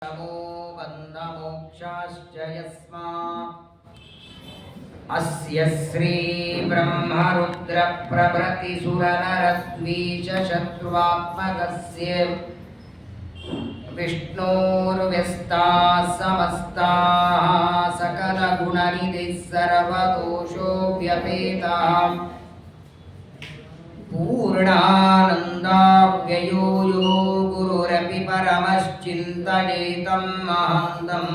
तमो बन्धमोक्षाश्च यस्मात् अस्य श्री ब्रह्मरुद्रप्रभृतिसुरनरद्वीष शत्रुवात्मकस्य विष्णोर्व्यस्ताः समस्ताः सकलगुणनिधिः सर्वदोषोऽव्यपेतः पूर्णानन्दाव्ययो यो गुरुरपि परमश्चिन्तयेतं महन्तम्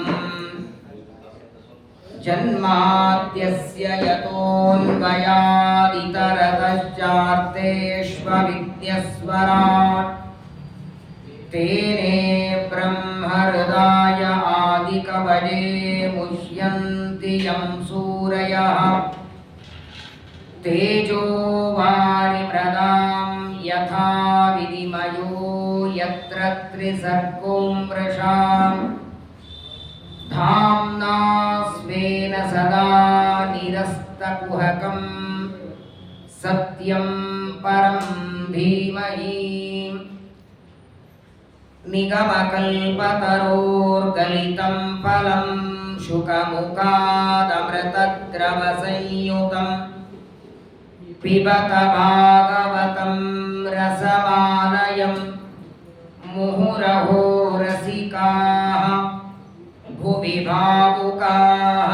जन्माद्यस्य यतोऽन्वयादितरतश्चार्तेष्वविद्यस्वराट् तेने ब्रह्महृदाय आदिकवये मुह्यन्ति यं सूरयः तेजो वारिमृदां यथा विनिमयो यत्र त्रिसर्गो मृषा धाम्ना स्वेन सदा निरस्तकुहकं सत्यं परं धीमहि निगमकल्पतरोर्गलितं फलं शुकमुखादमृतद्रवसंयुतं पिबत भागवतं रसमालयं मुहुरहो रसिकाः भुवि भावुकाः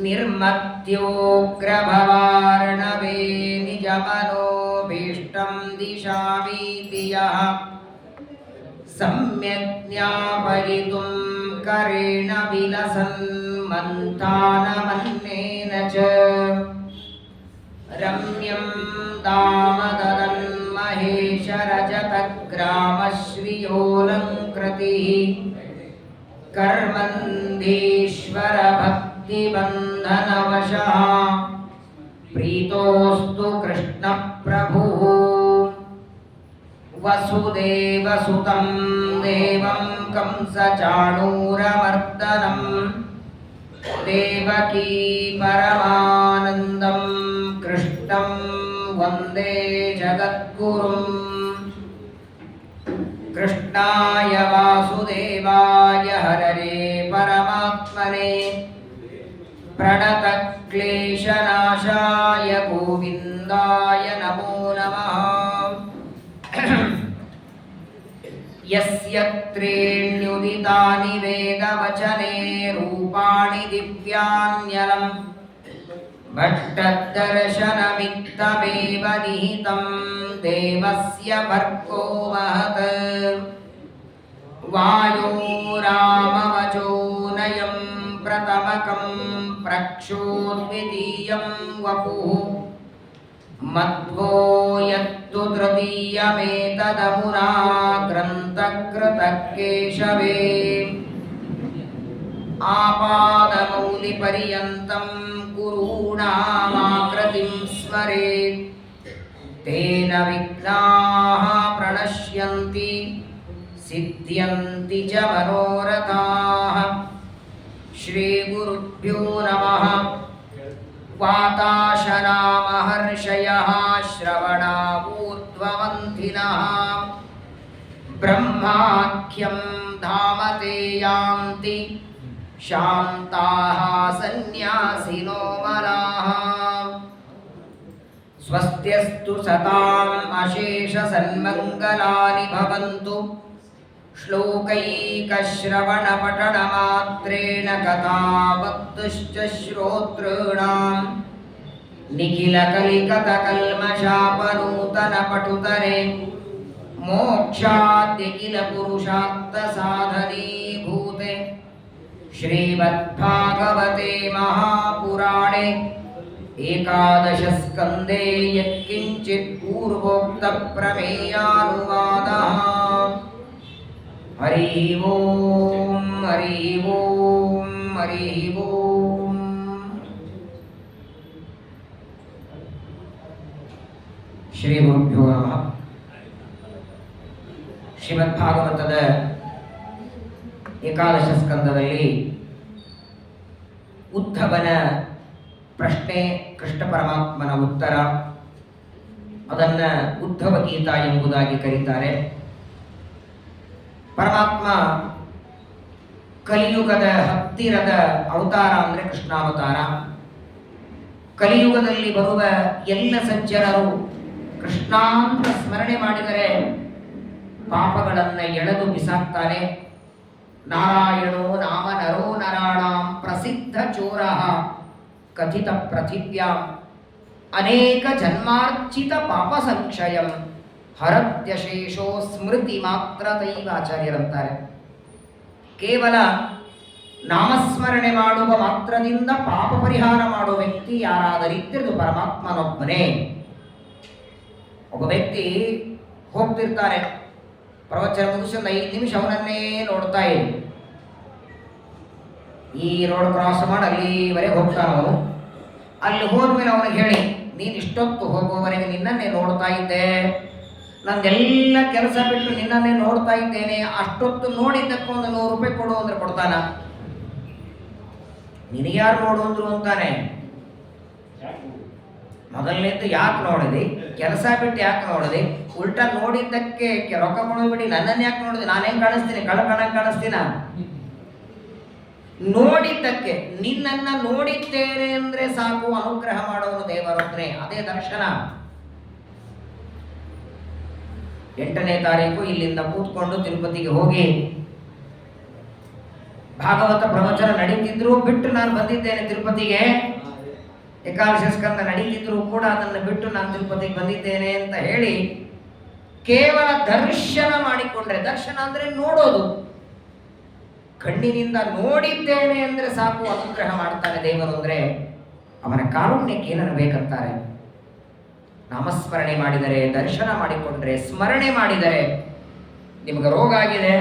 निर्मत्योग्रभवार्णवे निजमनोभीष्टं दिशामीति यः सम्यक् ज्ञापयितुं करेण विलसन् मन्थानमन्नेन च रम्यं दामदरन्महेशरजतग्रामश्रियोऽलङ्कृतिः कर्मन्धीश्वरभक्तिबन्धनवशः प्रीतोऽस्तु कृष्णप्रभुः वसुदेवसुतं देवं कंसचाणूरमर्दनं देवकी परमानन्दं कृष्णं वन्दे जगद्गुरुम् कृष्णाय वासुदेवाय हरये परमात्मने प्रणतक्लेशनाशाय गोविन्दाय नमो नमः यस्य त्रीण्युदितानि वेदवचने रूपाणि दिव्यान्यलं भट्टदर्शनमित्तमेव निहितं देवस्य भर्गो महत् वायो रामवचो नयं प्रथमकं प्रक्षोद्वितीयं वपुः मध्वो यत्तु तृतीयमेतदमुना ग्रन्थकृतः केशवे आपादमौलिपर्यन्तं गुरूणामाकृतिं स्मरेत् तेन विघ्नाः प्रणश्यन्ति सिद्ध्यन्ति च मनोरथाः श्रीगुरुभ्यो नमः वाताशना महर्षयः श्रवणावूर्ध्ववन्थिनः ब्रह्माख्यं धाम ते यान्ति शान्ताः सन्न्यासिनो मनाः स्वस्त्यस्तु सताम् अशेषसन्मङ्गलानि भवन्तु श्लोकैकश्रवणपठनमात्रेण कथावक्तुश्च श्रोतॄणां निखिलकलिकतकल्मषापनूतनपटुतरे मोक्षाद्यखिलपुरुषार्थसाधनीभूते श्रीमद्भागवते महापुराणे एकादशस्कन्धे यत्किञ्चित् पूर्वोक्तप्रमेयानुवादः हरिः ओम् हरिः ओम् हरिः ओम् ಶ್ರೀ ಗುರುಭ್ಯೋ ನಮಃ. ಶ್ರೀಮದ್ಭಾಗವತದ ಏಕಾದಶ ಸ್ಕಂದದಲ್ಲಿ ಉದ್ಧವನ ಪ್ರಶ್ನೆ, ಕೃಷ್ಣ ಪರಮಾತ್ಮನ ಉತ್ತರ, ಅದನ್ನು ಉದ್ಧವ ಗೀತಾ ಎಂಬುದಾಗಿ ಕರೀತಾರೆ. ಪರಮಾತ್ಮ ಕಲಿಯುಗದ ಹತ್ತಿರದ ಅವತಾರ ಅಂದರೆ ಕೃಷ್ಣಾವತಾರ. ಕಲಿಯುಗದಲ್ಲಿ ಬರುವ ಎಲ್ಲ ಸಜ್ಜನರು ಕೃಷ್ಣಾಂತ ಸ್ಮರಣೆ ಮಾಡಿದರೆ ಪಾಪಗಳನ್ನು ಎಳೆದು ಬಿಸಾಕ್ತಾನೆ. ನಾರಾಯಣೋ ನಾಮ ನರೋ ನರಾಣಾಂ ಪ್ರಸಿದ್ಧ ಚೋರ ಕಥಿತ ಪೃಥಿವ್ಯಾಂ ಅನೇಕ ಜನ್ಮಾರ್ಚಿತ ಪಾಪ ಸಂಕ್ಷಯಂ ಹರತ್ಯಶೇಷೋ ಸ್ಮೃತಿ ಮಾತ್ರ ದೈವ ಆಚಾರ್ಯರಂತಾರೆ. ಕೇವಲ ನಾಮಸ್ಮರಣೆ ಮಾಡುವ ಮಾತ್ರದಿಂದ ಪಾಪ ಪರಿಹಾರ ಮಾಡುವ ವ್ಯಕ್ತಿ ಯಾರಾದರಿದ್ದರೆ ಪರಮಾತ್ಮನೊಬ್ಬನೇ. ಒಬ್ಬ ವ್ಯಕ್ತಿ ಹೋಗ್ತಿರ್ತಾರೆ, ಪ್ರವಚನ ಮುಗಿಸಿ 5 ನಿಮಿಷ ಅವನನ್ನೇ ನೋಡ್ತಾ ಇರಿ. ಈ ರೋಡ್ ಕ್ರಾಸ್ ಮಾಡಿ ಅಲ್ಲಿವರೆಗೆ ಹೋಗ್ತಾನವನು. ಅಲ್ಲಿ ಹೋದ್ಮೇಲೆ ಅವನಿಗೆ ಹೇಳಿ, ನೀನು ಇಷ್ಟೊತ್ತು ಹೋಗುವವರೆಗೆ ನಿನ್ನನ್ನೇ ನೋಡ್ತಾ ಇದ್ದೆ, ನಂದೆಲ್ಲ ಕೆಲಸ ಬಿಟ್ಟು ನಿನ್ನನ್ನೇ ನೋಡ್ತಾ ಇದ್ದೇನೆ, ಅಷ್ಟೊತ್ತು ನೋಡಿದ್ದಕ್ಕೊಂದು 100 ರೂಪಾಯಿ ಕೊಡು ಅಂದ್ರೆ ಕೊಡ್ತಾನ? ನಿನಗ್ಯಾರು ನೋಡು ಅಂದ್ರು ಅಂತಾನೆ. ಮೊದಲನೇದ್ದು ಯಾಕೆ ನೋಡಿದೆ, ಕೆಲಸ ಬಿಟ್ಟು ಯಾಕೆ ನೋಡಿದೆ, ಉಲ್ಟಾ ನೋಡಿದ್ದಕ್ಕೆ ರೊಕ್ಕ ಕೊಡೋಬಿಡಿ, ನನ್ನನ್ನು ಯಾಕೆ ನೋಡಿದೆ, ನಾನೇನು ಕಾಣಿಸ್ತೀನಿ, ಕಣಕ್ ಕಾಣಿಸ್ತೀನ? ನೋಡಿದ್ದಕ್ಕೆ, ನಿನ್ನನ್ನ ನೋಡಿದ್ದೇನೆ ಅಂದ್ರೆ ಸಾಕು, ಅನುಗ್ರಹ ಮಾಡೋನು ದೇವರೊಬ್ಬನೇ. ಅದೇ ದರ್ಶನ. 8ನೇ ತಾರೀಕು ಇಲ್ಲಿಂದ ಕೂತ್ಕೊಂಡು ತಿರುಪತಿಗೆ ಹೋಗಿ ಭಾಗವತ ಪ್ರವಚನ ನಡೀತಿದ್ರು ಬಿಟ್ಟು ನಾನು ಬಂದಿದ್ದೇನೆ ತಿರುಪತಿಗೆ. ಏಕಾದಶಿ ಸ್ಕಂದ ನಡೀತಿದ್ರು ಕೂಡ ಅದನ್ನು ಬಿಟ್ಟು ನಾನು ತಿರುಪತಿಗೆ ಬಂದಿದ್ದೇನೆ ಅಂತ ಹೇಳಿ ಕೇವಲ ದರ್ಶನ ಮಾಡಿಕೊಂಡ್ರೆ, ದರ್ಶನ ಅಂದ್ರೆ ನೋಡೋದು, ಕಣ್ಣಿನಿಂದ ನೋಡಿದ್ದೇನೆ ಅಂದ್ರೆ ಸಾಕು, ಅನುಗ್ರಹ ಮಾಡ್ತಾನೆ ದೇವರು. ಅಂದ್ರೆ ಅವನ ಕಾರುಣ್ಯಕ್ಕೆ ಏನನ್ನು ಬೇಕಂತಾರೆ. ನಾಮಸ್ಮರಣೆ ಮಾಡಿದರೆ, ದರ್ಶನ ಮಾಡಿಕೊಂಡ್ರೆ, ಸ್ಮರಣೆ ಮಾಡಿದರೆ, ನಿಮ್ಗೆ ರೋಗ ಆಗಿದೆ,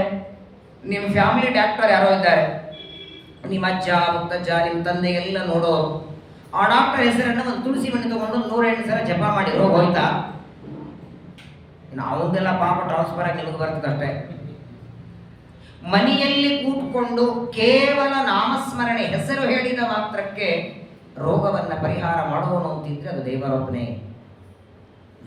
ನಿಮ್ಮ ಫ್ಯಾಮಿಲಿ ಡಾಕ್ಟರ್ ಯಾರೋ ಇದ್ದಾರೆ, ನಿಮ್ಮ ಅಜ್ಜ ಮುತ್ತಜ್ಜ ನಿಮ್ಮ ತಂದೆ ಎಲ್ಲ ನೋಡೋ, ಆ ಡಾಕ್ಟರ್ ಹೆಸರನ್ನು ಒಂದು ತುಳಸಿ ಮಣ್ಣು ತಗೊಂಡು 108 ಸಲ ಜಪ ಮಾಡಿ ರೋಗ ಹೋಯ್ತಾ? ಅವನ್ನೆಲ್ಲ ಪಾಪ ಟ್ರಾನ್ಸ್ಫರ್ ಆಗಿ ನಿಮಗೆ ಬರ್ತದಷ್ಟೇ. ಮನೆಯಲ್ಲಿ ಕೂತ್ಕೊಂಡು ಕೇವಲ ನಾಮಸ್ಮರಣೆ ಹೆಸರು ಹೇಳಿದ ಮಾತ್ರಕ್ಕೆ ರೋಗವನ್ನು ಪರಿಹಾರ ಮಾಡುವನು ಅಂತಿದ್ರೆ ಅದು ದೇವರೊಬ್ಬನೇ.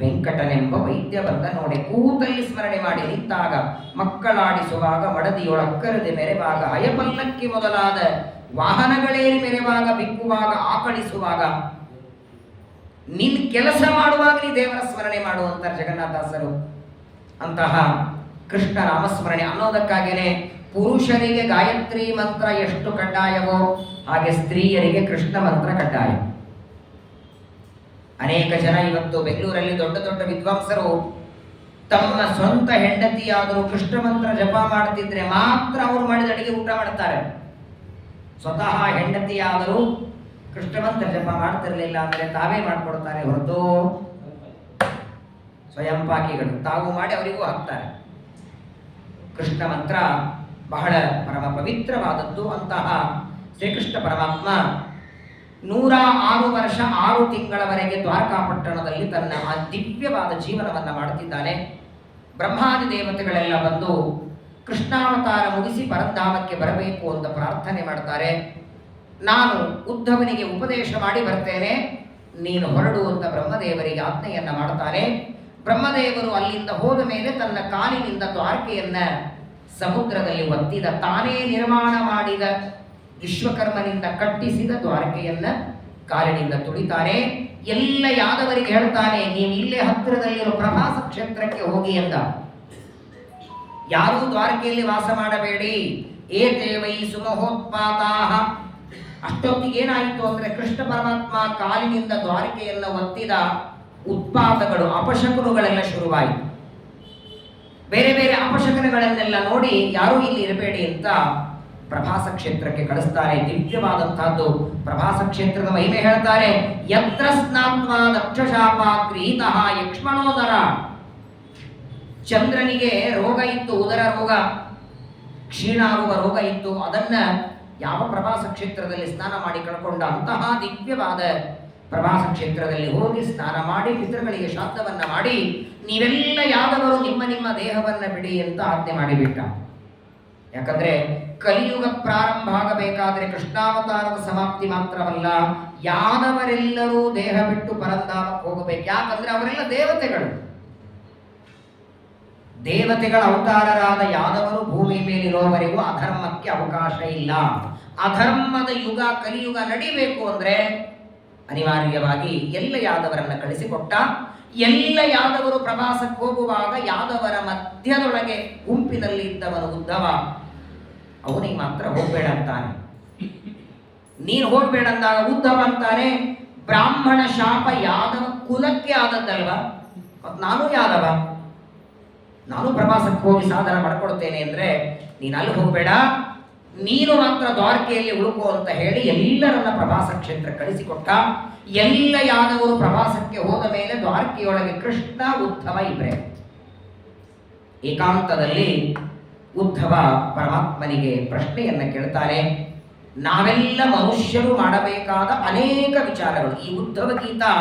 ವೆಂಕಟನೆಂಬ ವೈದ್ಯ ಬಂದ ನೋಡಿ, ಕೂತಲ್ಲಿ ಸ್ಮರಣೆ ಮಾಡಿ ನಿಂತಾಗ, ಮಕ್ಕಳಾಡಿಸುವಾಗ, ಮಡದಿಯೊಳಕ್ಕರದೆ ಮೆರೆವಾಗ, ಹಯಪಲ್ಲಕ್ಕಿ ಮೊದಲಾದ ವಾಹನಗಳೇರಿ ಮೆರೆವಾಗ, ಬಿಕ್ಕುವಾಗ, ಆಕಳಿಸುವಾಗ, ನಿನ್ ಕೆಲಸ ಮಾಡುವಾಗ ನೀ ದೇವರ ಸ್ಮರಣೆ ಮಾಡುವಂತಾರೆ ಜಗನ್ನಾಥದಾಸರು. ಅಂತಹ ಕೃಷ್ಣ ನಾಮಸ್ಮರಣೆ ಅನ್ನೋದಕ್ಕಾಗೇನೆ ಪುರುಷರಿಗೆ ಗಾಯತ್ರಿ ಮಂತ್ರ ಎಷ್ಟು ಕಡ್ಡಾಯವೋ ಹಾಗೆ ಸ್ತ್ರೀಯರಿಗೆ ಕೃಷ್ಣ ಮಂತ್ರ ಕಡ್ಡಾಯ. ಅನೇಕ ಜನ ಇವತ್ತು ಬೆಂಗಳೂರಲ್ಲಿ ದೊಡ್ಡ ದೊಡ್ಡ ವಿದ್ವಾಂಸರು ತಮ್ಮ ಸ್ವಂತ ಹೆಂಡತಿಯಾದರೂ ಕೃಷ್ಣ ಮಂತ್ರ ಜಪ ಮಾಡ್ತಿದ್ರೆ ಮಾತ್ರ ಅವರು ಮಾಡಿದ ಅಡಿಗೆ ಊಟ ಮಾಡ್ತಾರೆ. ಸ್ವತಃ ಹೆಂಡತಿಯಾದರೂ ಕೃಷ್ಣ ಮಂತ್ರ ಜಪ ಮಾಡ್ತಿರ್ಲಿಲ್ಲ ಅಂದ್ರೆ ತಾವೇ ಮಾಡ್ಕೊಡ್ತಾರೆ ಹೊರತು ಸ್ವಯಂ ಪಾಕಿಗಳು ತಾವು ಮಾಡಿ ಅವರಿಗೂ ಹಾಕ್ತಾರೆ. ಕೃಷ್ಣ ಮಂತ್ರ ಬಹಳ ಪರಮ ಪವಿತ್ರವಾದದ್ದು. ಅಂತಹ ಶ್ರೀಕೃಷ್ಣ ಪರಮಾತ್ಮ 106 ವರ್ಷ 6 ತಿಂಗಳವರೆಗೆ ದ್ವಾರಕಾಪಟ್ಟಣದಲ್ಲಿ ತನ್ನ ಆ ದಿವ್ಯವಾದ ಜೀವನವನ್ನು ಮಾಡುತ್ತಿದ್ದಾನೆ. ಬ್ರಹ್ಮಾದಿ ದೇವತೆಗಳೆಲ್ಲ ಬಂದು ಕೃಷ್ಣಾವತಾರ ಮುಗಿಸಿ ಪರಂಧಾಮಕ್ಕೆ ಬರಬೇಕು ಅಂತ ಪ್ರಾರ್ಥನೆ ಮಾಡ್ತಾರೆ. ನಾನು ಉದ್ಧವನಿಗೆ ಉಪದೇಶ ಮಾಡಿ ಬರ್ತೇನೆ, ನೀನು ಹೊರಡು ಅಂತ ಬ್ರಹ್ಮದೇವರಿಗೆ ಆಜ್ಞೆಯನ್ನ ಮಾಡ್ತಾನೆ. ಬ್ರಹ್ಮದೇವರು ಅಲ್ಲಿಂದ ಹೋದ ಮೇಲೆ ತನ್ನ ಕಾಲಿನಿಂದ ದ್ವಾರಕೆಯನ್ನ ಸಮುದ್ರದಲ್ಲಿ ಒತ್ತಿದ, ತಾನೇ ನಿರ್ಮಾಣ ಮಾಡಿದ ವಿಶ್ವಕರ್ಮನಿಂದ ಕಟ್ಟಿಸಿದ ದ್ವಾರಕೆಯನ್ನ ಕಾಲಿನಿಂದ ತುಳಿತಾನೆ. ಎಲ್ಲ ಯಾದವರಿಗೆ ಹೇಳ್ತಾನೆ, ನೀವು ಇಲ್ಲೇ ಹತ್ತಿರದಲ್ಲಿರೋ ಪ್ರಭಾಸ ಕ್ಷೇತ್ರಕ್ಕೆ ಹೋಗಿ ಎಂದ. ಯಾರೂ ದ್ವಾರಕೆಯಲ್ಲಿ ವಾಸ ಮಾಡಬೇಡಿ, ಏತೇವೈ ಸುಮಹೋತ್ಪಾತಾಹ. ಅಷ್ಟೊತ್ತಿಗೆ ಏನಾಯಿತು ಅಂದ್ರೆ ಕೃಷ್ಣ ಪರಮಾತ್ಮ ಕಾಲಿನಿಂದ ದ್ವಾರಕೆಯನ್ನ ಒತ್ತಿದ ಉತ್ಪಾತಗಳು, ಅಪಶಕುನಗಳೆಲ್ಲ ಶುರುವಾಯಿತು. ಬೇರೆ ಬೇರೆ ಅಪಶಕನಗಳನ್ನೆಲ್ಲ ನೋಡಿ ಯಾರೂ ಇಲ್ಲಿ ಇರಬೇಡಿ ಅಂತ ಪ್ರಭಾಸ ಕ್ಷೇತ್ರಕ್ಕೆ ಕಳಿಸ್ತಾರೆ. ದಿವ್ಯವಾದಂತಹದ್ದು ಪ್ರಭಾಸ ಕ್ಷೇತ್ರದ ಮಹಿಮೆ ಹೇಳ್ತಾರೆ. ಯತ್ರ ಸ್ನಾತ್ವಾ ದಕ್ಷಶಾಪ ಗೃಹೀತಃ ಯಕ್ಷ್ಮಣೋದರ. ಚಂದ್ರನಿಗೆ ರೋಗ ಇತ್ತು, ಉದರ ರೋಗ, ಕ್ಷೀಣ ಆಗುವ ರೋಗ ಇತ್ತು. ಅದನ್ನ ಯಾವ ಪ್ರಭಾಸ ಕ್ಷೇತ್ರದಲ್ಲಿ ಸ್ನಾನ ಮಾಡಿ ಕಳ್ಕೊಂಡ. ಅಂತಹ ದಿವ್ಯವಾದ ಪ್ರಭಾಸ ಕ್ಷೇತ್ರದಲ್ಲಿ ಹೋಗಿ ಸ್ನಾನ ಮಾಡಿ ಪಿತೃಗಳಿಗೆ ಶ್ರಾದ್ದವನ್ನ ಮಾಡಿ, ನೀವೆಲ್ಲ ಯಾದವರು ನಿಮ್ಮ ನಿಮ್ಮ ದೇಹವನ್ನ ಬಿಡಿ ಅಂತ ಆಜ್ಞೆ ಮಾಡಿಬಿಟ್ಟ. ಯಾಕಂದ್ರೆ ಕಲಿಯುಗ ಪ್ರಾರಂಭ ಆಗಬೇಕಾದ್ರೆ ಕೃಷ್ಣಾವತಾರದ ಸಮಾಪ್ತಿ ಮಾತ್ರವಲ್ಲ, ಯಾದವರೆಲ್ಲರೂ ದೇಹ ಬಿಟ್ಟು ಪರಂಧಾಮಕ್ಕೆ ಹೋಗಬೇಕು. ಯಾಕಂದ್ರೆ ಅವರೆಲ್ಲ ದೇವತೆಗಳು. ದೇವತೆಗಳ ಅವತಾರರಾದ ಯಾದವರು ಇರುವವರೆಗೂ ಅಧರ್ಮಕ್ಕೆ ಅವಕಾಶ ಇಲ್ಲ. ಅಧರ್ಮದ ಯುಗ ಕಲಿಯುಗ ನಡಿಬೇಕು ಅಂದ್ರೆ ಅನಿವಾರ್ಯವಾಗಿ ಎಲ್ಲ ಯಾದವರನ್ನ ಕಳಿಸಿಕೊಟ್ಟ. ಎಲ್ಲ ಯಾದವರು ಪ್ರವಾಸಕ್ಕೆ ಹೋಗುವಾಗ ಯಾದವರ ಮಧ್ಯದೊಳಗೆ ಗುಂಪಿನಲ್ಲಿ ಇದ್ದವನು ಉದ್ಧವ. ಅವನಿಗೆ ಮಾತ್ರ ಹೋಗ್ಬೇಡ ಅಂತಾನೆ. ನೀನು ಹೋಗ್ಬೇಡ ಅಂದಾಗ ಉದ್ಧವ ಅಂತಾನೆ, ಬ್ರಾಹ್ಮಣ ಶಾಪ ಯಾದವ ಕುಲಕ್ಕೆ ಆದದ್ದಲ್ವಾ, ನಾನು ಯಾದವ, ನಾನು ಪ್ರವಾಸಕ್ಕೆ ಹೋಗಿ ಸಾಧನ ಮಾಡ್ಕೊಡ್ತೇನೆ ಅಂದ್ರೆ ನೀನು ಅಲ್ಲಿ ಹೋಗ್ಬೇಡ, ನೀನು ಮಾತ್ರ ದ್ವಾರಕೆಯಲ್ಲಿ ಉಳುಕೋ ಅಂತ ಹೇಳಿ ಎಲ್ಲರನ್ನ ಪ್ರವಾಸ ಕ್ಷೇತ್ರ ಕಳಿಸಿಕೊಟ್ಟ. ಎಲ್ಲ ಯಾದವರು ಪ್ರವಾಸಕ್ಕೆ ಹೋದ ಮೇಲೆ ದ್ವಾರಕೆಯೊಳಗೆ ಕೃಷ್ಣ ಉದ್ಧವ ಇಬ್ಬರೇ. ಏಕಾಂತದಲ್ಲಿ ಉದ್ಧವ ಪರಮಾತ್ಮನಿಗೆ ಪ್ರಶ್ನೆಯನ್ನ ಕೇಳ್ತಾನೆ. ನಾವೆಲ್ಲ ಮನುಷ್ಯರು ಮಾಡಬೇಕಾದ ಅನೇಕ ವಿಚಾರಗಳು, ಈ ಉದ್ಧವ ಗೀತಾ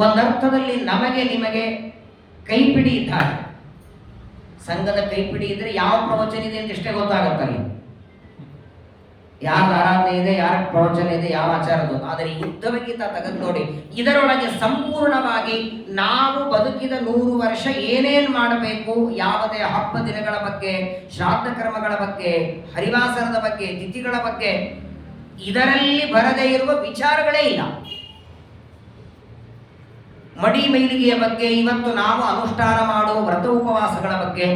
ಒಂದರ್ಥದಲ್ಲಿ ನಮಗೆ ನಿಮಗೆ ಕೈಪಿಡಿ ಇದ್ದಾರೆ. ಸಂಘದ ಕೈಪಿಡಿ ಇದ್ರೆ ಯಾವ ಪ್ರವಚನ ಇದೆ ಅಂತ ಇಷ್ಟೇ ಗೊತ್ತಾಗತ್ತಲ್ಲಿ, ಯಾರ ಆರಾಧನೆ ಇದೆ, ಯಾರ ಪ್ರವಚನ ಇದೆ, ಯಾವ ಆಚಾರದ್ದು. ಆದರೆ ಈ ಉದ್ಧವ ಗೀತಾ ತೆಗೆದು ನೋಡಿ, ಇದರೊಳಗೆ ಸಂಪೂರ್ಣವಾಗಿ ನಾವು ಬದುಕಿದ 100 ವರ್ಷ ಏನೇನು ಮಾಡಬೇಕು, ಯಾವುದೇ ಹಬ್ಬ ದಿನಗಳ ಬಗ್ಗೆ, ಶ್ರಾದ್ದ ಕರ್ಮಗಳ ಬಗ್ಗೆ, ಹರಿವಾಸರದ ಬಗ್ಗೆ, ತಿಥಿಗಳ ಬಗ್ಗೆ, ಇದರಲ್ಲಿ ಬರದೇ ಇರುವ ವಿಚಾರಗಳೇ ಇಲ್ಲ. ಮಡಿ ಮೈಲಿಗೆಯ ಬಗ್ಗೆ, ಇವತ್ತು ನಾವು ಅನುಷ್ಠಾನ ಮಾಡುವ ವ್ರತ ಉಪವಾಸಗಳ ಬಗ್ಗೆ,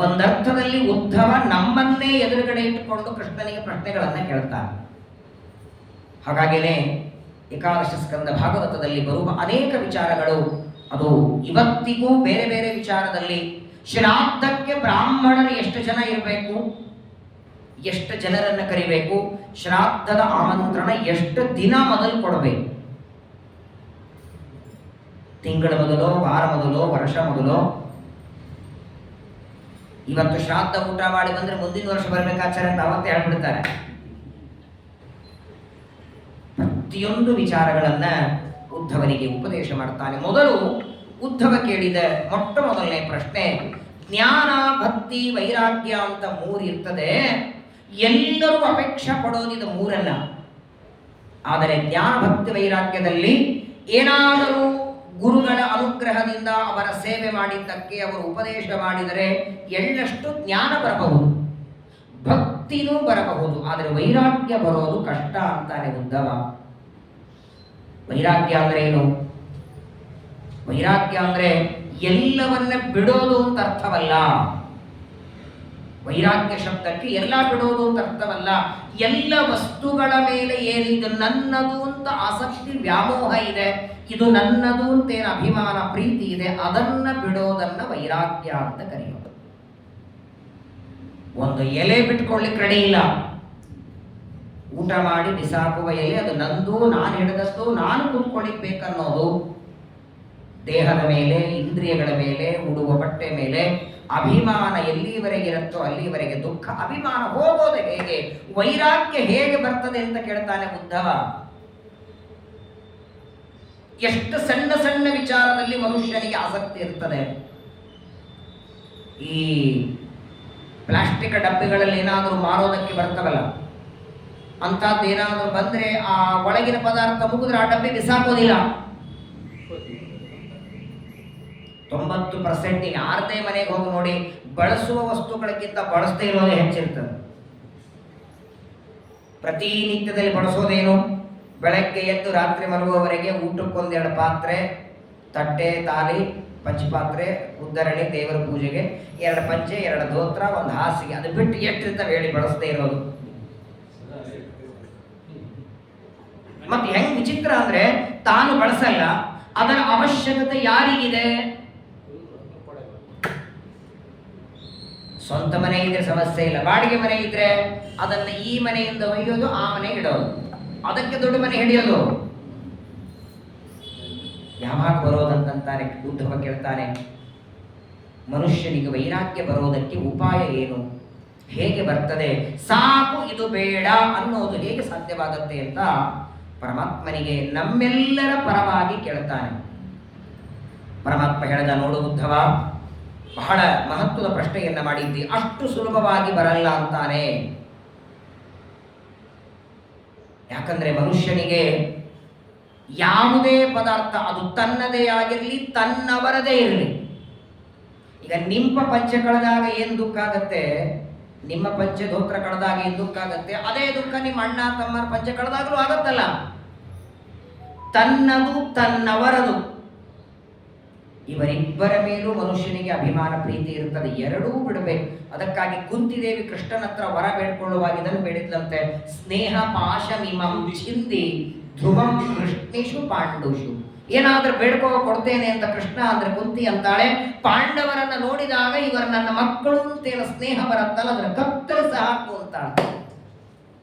ಒಂದರ್ಥದಲ್ಲಿ ಉದ್ಧವ ನಮ್ಮನ್ನೇ ಎದುರುಗಡೆ ಇಟ್ಟುಕೊಂಡು ಕೃಷ್ಣನಿಗೆ ಪ್ರಶ್ನೆಗಳನ್ನ ಕೇಳ್ತಾನೆ. ಹಾಗಾಗಿನೇ ಏಕಾದಶ ಸ್ಕಂದ ಭಾಗವತದಲ್ಲಿ ಬರುವ ಅನೇಕ ವಿಚಾರಗಳು ಅದು ಇವತ್ತಿಗೂ ಬೇರೆ ಬೇರೆ ವಿಚಾರದಲ್ಲಿ. ಶ್ರಾದ್ದಕ್ಕೆ ಬ್ರಾಹ್ಮಣರು ಎಷ್ಟು ಜನ ಇರಬೇಕು, ಎಷ್ಟು ಜನರನ್ನು ಕರಿಬೇಕು, ಶ್ರಾದ್ದದ ಆಮಂತ್ರಣ ಎಷ್ಟು ದಿನ ಮೊದಲು ಕೊಡಬೇಕು, ತಿಂಗಳ ಮೊದಲೋ, ವಾರ ಮೊದಲೋ, ವರ್ಷ ಮೊದಲೋ. ಇವತ್ತು ಶ್ರಾದ್ದ ಊಟ ಮಾಡಿ ಬಂದ್ರೆ ಮುಂದಿನ ವರ್ಷ ಬರ್ಬೇಕಾಚಾರ ಅಂತ ಅವತ್ತೇ ಹೇಳ್ಬಿಡ್ತಾರೆ. ಪ್ರತಿಯೊಂದು ವಿಚಾರಗಳನ್ನ ಉದ್ಧವನಿಗೆ ಉಪದೇಶ ಮಾಡ್ತಾನೆ. ಮೊದಲು ಉದ್ಧವ ಕೇಳಿದ ಮೊಟ್ಟ ಮೊದಲನೇ ಪ್ರಶ್ನೆ, ಜ್ಞಾನ, ಭಕ್ತಿ, ವೈರಾಗ್ಯ ಅಂತ 3 ಇರ್ತದೆ. ಎಲ್ಲರೂ ಅಪೇಕ್ಷೆ ಪಡೋದಿದ 3ಅಲ್ಲ. ಆದರೆ ಜ್ಞಾನ, ಭಕ್ತಿ, ವೈರಾಗ್ಯದಲ್ಲಿ ಏನಾದರೂ ಗುರುಗಳ ಅನುಗ್ರಹದಿಂದ ಅವರ ಸೇವೆ ಮಾಡಿದ್ದಕ್ಕೆ, ಅವರು ಉಪದೇಶ ಮಾಡಿದರೆ ಎಳ್ಳಷ್ಟು ಜ್ಞಾನ ಬರಬಹುದು, ಭಕ್ತಿನೂ ಬರಬಹುದು. ಆದರೆ ವೈರಾಗ್ಯ ಬರೋದು ಕಷ್ಟ ಅಂತಾನೆ ಉದ್ಧವ. ವೈರಾಗ್ಯ ಅಂದ್ರೆ ಏನು? ವೈರಾಗ್ಯ ಅಂದ್ರೆ ಎಲ್ಲವನ್ನ ಬಿಡೋದು ಅಂತ ಅರ್ಥವಲ್ಲ. ವೈರಾಗ್ಯ ಶಬ್ದಕ್ಕೆ ಎಲ್ಲ ಬಿಡೋದು ಅಂತ ಅರ್ಥವಲ್ಲ. ಎಲ್ಲ ವಸ್ತುಗಳ ಮೇಲೆ ಏನಿದು ನನ್ನದು ಅಂತ ಆಸಕ್ತಿ, ವ್ಯಾಮೋಹ ಇದೆ, ಇದು ನನ್ನದು ಅಂತೇನು ಅಭಿಮಾನ, ಪ್ರೀತಿ ಇದೆ, ಅದನ್ನ ಬಿಡೋದನ್ನ ವೈರಾಗ್ಯ ಅಂತ ಕರೆಯೋದು. ಒಂದು ಎಲೆ ಬಿಟ್ಕೊಳ್ಳಿಕ್ಕೆ ರೆಡಿ ಇಲ್ಲ. ಊಟ ಮಾಡಿ ಬಿಸಾಕುವ ಎಲೆ ಅದು ನಂದು, ನಾನು ಹಿಡಿದದ್ದು, ನಾನು ಕೂತ್ಕೊಳ್ಳಿಕ್ಬೇಕನ್ನೋದು. ದೇಹದ ಮೇಲೆ, ಇಂದ್ರಿಯಗಳ ಮೇಲೆ, ಉಡುವ ಬಟ್ಟೆ ಮೇಲೆ ಅಭಿಮಾನ ಎಲ್ಲಿವರೆಗೆ ಇರುತ್ತೋ ಅಲ್ಲಿವರೆಗೆ ದುಃಖ. ಅಭಿಮಾನ ಹೋಗೋದು ಹೇಗೆ, ವೈರಾಗ್ಯ ಹೇಗೆ ಬರ್ತದೆ ಅಂತ ಕೇಳ್ತಾನೆ ಉದ್ಧವ. ಎಷ್ಟು ಸಣ್ಣ ಸಣ್ಣ ವಿಚಾರದಲ್ಲಿ ಮನುಷ್ಯನಿಗೆ ಆಸಕ್ತಿ ಇರ್ತದೆ. ಈ ಪ್ಲಾಸ್ಟಿಕ್ ಡಬ್ಬಿಗಳಲ್ಲಿ ಏನಾದರೂ ಮಾರೋದಕ್ಕೆ ಬರ್ತವಲ್ಲ, ಅಂಥದ್ದು ಏನಾದರೂ ಬಂದ್ರೆ ಆ ಒಳಗಿನ ಪದಾರ್ಥ ಮುಗಿದ್ರೆ ಆ ಡಬ್ಬಿ ಬಿಸಾಕೋದಿಲ್ಲ. 90% ಯಾರದೇ ಮನೆಗೆ ಹೋಗಿ ನೋಡಿ, ಬಳಸುವ ವಸ್ತುಗಳಕ್ಕಿಂತ ಬಳಸದೇ ಇರೋದೇ ಹೆಚ್ಚಿರ್ತದೆ. ಪ್ರತಿನಿತ್ಯದಲ್ಲಿ ಬಳಸೋದೇನು? ಬೆಳಗ್ಗೆ ಎದ್ದು ರಾತ್ರಿ ಮಲಗುವವರೆಗೆ ಊಟಕ್ಕೊಂದೆರಡು ಪಾತ್ರೆ, ತಟ್ಟೆ, ತಾಲಿ, ಪಂಚಪಾತ್ರೆ, ಉದ್ದರಣಿ, ದೇವರ ಪೂಜೆಗೆ 2 ಪಂಚೆ, 2 ಧೋತ್ರ, 1 ಹಾಸಿಗೆ. ಅದು ಬಿಟ್ಟು ಎಷ್ಟಿರ್ತಾವೆ ಹೇಳಿ ಬಳಸದೇ ಇರೋದು? ಮತ್ತೆ ಹೆಂಗ್ ವಿಚಿತ್ರ ಅಂದ್ರೆ, ತಾನು ಬಳಸಲ್ಲ, ಅದರ ಅವಶ್ಯಕತೆ ಯಾರಿಗಿದೆ? ಸ್ವಂತ ಮನೆ ಇದ್ರೆ ಸಮಸ್ಯೆ ಇಲ್ಲ, ಬಾಡಿಗೆ ಮನೆ ಇದ್ರೆ ಅದನ್ನ ಈ ಮನೆಯಿಂದ ಒಯ್ಯೋದು, ಆ ಮನೆಗೆ ಇಡೋದು, ಅದಕ್ಕೆ ದೊಡ್ಡ ಮನೆ ಹಿಡಿಯೋದು. ಯಾವಾಗ ಬರೋದಂತಾನೆ ಉದ್ಧವ ಕೇಳ್ತಾನೆ. ಮನುಷ್ಯನಿಗೆ ವೈರಾಗ್ಯ ಬರೋದಕ್ಕೆ ಉಪಾಯ ಏನು, ಹೇಗೆ ಬರ್ತದೆ, ಸಾಕು ಇದು ಬೇಡ ಅನ್ನೋದು ಹೇಗೆ ಸಾಧ್ಯವಾಗುತ್ತೆ ಅಂತ ಪರಮಾತ್ಮನಿಗೆ ನಮ್ಮೆಲ್ಲರ ಪರವಾಗಿ ಕೇಳ್ತಾನೆ. ಪರಮಾತ್ಮ ಹೇಳಿದ, ನೋಡು ಉದ್ಧವ, ಬಹಳ ಮಹತ್ವದ ಪ್ರಶ್ನೆಯನ್ನ ಮಾಡಿದ್ದಿ, ಅಷ್ಟು ಸುಲಭವಾಗಿ ಬರಲ್ಲ ಅಂತಾನೆ. ಯಾಕಂದ್ರೆ ಮನುಷ್ಯನಿಗೆ ಯಾವುದೇ ಪದಾರ್ಥ ಅದು ತನ್ನದೇ ಆಗಿರಲಿ, ತನ್ನವರದೇ ಇರಲಿ. ಈಗ ನಿಂಪ ಪಂಚ ಕಳೆದಾಗ ಏನು ದುಃಖ ಆಗತ್ತೆ? ನಿಮ್ಮ ಪಂಚೆ ಧೋತ್ರ ಕಳೆದಾಗ ಏನು ದುಃಖ ಆಗತ್ತೆ, ಅದೇ ದುಃಖ ನಿಮ್ಮ ಅಣ್ಣ ತಮ್ಮನ ಪಂಚೆ ಕಳೆದಾಗಲೂ ಆಗತ್ತಲ್ಲ. ತನ್ನದು ತನ್ನವರದು ಇವರಿಬ್ಬರ ಮೇಲೂ ಮನುಷ್ಯನಿಗೆ ಅಭಿಮಾನ ಪ್ರೀತಿ ಇರುತ್ತದೆ, ಎರಡೂ ಬಿಡಬೇಕು. ಅದಕ್ಕಾಗಿ ಕುಂತಿದೇವಿ ಕೃಷ್ಣನ ಹತ್ರ ವರ ಬೇಡ್ಕೊಳ್ಳುವಾಗ ಇದನ್ನು ಬೇಡಿದ್ದಂತೆ, ಸ್ನೇಹ ಪಾಶಮಿಮಂ ಚಿಂದಿ ಧ್ರುವಂ ಕೃಷ್ಣೇಶು ಪಾಂಡುಷು. ಏನಾದ್ರೂ ಬೇಡ್ಕೋ ಕೊಡ್ತೇನೆ ಅಂತ ಕೃಷ್ಣ ಅಂದ್ರೆ ಕುಂತಿ ಅಂತಾಳೆ, ಪಾಂಡವರನ್ನ ನೋಡಿದಾಗ ಇವರು ನನ್ನ ಮಕ್ಕಳು ಅಂತೇನ ಸ್ನೇಹ ಬರುತ್ತಲ್ಲ ಅದನ್ನ ಕತ್ತರಿಸಿ ಹಾಕು ಅಂತಾಳೆ.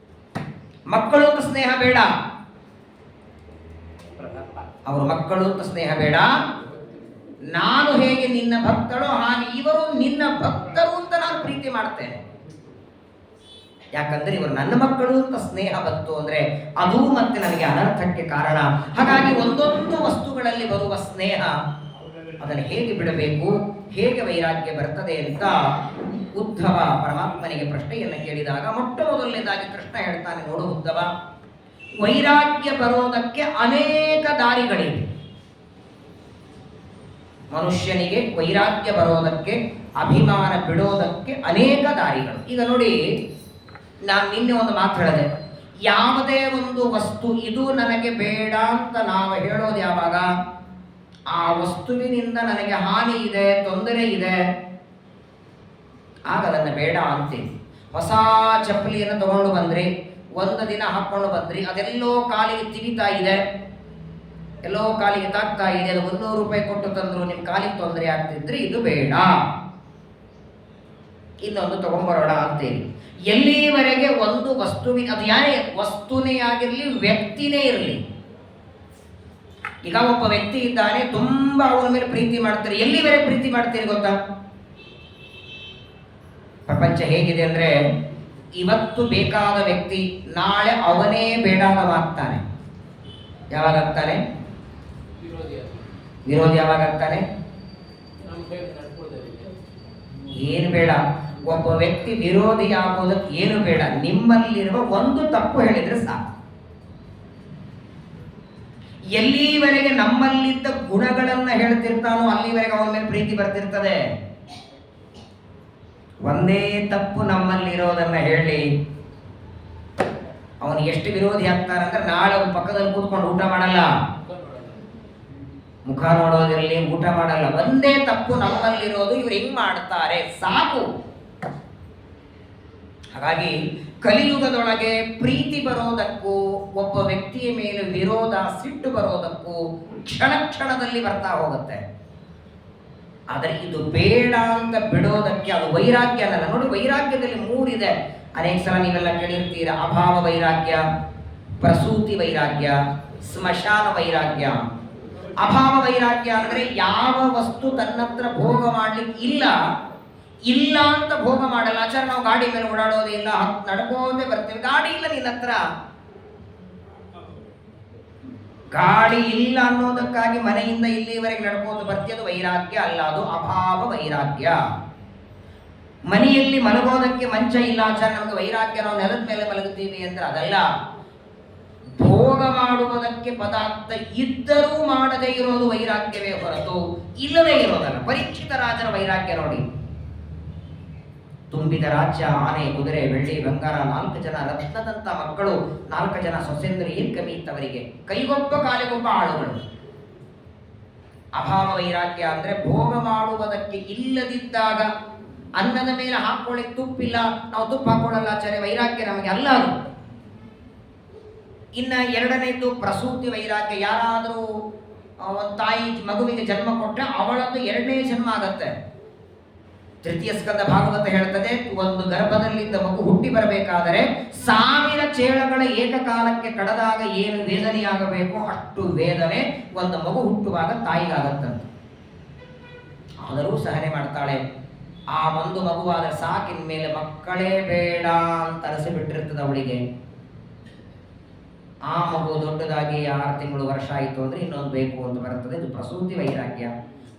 ಮಕ್ಕಳು ಅಂತ ಸ್ನೇಹ ಬೇಡ, ಅವರು ಮಕ್ಕಳು ಅಂತ ಸ್ನೇಹ ಬೇಡ, ನಾನು ಹೇಗೆ ನಿನ್ನ ಭಕ್ತಳೋ ಹಾಗೆ ಇವರು ನಿನ್ನ ಭಕ್ತರು ಅಂತ ನಾನು ಪ್ರೀತಿ ಮಾಡ್ತೇನೆ. ಯಾಕಂದ್ರೆ ಇವರು ನನ್ನ ಮಕ್ಕಳು ಅಂತ ಸ್ನೇಹ ಬಂತು ಅಂದ್ರೆ ಅದು ಮತ್ತೆ ನನಗೆ ಅನರ್ಥಕ್ಕೆ ಕಾರಣ. ಹಾಗಾಗಿ ಒಂದೊಂದು ವಸ್ತುಗಳಲ್ಲಿ ಬರುವ ಸ್ನೇಹ ಅದನ್ನು ಹೇಗೆ ಬಿಡಬೇಕು, ಹೇಗೆ ವೈರಾಗ್ಯ ಬರ್ತದೆ ಅಂತ ಉದ್ಧವ ಪರಮಾತ್ಮನಿಗೆ ಪ್ರಶ್ನೆಯನ್ನು ಕೇಳಿದಾಗ ಮೊಟ್ಟ ಮೊದಲನೇದಾಗಿ ಕೃಷ್ಣ ಹೇಳ್ತಾನೆ, ನೋಡು ಉದ್ಧವ, ವೈರಾಗ್ಯ ಬರೋದಕ್ಕೆ ಅನೇಕ ದಾರಿಗಳಿವೆ. ಮನುಷ್ಯನಿಗೆ ವೈರಾಗ್ಯ ಬರೋದಕ್ಕೆ, ಅಭಿಮಾನ ಬಿಡೋದಕ್ಕೆ ಅನೇಕ ದಾರಿಗಳು. ಈಗ ನೋಡಿ, ನಾನು ನಿನ್ನೆ ಒಂದು ಮಾತು ಹೇಳಿದೆ, ಯಾವುದೇ ಒಂದು ವಸ್ತು ಇದು ನನಗೆ ಬೇಡ ಅಂತ ನಾವು ಹೇಳೋದು ಯಾವಾಗ, ಆ ವಸ್ತುವಿನಿಂದ ನನಗೆ ಹಾನಿ ಇದೆ, ತೊಂದರೆ ಇದೆ, ಆಗ ಅದನ್ನು ಬೇಡ ಅಂತೀವಿ. ಹೊಸ ಚಪ್ಪಲಿಯನ್ನು ತಗೊಂಡು ಬಂದ್ರಿ, ಒಂದು ದಿನ ಹಾಕೊಂಡು ಬಂದ್ರಿ, ಅದೆಲ್ಲೋ ಕಾಲಿಗೆ ತಿವಿತಾ ಇದೆ, ಎಲ್ಲೋ ಕಾಲಿಗೆ ತಾಗ್ತಾ ಇದೆ, ಅದು 100 ರೂಪಾಯಿ ಕೊಟ್ಟು ತಂದ್ರು, ನಿಮ್ಮ ಕಾಲಿಗೆ ತೊಂದರೆ ಆಗ್ತಿದ್ರಿ, ಇದು ಬೇಡ, ಇನ್ನೊಂದು ತಗೊಂಡ್ಬರೋಣ ಅಂತೀರಿ. ಎಲ್ಲಿವರೆಗೆ ಒಂದು ವಸ್ತುವಿನ, ಅದು ಯಾರೇ ವಸ್ತುನೇ ಆಗಿರಲಿ, ವ್ಯಕ್ತಿನೇ ಇರಲಿ. ಈಗ ಒಬ್ಬ ವ್ಯಕ್ತಿ ಇದ್ದಾನೆ, ತುಂಬಾ ಅವನ ಮೇಲೆ ಪ್ರೀತಿ ಮಾಡ್ತಾರೆ, ಎಲ್ಲಿವರೆಗೆ ಪ್ರೀತಿ ಮಾಡ್ತೀರಿ ಗೊತ್ತಾ? ಪ್ರಪಂಚ ಹೇಗಿದೆ ಅಂದ್ರೆ, ಇವತ್ತು ಬೇಕಾದ ವ್ಯಕ್ತಿ ನಾಳೆ ಅವನೇ ಬೇಡಾದವಾಗ್ತಾನೆ. ಯಾವಾಗ ಆಗ್ತಾನೆ? ವಿರೋಧಿ ಯಾವಾಗ ಆಗ್ತಾನೆ? ಏನು ಬೇಡ, ಒಬ್ಬ ವ್ಯಕ್ತಿ ವಿರೋಧಿ ಆಗೋದಕ್ಕೆ ಏನು ಬೇಡ, ನಿಮ್ಮಲ್ಲಿರುವ ಒಂದು ತಪ್ಪು ಹೇಳಿದ್ರೆ ಸಾಕು. ಎಲ್ಲಿವರೆಗೆ ನಮ್ಮಲ್ಲಿದ್ದ ಗುಣಗಳನ್ನ ಹೇಳ್ತಿರ್ತಾನೋ ಅಲ್ಲಿವರೆಗೆ ಅವನ ಮೇಲೆ ಪ್ರೀತಿ ಬರ್ತಿರ್ತದೆ. ಒಂದೇ ತಪ್ಪು ನಮ್ಮಲ್ಲಿರೋದನ್ನ ಹೇಳಿ ಅವನು ಎಷ್ಟು ವಿರೋಧಿ ಆಗ್ತಾರಂದ್ರೆ, ನಾಳೆ ಅವ್ನ ಪಕ್ಕದಲ್ಲಿ ಕೂತ್ಕೊಂಡು ಊಟ ಮಾಡಲ್ಲ, ಮುಖ ನೋಡೋದಿರಲಿ, ಊಟ ಮಾಡಲ್ಲ. ಒಂದೇ ತಪ್ಪು ನಮ್ಮಲ್ಲಿರೋದು, ಇವ್ರು ಹೆಂಗ್ ಮಾಡ್ತಾರೆ ಸಾಕು. ಹಾಗಾಗಿ ಕಲಿಯುಗದೊಳಗೆ ಪ್ರೀತಿ ಬರೋದಕ್ಕೂ, ಒಬ್ಬ ವ್ಯಕ್ತಿಯ ಮೇಲೆ ವಿರೋಧ, ಸಿಟ್ಟು ಬರೋದಕ್ಕೂ ಕ್ಷಣ ಕ್ಷಣದಲ್ಲಿ ಬರ್ತಾ ಹೋಗುತ್ತೆ. ಆದರೆ ಇದು ಬೇಡ ಅಂತ ಬಿಡೋದಕ್ಕೆ ಅದು ವೈರಾಗ್ಯ ಅನ್ನಲ್ಲ. ನೋಡಿ, ವೈರಾಗ್ಯದಲ್ಲಿ 3 ಇದೆ. ಅನೇಕ ಸಲ ನೀವೆಲ್ಲ ಕೇಳಿರ್ತೀರ, ಅಭಾವ ವೈರಾಗ್ಯ, ಪ್ರಸೂತಿ ವೈರಾಗ್ಯ, ಸ್ಮಶಾನ ವೈರಾಗ್ಯ. ಅಭಾವ ವೈರಾಗ್ಯ ಅಂದ್ರೆ ಯಾವ ವಸ್ತು ತನ್ನತ್ರ ಭೋಗ ಮಾಡ್ಲಿಕ್ಕೆ ಇಲ್ಲ ಅಂತ ಭೋಗ ಮಾಡಲ್ಲ. ಆಚಾರ ನಾವು ಗಾಡಿ ಮೇಲೆ ಓಡಾಡೋದೇ ಇಲ್ಲ, ನಡ್ಕೋದೇ ಬರ್ತೀವಿ, ಗಾಡಿ ಇಲ್ಲ ನಿನ್ನ ಹತ್ರ, ಗಾಡಿ ಇಲ್ಲ ಅನ್ನೋದಕ್ಕಾಗಿ ಮನೆಯಿಂದ ಇಲ್ಲಿವರೆಗೆ ನಡ್ಕೊಂಡು ಬರ್ತಿದ್ದು ವೈರಾಗ್ಯ ಅಲ್ಲ, ಅದು ಅಭಾವ ವೈರಾಗ್ಯ. ಮನೆಯಲ್ಲಿ ಮಲಗೋದಕ್ಕೆ ಮಂಚ ಇಲ್ಲ, ಆಚಾರ ನಮಗೆ ವೈರಾಗ್ಯ, ನಾವು ನೆಲದ ಮೇಲೆ ಮಲಗುತ್ತೀವಿ ಅಂದ್ರೆ ಅದಲ್ಲ. ಭೋಗ ಮಾಡುವುದಕ್ಕೆ ಪದಾರ್ಥ ಇದ್ದರೂ ಮಾಡದೇ ಇರೋದು ವೈರಾಗ್ಯವೇ ಹೊರತು ಇಲ್ಲದೇ ಇರೋದಲ್ಲ. ಪರೀಕ್ಷಿತ ರಾಜರ ವೈರಾಗ್ಯ ನೋಡಿ, ತುಂಬಿದ ರಾಜ್ಯ, ಆನೆ, ಕುದುರೆ, ಬೆಳ್ಳಿ, ಬಂಗಾರ, 4 ಜನ ರತ್ನದಂತ ಮಕ್ಕಳು, 4 ಜನ ಸೊಸೆಂದರು, ಏನ್ ಕಮ್ಮಿ ಇತ್ತವರಿಗೆ, ಕೈಗೊಬ್ಬ ಕಾಲಿಗೊಬ್ಬ ಆಳುಗಳು. ಅಭಾವ ವೈರಾಗ್ಯ ಅಂದ್ರೆ ಭೋಗ ಮಾಡುವುದಕ್ಕೆ ಇಲ್ಲದಿದ್ದಾಗ ಅನ್ನದ ಮೇಲೆ ಹಾಕೊಳ್ಳಿ ತುಪ್ಪಿಲ್ಲ, ನಾವು ತುಪ್ಪ ಹಾಕೊಳ್ಳಲ್ಲ ಆಚಾರ್ಯ, ವೈರಾಗ್ಯ ನಮಗೆ ಅಲ್ಲ ಅದು. ಇನ್ನ 2ನೇದು ಪ್ರಸೂತಿ ವೈರಾಗ್ಯ. ಯಾರಾದರೂ ಒಂದು ತಾಯಿ ಮಗುವಿಗೆ ಜನ್ಮ ಕೊಟ್ಟರೆ ಅವಳದ್ದು 2ನೇ ಜನ್ಮ ಆಗತ್ತೆ. ತೃತೀಯ ಸ್ಕಂದ ಭಾಗವತ ಹೇಳ್ತದೆ, ಒಂದು ಗರ್ಭದಲ್ಲಿದ್ದ ಮಗು ಹುಟ್ಟಿ ಬರಬೇಕಾದರೆ 1000 ಚೇಳಗಳ ಏಕಕಾಲಕ್ಕೆ ಕಡದಾಗ ಏನು ವೇದನೆಯಾಗಬೇಕು ಅಷ್ಟು ವೇದನೆ ಒಂದು ಮಗು ಹುಟ್ಟುವಾಗ ತಾಯಿಗಾಗತ್ತಂತೆ. ಆದರೂ ಸಹನೆ ಮಾಡ್ತಾಳೆ. ಆ ಒಂದು ಮಗುವಾದರೆ ಸಾಕಿನ ಮೇಲೆ ಮಕ್ಕಳೇ ಬೇಡ ಅಂತ ಅನಿಸಿಬಿಟ್ಟಿರ್ತದೆ ಅವಳಿಗೆ. ಆ ಮಗು ದೊಡ್ಡದಾಗಿ 6 ತಿಂಗಳು ವರ್ಷ ಆಯಿತು ಅಂದ್ರೆ ಇನ್ನೊಂದು ಬೇಕು ಅಂತ ಬರ್ತದೆ, ಇದು ಪ್ರಸೂತಿ ವೈರಾಗ್ಯ.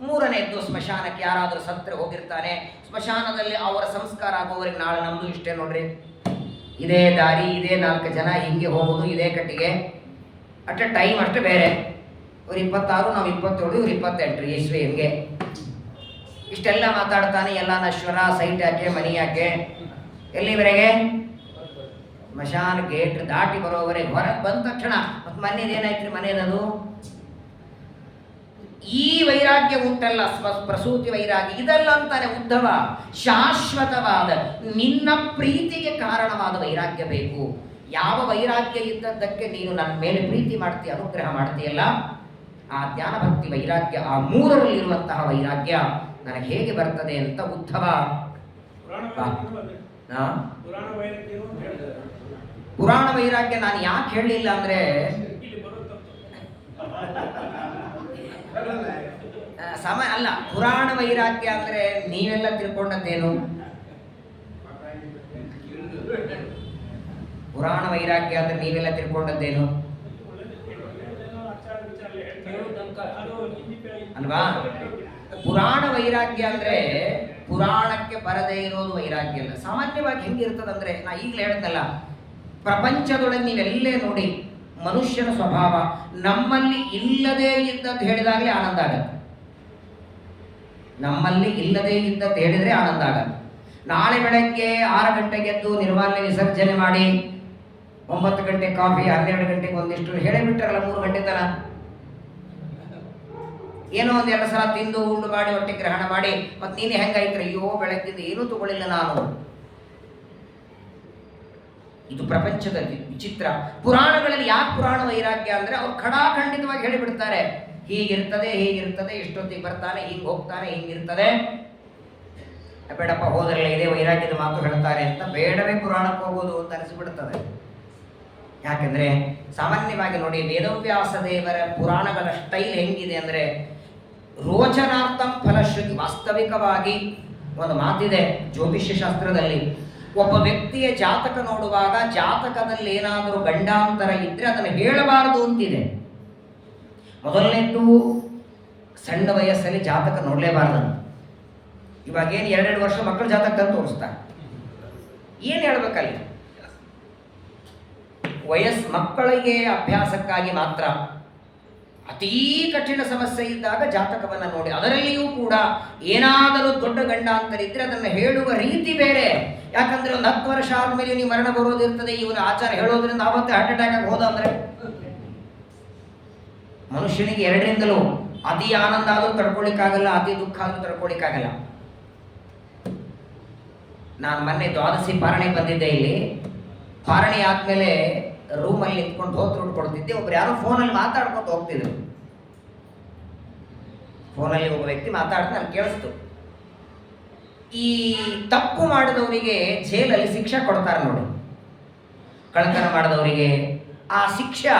3ನೇದ್ದು ಸ್ಮಶಾನಕ್ಕೆ. ಯಾರಾದರೂ ಸತ್ತರೆ ಹೋಗಿರ್ತಾನೆ, ಸ್ಮಶಾನದಲ್ಲಿ ಅವರ ಸಂಸ್ಕಾರ ಆಗುವವರೆಗೆ ನಾಳೆ ನಮ್ದು ಇಷ್ಟೇ ನೋಡ್ರಿ, ಇದೇ ದಾರಿ, ಇದೇ 4 ಜನ ಹಿಂಗೆ ಹೋಗೋದು, ಇದೇ ಕಟ್ಟಿಗೆ, ಅಷ್ಟೇ ಟೈಮ್ ಅಷ್ಟೇ ಬೇರೆ. ಇವ್ರು 26, ನಾವು 27, ಇವ್ರು 28 ಇಸ್ವಿ, ಹಿಂಗೆ ಇಷ್ಟೆಲ್ಲ ಮಾತಾಡ್ತಾನೆ. ಎಲ್ಲ ನಶ್ವರ, ಸೈಟ್ ಯಾಕೆ, ಮನಿ ಯಾಕೆ, ಎಲ್ಲಿವರೆಗೆ? ಸ್ಮಶಾನ ಗೇಟ್ ದಾಟಿ ಬರೋವರೆಗೆ. ಹೊರಗೆ ಬಂದ ತಕ್ಷಣ ಮತ್ತೆ ಮನೇದೇನಾಯ್ತು? ಮನೇದದು ಈ ವೈರಾಗ್ಯ ಉಂಟಲ್ಲ, ಪ್ರಸೂತಿ ವೈರಾಗ್ಯ, ಇದಲ್ಲ ಅಂತಾನೆ ಉದ್ಧವ. ಶಾಶ್ವತವಾದ ನಿನ್ನ ಪ್ರೀತಿಗೆ ಕಾರಣವಾದ ವೈರಾಗ್ಯ ಬೇಕು. ಯಾವ ವೈರಾಗ್ಯ ಇದ್ದದ್ದಕ್ಕೆ ನೀನು ನನ್ನ ಮೇಲೆ ಪ್ರೀತಿ ಮಾಡ್ತೀಯ, ಅನುಗ್ರಹ ಮಾಡ್ತೀಯಲ್ಲ, ಆ ಜ್ಞಾನ ಭಕ್ತಿ ವೈರಾಗ್ಯ, ಆ ಮೂರರಲ್ಲಿರುವಂತಹ ವೈರಾಗ್ಯ ನನಗೆ ಹೇಗೆ ಬರ್ತದೆ ಅಂತ ಉದ್ಧವ. ಪುರಾಣ ವೈರಾಗ್ಯ ನಾನು ಯಾಕೆ ಹೇಳಲಿಲ್ಲ ಅಂದ್ರೆ, ಸಮಯ ಅಲ್ಲ. ಪುರಾಣ ವೈರಾಗ್ಯ ಅಂದ್ರೆ ನೀವೆಲ್ಲ ತಿಳ್ಕೊಂಡದ್ದೇನು? ಪುರಾಣ ವೈರಾಗ್ಯ ಅಂದ್ರೆ ನೀವೆಲ್ಲ ತಿಳ್ಕೊಂಡದ್ದೇನು ಅಲ್ವಾ? ಪುರಾಣ ವೈರಾಗ್ಯ ಅಂದ್ರೆ ಪುರಾಣಕ್ಕೆ ಬರದೇ ಇರೋದು ವೈರಾಗ್ಯ ಅಲ್ಲ. ಸಾಮಾನ್ಯವಾಗಿ ಹೆಂಗಿರ್ತದಂದ್ರೆ, ನಾ ಈಗಲೇ ಹೇಳ್ದಲ್ಲ, ಪ್ರಪಂಚದೊಳಗೆ ನೀವೆಲ್ಲೇ ನೋಡಿ ಮನುಷ್ಯನ ಸ್ವಭಾವ ನಮ್ಮಲ್ಲಿ ಇಲ್ಲದೇ ಇದ್ದದ್ದು ಹೇಳಿದಾಗಲೇ ಆನಂದ ಆಗತ್ತೆ. ನಮ್ಮಲ್ಲಿ ಇಲ್ಲದೇ ಇದ್ದದ್ದು ಹೇಳಿದ್ರೆ ಆನಂದ ಆಗತ್ತೆ. ನಾಳೆ ಬೆಳಗ್ಗೆ 6 ಗಂಟೆಗೆ ಎದ್ದು ನಿರ್ಮಾಲ್ಯ ವಿಸರ್ಜನೆ ಮಾಡಿ 9 ಗಂಟೆ ಕಾಫಿ, 12 ಗಂಟೆಗೆ ಒಂದಿಷ್ಟು ಹೇಳಿಬಿಟ್ರಲ್ಲ, 3 ಗಂಟೆ ತನ ಏನೋ ಒಂದು 2 ಸಲ ತಿಂದು ಉಂಡು ಮಾಡಿ ಹೊಟ್ಟೆ ಗ್ರಹಣ ಮಾಡಿ ಮತ್ತೆ ನೀನೇ ಹೆಂಗಾಯ್ತ್ರಿ? ಅಯ್ಯೋ ಬೆಳಗ್ಗಿಂದ ಏನೂ ತಗೊಳ್ಳಿಲ್ಲ ನಾನು. ಇದು ಪ್ರಪಂಚದ ವಿಚಿತ್ರ. ಪುರಾಣಗಳಲ್ಲಿ ಯಾಕೆ ಪುರಾಣ ವೈರಾಗ್ಯ ಅಂದ್ರೆ ಅವ್ರು ಖಡಾಖಂಡಿತವಾಗಿ ಹೇಳಿಬಿಡ್ತಾರೆ, ಹೀಗಿರ್ತದೆ ಹೀಗಿರ್ತದೆ, ಇಷ್ಟೊತ್ತಿಗೆ ಬರ್ತಾನೆ, ಹಿಂಗೆ ಹೋಗ್ತಾನೆ, ಹಿಂಗಿರ್ತದೆ. ಬೇಡಪ್ಪ ಹೋದ್ರಲ್ಲ ಇದೇ ವೈರಾಗ್ಯದ ಮಾತು ಹೇಳ್ತಾರೆ ಅಂತ ಬೇಡವೇ ಪುರಾಣಕ್ಕೆ ಹೋಗೋದು ಅಂತ ಅನಿಸ್ಬಿಡ್ತದೆ. ಯಾಕೆಂದ್ರೆ ಸಾಮಾನ್ಯವಾಗಿ ನೋಡಿ, ವೇದವ್ಯಾಸ ದೇವರ ಪುರಾಣಗಳ ಸ್ಟೈಲ್ ಹೆಂಗಿದೆ ಅಂದ್ರೆ ರೋಚನಾರ್ಥಂ ಫಲಶ್ರುತಿ. ವಾಸ್ತವಿಕವಾಗಿ ಒಂದು ಮಾತಿದೆ ಜ್ಯೋತಿಷ್ಯ ಶಾಸ್ತ್ರದಲ್ಲಿ, ಒಬ್ಬ ವ್ಯಕ್ತಿಯ ಜಾತಕ ನೋಡುವಾಗ ಜಾತಕದಲ್ಲಿ ಏನಾದರೂ ಗಂಡಾಂತರ ಇದ್ರೆ ಅದನ್ನು ಹೇಳಬಾರದು ಅಂತಿದೆ. ಮೊದಲನೇದ್ದು, ಸಣ್ಣ ವಯಸ್ಸಲ್ಲಿ ಜಾತಕ ನೋಡಲೇಬಾರ್ದು. ಇವಾಗೇನು 2 ವರ್ಷ ಮಕ್ಕಳ ಜಾತಕ ಅಂತ ತೋರಿಸ್ತಾರೆ, ಏನು ಹೇಳ್ಬೇಕಲ್ಲಿ? ಮಕ್ಕಳಿಗೆ ಅಭ್ಯಾಸಕ್ಕಾಗಿ ಮಾತ್ರ. ಅತೀ ಕಠಿಣ ಸಮಸ್ಯೆ ಇದ್ದಾಗ ಜಾತಕವನ್ನು ನೋಡಿ, ಅದರಲ್ಲಿಯೂ ಕೂಡ ಏನಾದರೂ ದೊಡ್ಡ ಗಂಡಾಂತರ ಇದ್ರೆ ಅದನ್ನು ಹೇಳುವ ರೀತಿ ಬೇರೆ. ಯಾಕಂದ್ರೆ ಒಂದು 10 ವರ್ಷ ಆದ್ಮೇಲೆ ನೀವು ಮರಣ ಬರೋದಿರ್ತದೆ, ಇವರ ಆಚಾರ ಹೇಳೋದ್ರಿಂದ ಆವತ್ತೇ ಹಾರ್ಟ್ ಅಟ್ಯಾಕ್ ಆಗಿ ಹೋದ ಅಂದ್ರೆ ಮನುಷ್ಯನಿಗೆ 2ರಿಂದಲೂ ಅತಿ ಆನಂದ ಆದರೂ ತಡ್ಕೊಳಿಕ್ಕಾಗಲ್ಲ, ಅತಿ ದುಃಖ ಆದರೂ ತಡ್ಕೊಳಿಕ್ಕಾಗಲ್ಲ. ನಾನು ಮೊನ್ನೆ ದ್ವಾದಶಿ ಪಾರಣೆ ಬಂದಿದ್ದೆ. ಇಲ್ಲಿ ಪಾರಣೆ ಆದ್ಮೇಲೆ ರೂಮಲ್ಲಿ ನಿಂತ್ಕೊಂಡು ಹೋತ್ರುಟ್ಟು ಕೊಡ್ತಿದ್ದೆ. ಒಬ್ರು ಯಾರೋ ಫೋನಲ್ಲಿ ಮಾತಾಡ್ಕೊಂಡು ಹೋಗ್ತಿದ್ರು. ಫೋನಲ್ಲಿ ಒಬ್ಬ ವ್ಯಕ್ತಿ ಮಾತಾಡ್ತಾ ನಾನು ಕೇಳಿಸ್ತು. ಈ ತಪ್ಪು ಮಾಡಿದವರಿಗೆ ಜೈಲಲ್ಲಿ ಶಿಕ್ಷೆ ಕೊಡ್ತಾರೆ ನೋಡಿ, ಕಳ್ಳತನ ಮಾಡಿದವರಿಗೆ ಆ ಶಿಕ್ಷೆ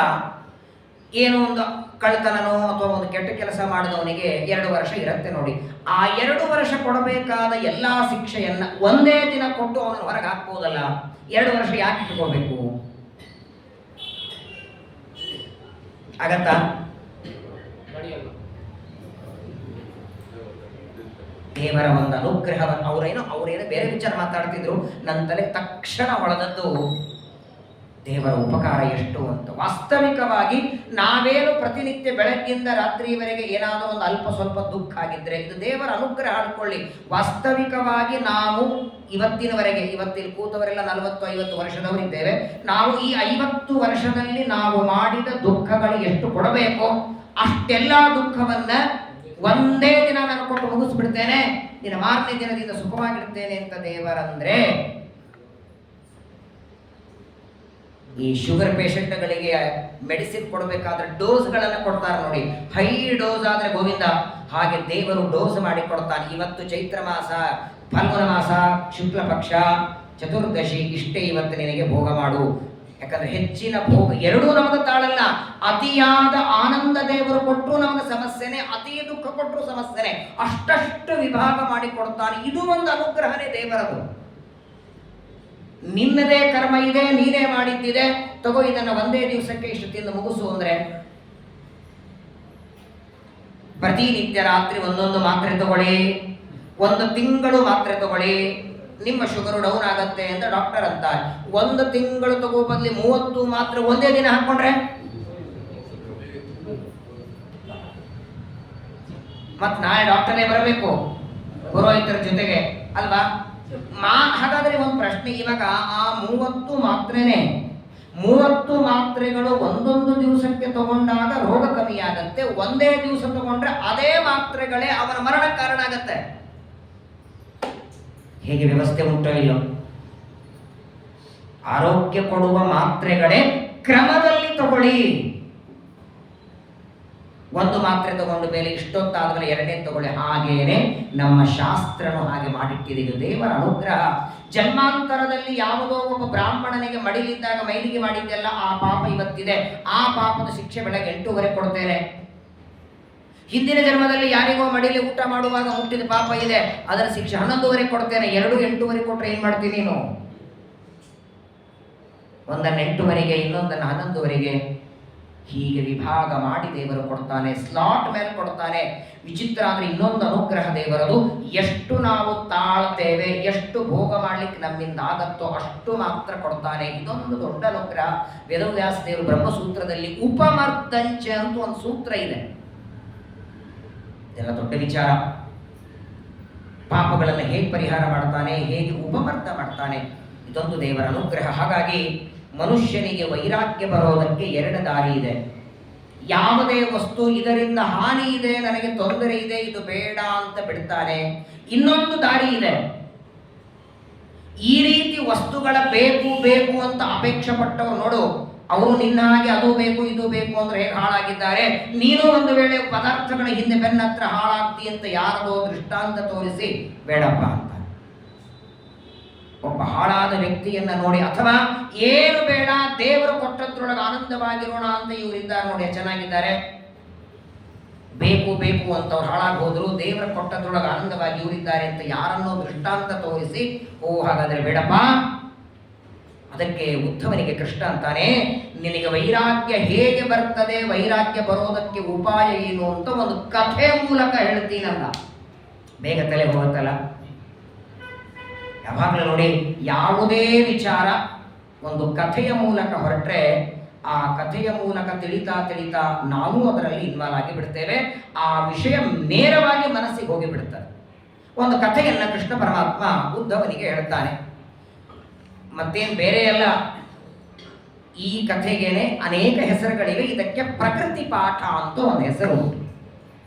ಏನೋ ಒಂದು ಕಳ್ಳತನನೋ ಅಥವಾ ಒಂದು ಕೆಟ್ಟ ಕೆಲಸ ಮಾಡಿದವನಿಗೆ 2 ವರ್ಷ ಇರುತ್ತೆ ನೋಡಿ. ಆ 2 ವರ್ಷ ಕೊಡಬೇಕಾದ ಎಲ್ಲಾ ಶಿಕ್ಷೆಯನ್ನ ಒಂದೇ ದಿನ ಕೊಟ್ಟು ಅವನನ್ನು ಹೊರಗೆ ಹಾಕ್ಬೋದಲ್ಲ, 2 ವರ್ಷ ಯಾಕೆ ಇಟ್ಕೋಬೇಕು? ಆಗತ್ತಾ? ದೇವರ ಒಂದು ಅನುಗ್ರಹವನ್ನು ಅವರೇನೋ ಬೇರೆ ವಿಚಾರ ಮಾತಾಡ್ತಿದ್ರು, ನನ್ನ ತಲೆ ತಕ್ಷಣ ಹೊಳೆದದ್ದು ದೇವರ ಉಪಕಾರ ಎಷ್ಟು ಅಂತ. ವಾಸ್ತವಿಕವಾಗಿ ನಾವೇನು ಪ್ರತಿನಿತ್ಯ ಬೆಳಗ್ಗಿಂದ ರಾತ್ರಿವರೆಗೆ ಏನಾದರೂ ಒಂದು ಅಲ್ಪ ಸ್ವಲ್ಪ ದುಃಖ ಆಗಿದ್ರೆ ಇದು ದೇವರ ಅನುಗ್ರಹ ಅನ್ಕೊಳ್ಳಿ. ವಾಸ್ತವಿಕವಾಗಿ ನಾವು ಇವತ್ತಿನವರೆಗೆ, ಇವತ್ತಿನ ಕೂತವರೆಲ್ಲ 40-50 ವರ್ಷದವರಿದ್ದೇವೆ. ನಾವು ಈ 50 ವರ್ಷದಲ್ಲಿ ನಾವು ಮಾಡಿದ ದುಃಖಗಳು ಎಷ್ಟು ಕೊಡಬೇಕೋ ಅಷ್ಟೆಲ್ಲ ದುಃಖವನ್ನ ಒಂದೇ ದಿನ ನಾನು ಕೊಟ್ಟು ಮುಗಿಸ್ಬಿಡ್ತೇನೆ, ನಿನ್ನ 4ನೇ ದಿನದಿಂದ ಸುಖವಾಗಿರ್ತೇನೆ ಅಂತ ದೇವರಂದ್ರೆ. ಈ ಶುಗರ್ ಪೇಷಂಟ್ಗಳಿಗೆ ಮೆಡಿಸಿನ್ ಕೊಡಬೇಕಾದ್ರೆ ಡೋಸ್ಗಳನ್ನು ಕೊಡ್ತಾರೆ ನೋಡಿ. ಹೈ ಡೋಸ್ ಆದ್ರೆ ಗೋವಿಂದ, ಹಾಗೆ ದೇವರು ಡೋಸ್ ಮಾಡಿ ಕೊಡ್ತಾನೆ. ಇವತ್ತು ಚೈತ್ರ ಮಾಸ, ಫಲ್ಗುಣ ಮಾಸ, ಶುಕ್ಲ ಪಕ್ಷ, ಚತುರ್ದಶಿ, ಇಷ್ಟೇ ಇವತ್ತು ನಿನಗೆ ಭೋಗ ಮಾಡು. ಯಾಕಂದ್ರೆ ಹೆಚ್ಚಿನ ಭೋಗ ಎರಡೂ ನಮಗೆ ತಾಳಲ್ಲ. ಅತಿಯಾದ ಆನಂದ ದೇವರು ಕೊಟ್ಟರು ನಮಗೆ ಸಮಸ್ಯೆನೆ, ಅತಿ ದುಃಖ ಕೊಟ್ಟರು ಸಮಸ್ಯೆನೆ. ಅಷ್ಟಷ್ಟು ವಿಭಾಗ ಮಾಡಿ ಕೊಡ್ತಾನೆ. ಇದು ಒಂದು ಅನುಗ್ರಹನೇ ದೇವರದು. ನಿನ್ನದೇ ಕರ್ಮ ಇದೆ, ನೀನೇ ಮಾಡಿದ್ದಿದೆ, ತಗೋ ಇದನ್ನು ಒಂದೇ ದಿವಸಕ್ಕೆ ಇಷ್ಟು ತಿಂದು ಮುಗಿಸು ಅಂದ್ರೆ. ಪ್ರತಿನಿತ್ಯ ರಾತ್ರಿ ಒಂದೊಂದು ಮಾತ್ರೆ ತಗೊಳ್ಳಿ, 1 ತಿಂಗಳು ಮಾತ್ರೆ ತಗೊಳ್ಳಿ, ನಿಮ್ಮ ಶುಗರ್ ಡೌನ್ ಆಗತ್ತೆ ಅಂತ ಡಾಕ್ಟರ್ ಅಂತಾರೆ. 1 ತಿಂಗಳು ತಗೋ ಬದಲಿ 30 ಮಾತ್ರೆ ಒಂದೇ ದಿನ ಹಾಕೊಂಡ್ರೆ ಮತ್ ನಾಳೆ ಡಾಕ್ಟರೇ ಬರಬೇಕು ಪುರೋಹಿತರ ಜೊತೆಗೆ ಅಲ್ವಾ? ಹಾಗಾದ್ರೆ ಒಂದು ಪ್ರಶ್ನೆ, ಇವಾಗ ಆ 30 ಮಾತ್ರೆನೇ 30 ಮಾತ್ರೆಗಳು ಒಂದೊಂದು ದಿವಸಕ್ಕೆ ತಗೊಂಡಾಗ ರೋಗ ಕಮ್ಮಿಯಾಗತ್ತೆ, ಒಂದೇ ದಿವಸ ತಗೊಂಡ್ರೆ ಅದೇ ಮಾತ್ರೆಗಳೇ ಅವನ ಮರಣ ಕಾರಣ ಆಗತ್ತೆ. ಹೇಗೆ ವ್ಯವಸ್ಥೆ ಉಂಟೋ ಇಲ್ಲೋ? ಆರೋಗ್ಯ ಕೊಡುವ ಮಾತ್ರೆಗಳೇ ಕ್ರಮದಲ್ಲಿ ತಗೊಳ್ಳಿ. ಒಂದು ಮಾತ್ರೆ ತಗೊಂಡ ಮೇಲೆ ಇಷ್ಟೊತ್ತಾದ್ಮೇಲೆ ಎರಡನೇ ತಗೊಳ್ಳಿ. ಹಾಗೇನೆ ನಮ್ಮ ಶಾಸ್ತ್ರನು ಹಾಗೆ ಮಾಡಿಟ್ಟಿದೆ. ಇದು ದೇವರ ಅನುಗ್ರಹ. ಜನ್ಮಾಂತರದಲ್ಲಿ ಯಾವುದೋ ಒಬ್ಬ ಬ್ರಾಹ್ಮಣನಿಗೆ ಮಡಿಲಿದ್ದಾಗ ಮೈಲಿಗೆ ಮಾಡಿದ್ದೆಲ್ಲ ಆ ಪಾಪ ಇವತ್ತಿದೆ. ಆ ಪಾಪದ ಶಿಕ್ಷೆ ಬೆಳಗ್ಗೆ 8:15 ಕೊಡ್ತೇನೆ. ಹಿಂದಿನ ಜನ್ಮದಲ್ಲಿ ಯಾರಿಗೋ ಮಡಿಲಿ ಊಟ ಮಾಡುವಾಗ ಮುಟ್ಟಿದ ಪಾಪ ಇದೆ, ಅದರ ಶಿಕ್ಷೆ 11:15 ಕೊಡ್ತೇನೆ. 8:08 ಕೊಟ್ರೆ ಏನ್ ಮಾಡ್ತೀನಿ ನೀನು? ಒಂದನ್ನು 8:00, ಇನ್ನೊಂದನ್ನು 11:00. ಹೀಗೆ ವಿಭಾಗ ಮಾಡಿ ದೇವರು ಕೊಡ್ತಾನೆ, ಸ್ಲಾಟ್ ಮೇಲೆ ಕೊಡ್ತಾನೆ. ವಿಚಿತ್ರ ಅಂದ್ರೆ ಇನ್ನೊಂದು ಅನುಗ್ರಹ ದೇವರದು. ಎಷ್ಟು ನಾವು ತಾಳ್ತೇವೆ, ಎಷ್ಟು ಭೋಗ ಮಾಡ್ಲಿಕ್ಕೆ ನಮ್ಮಿಂದ ಆಗತ್ತೋ ಅಷ್ಟು ಮಾತ್ರ ಕೊಡ್ತಾನೆ. ಇದೊಂದು ದೊಡ್ಡ ಅನುಗ್ರಹ. ವೇದವ್ಯಾಸ ದೇವರು ಬ್ರಹ್ಮಸೂತ್ರದಲ್ಲಿ ಉಪಮರ್ದಂಚ ಅಂತ ಒಂದು ಸೂತ್ರ ಇದೆ. ಇದೆಲ್ಲ ದೊಡ್ಡ ವಿಚಾರ. ಪಾಪಗಳನ್ನು ಹೇಗೆ ಪರಿಹಾರ ಮಾಡ್ತಾನೆ, ಹೇಗೆ ಉಪಮರ್ದ ಮಾಡ್ತಾನೆ, ಇದೊಂದು ದೇವರ ಅನುಗ್ರಹ. ಹಾಗಾಗಿ ಮನುಷ್ಯನಿಗೆ ವೈರಾಗ್ಯ ಬರೋದಕ್ಕೆ 2 ದಾರಿ ಇದೆ. ಯಾವುದೇ ವಸ್ತು ಇದರಿಂದ ಹಾನಿ ಇದೆ, ನನಗೆ ತೊಂದರೆ ಇದೆ, ಇದು ಬೇಡ ಅಂತ ಬಿಡ್ತಾನೆ. ಇನ್ನೊಂದು ದಾರಿ ಇದೆ, ಈ ರೀತಿ ವಸ್ತುಗಳ ಬೇಕು ಬೇಕು ಅಂತ ಅಪೇಕ್ಷೆ ಪಟ್ಟವರು ನೋಡು, ಅವರು ನಿನ್ನ ಹಾಗೆ ಅದು ಬೇಕು ಇದು ಬೇಕು ಅಂದ್ರೆ ಹೇಗೆ ಹಾಳಾಗಿದ್ದಾರೆ, ನೀನು ಒಂದು ವೇಳೆ ಪದಾರ್ಥಗಳ ಹಿಂದೆ ಬೆನ್ನ ಹತ್ರ ಹಾಳಾಗ್ತಿ ಅಂತ ಯಾರದೋ ದೃಷ್ಟಾಂತ ತೋರಿಸಿ ಬೇಡಪ್ಪ ಅಂತ. ಒಬ್ಬ ಹಾಳಾದ ವ್ಯಕ್ತಿಯನ್ನ ನೋಡಿ, ಅಥವಾ ಏನು ಬೇಡ ದೇವರು ಕೊಟ್ಟದ್ರೊಳಗೆ ಆನಂದವಾಗಿರೋಣ ಅಂತ ಇವರಿದ್ದಾರೆ ನೋಡಿ, ಚೆನ್ನಾಗಿದ್ದಾರೆ. ಬೇಕು ಬೇಕು ಅಂತ ಅವ್ರು ಹಾಳಾಗಿ ಹೋದ್ರು, ದೇವರ ಕೊಟ್ಟದ್ರೊಳಗೆ ಆನಂದವಾಗಿ ಇವರಿದ್ದಾರೆ ಅಂತ ಯಾರನ್ನೋ ದೃಷ್ಟಾಂತ ತೋರಿಸಿ ಹಾಗಾದ್ರೆ ಬೇಡಪ್ಪ. ಅದಕ್ಕೆ ಉದ್ಧವನಿಗೆ ಕೃಷ್ಣ ಅಂತಾನೆ, ನಿನಗೆ ವೈರಾಗ್ಯ ಹೇಗೆ ಬರ್ತದೆ, ವೈರಾಗ್ಯ ಬರೋದಕ್ಕೆ ಉಪಾಯ ಏನು ಅಂತ ಒಂದು ಕಥೆ ಮೂಲಕ ಹೇಳ್ತೀನಲ್ಲ, ಬೇಗ ತಲೆ ಹೋಗುತ್ತಲ್ಲ. ಯಾವಾಗಲೂ ನೋಡಿ, ಯಾವುದೇ ವಿಚಾರ ಒಂದು ಕಥೆಯ ಮೂಲಕ ಹೊರಟ್ರೆ ಆ ಕಥೆಯ ಮೂಲಕ ತಿಳಿತಾ ತಿಳಿತಾ ನಾವು ಅದರಲ್ಲಿ ಇನ್ವಾಲ್ವ್ ಆಗಿ ಬಿಡ್ತೇವೆ. ಆ ವಿಷಯ ನೇರವಾಗಿ ಮನಸ್ಸಿಗೆ ಹೋಗಿ ಬಿಡುತ್ತದೆ. ಒಂದು ಕಥೆಯನ್ನ ಕೃಷ್ಣ ಪರಮಾತ್ಮ ಉದ್ಧವನಿಗೆ ಹೇಳ್ತಾನೆ. ಮತ್ತೇನು ಬೇರೆ ಅಲ್ಲ, ಈ ಕಥೆಗೇನೆ ಅನೇಕ ಹೆಸರುಗಳಿವೆ. ಇದಕ್ಕೆ ಪ್ರಕೃತಿ ಪಾಠ ಅಂತ ಒಂದು ಹೆಸರು.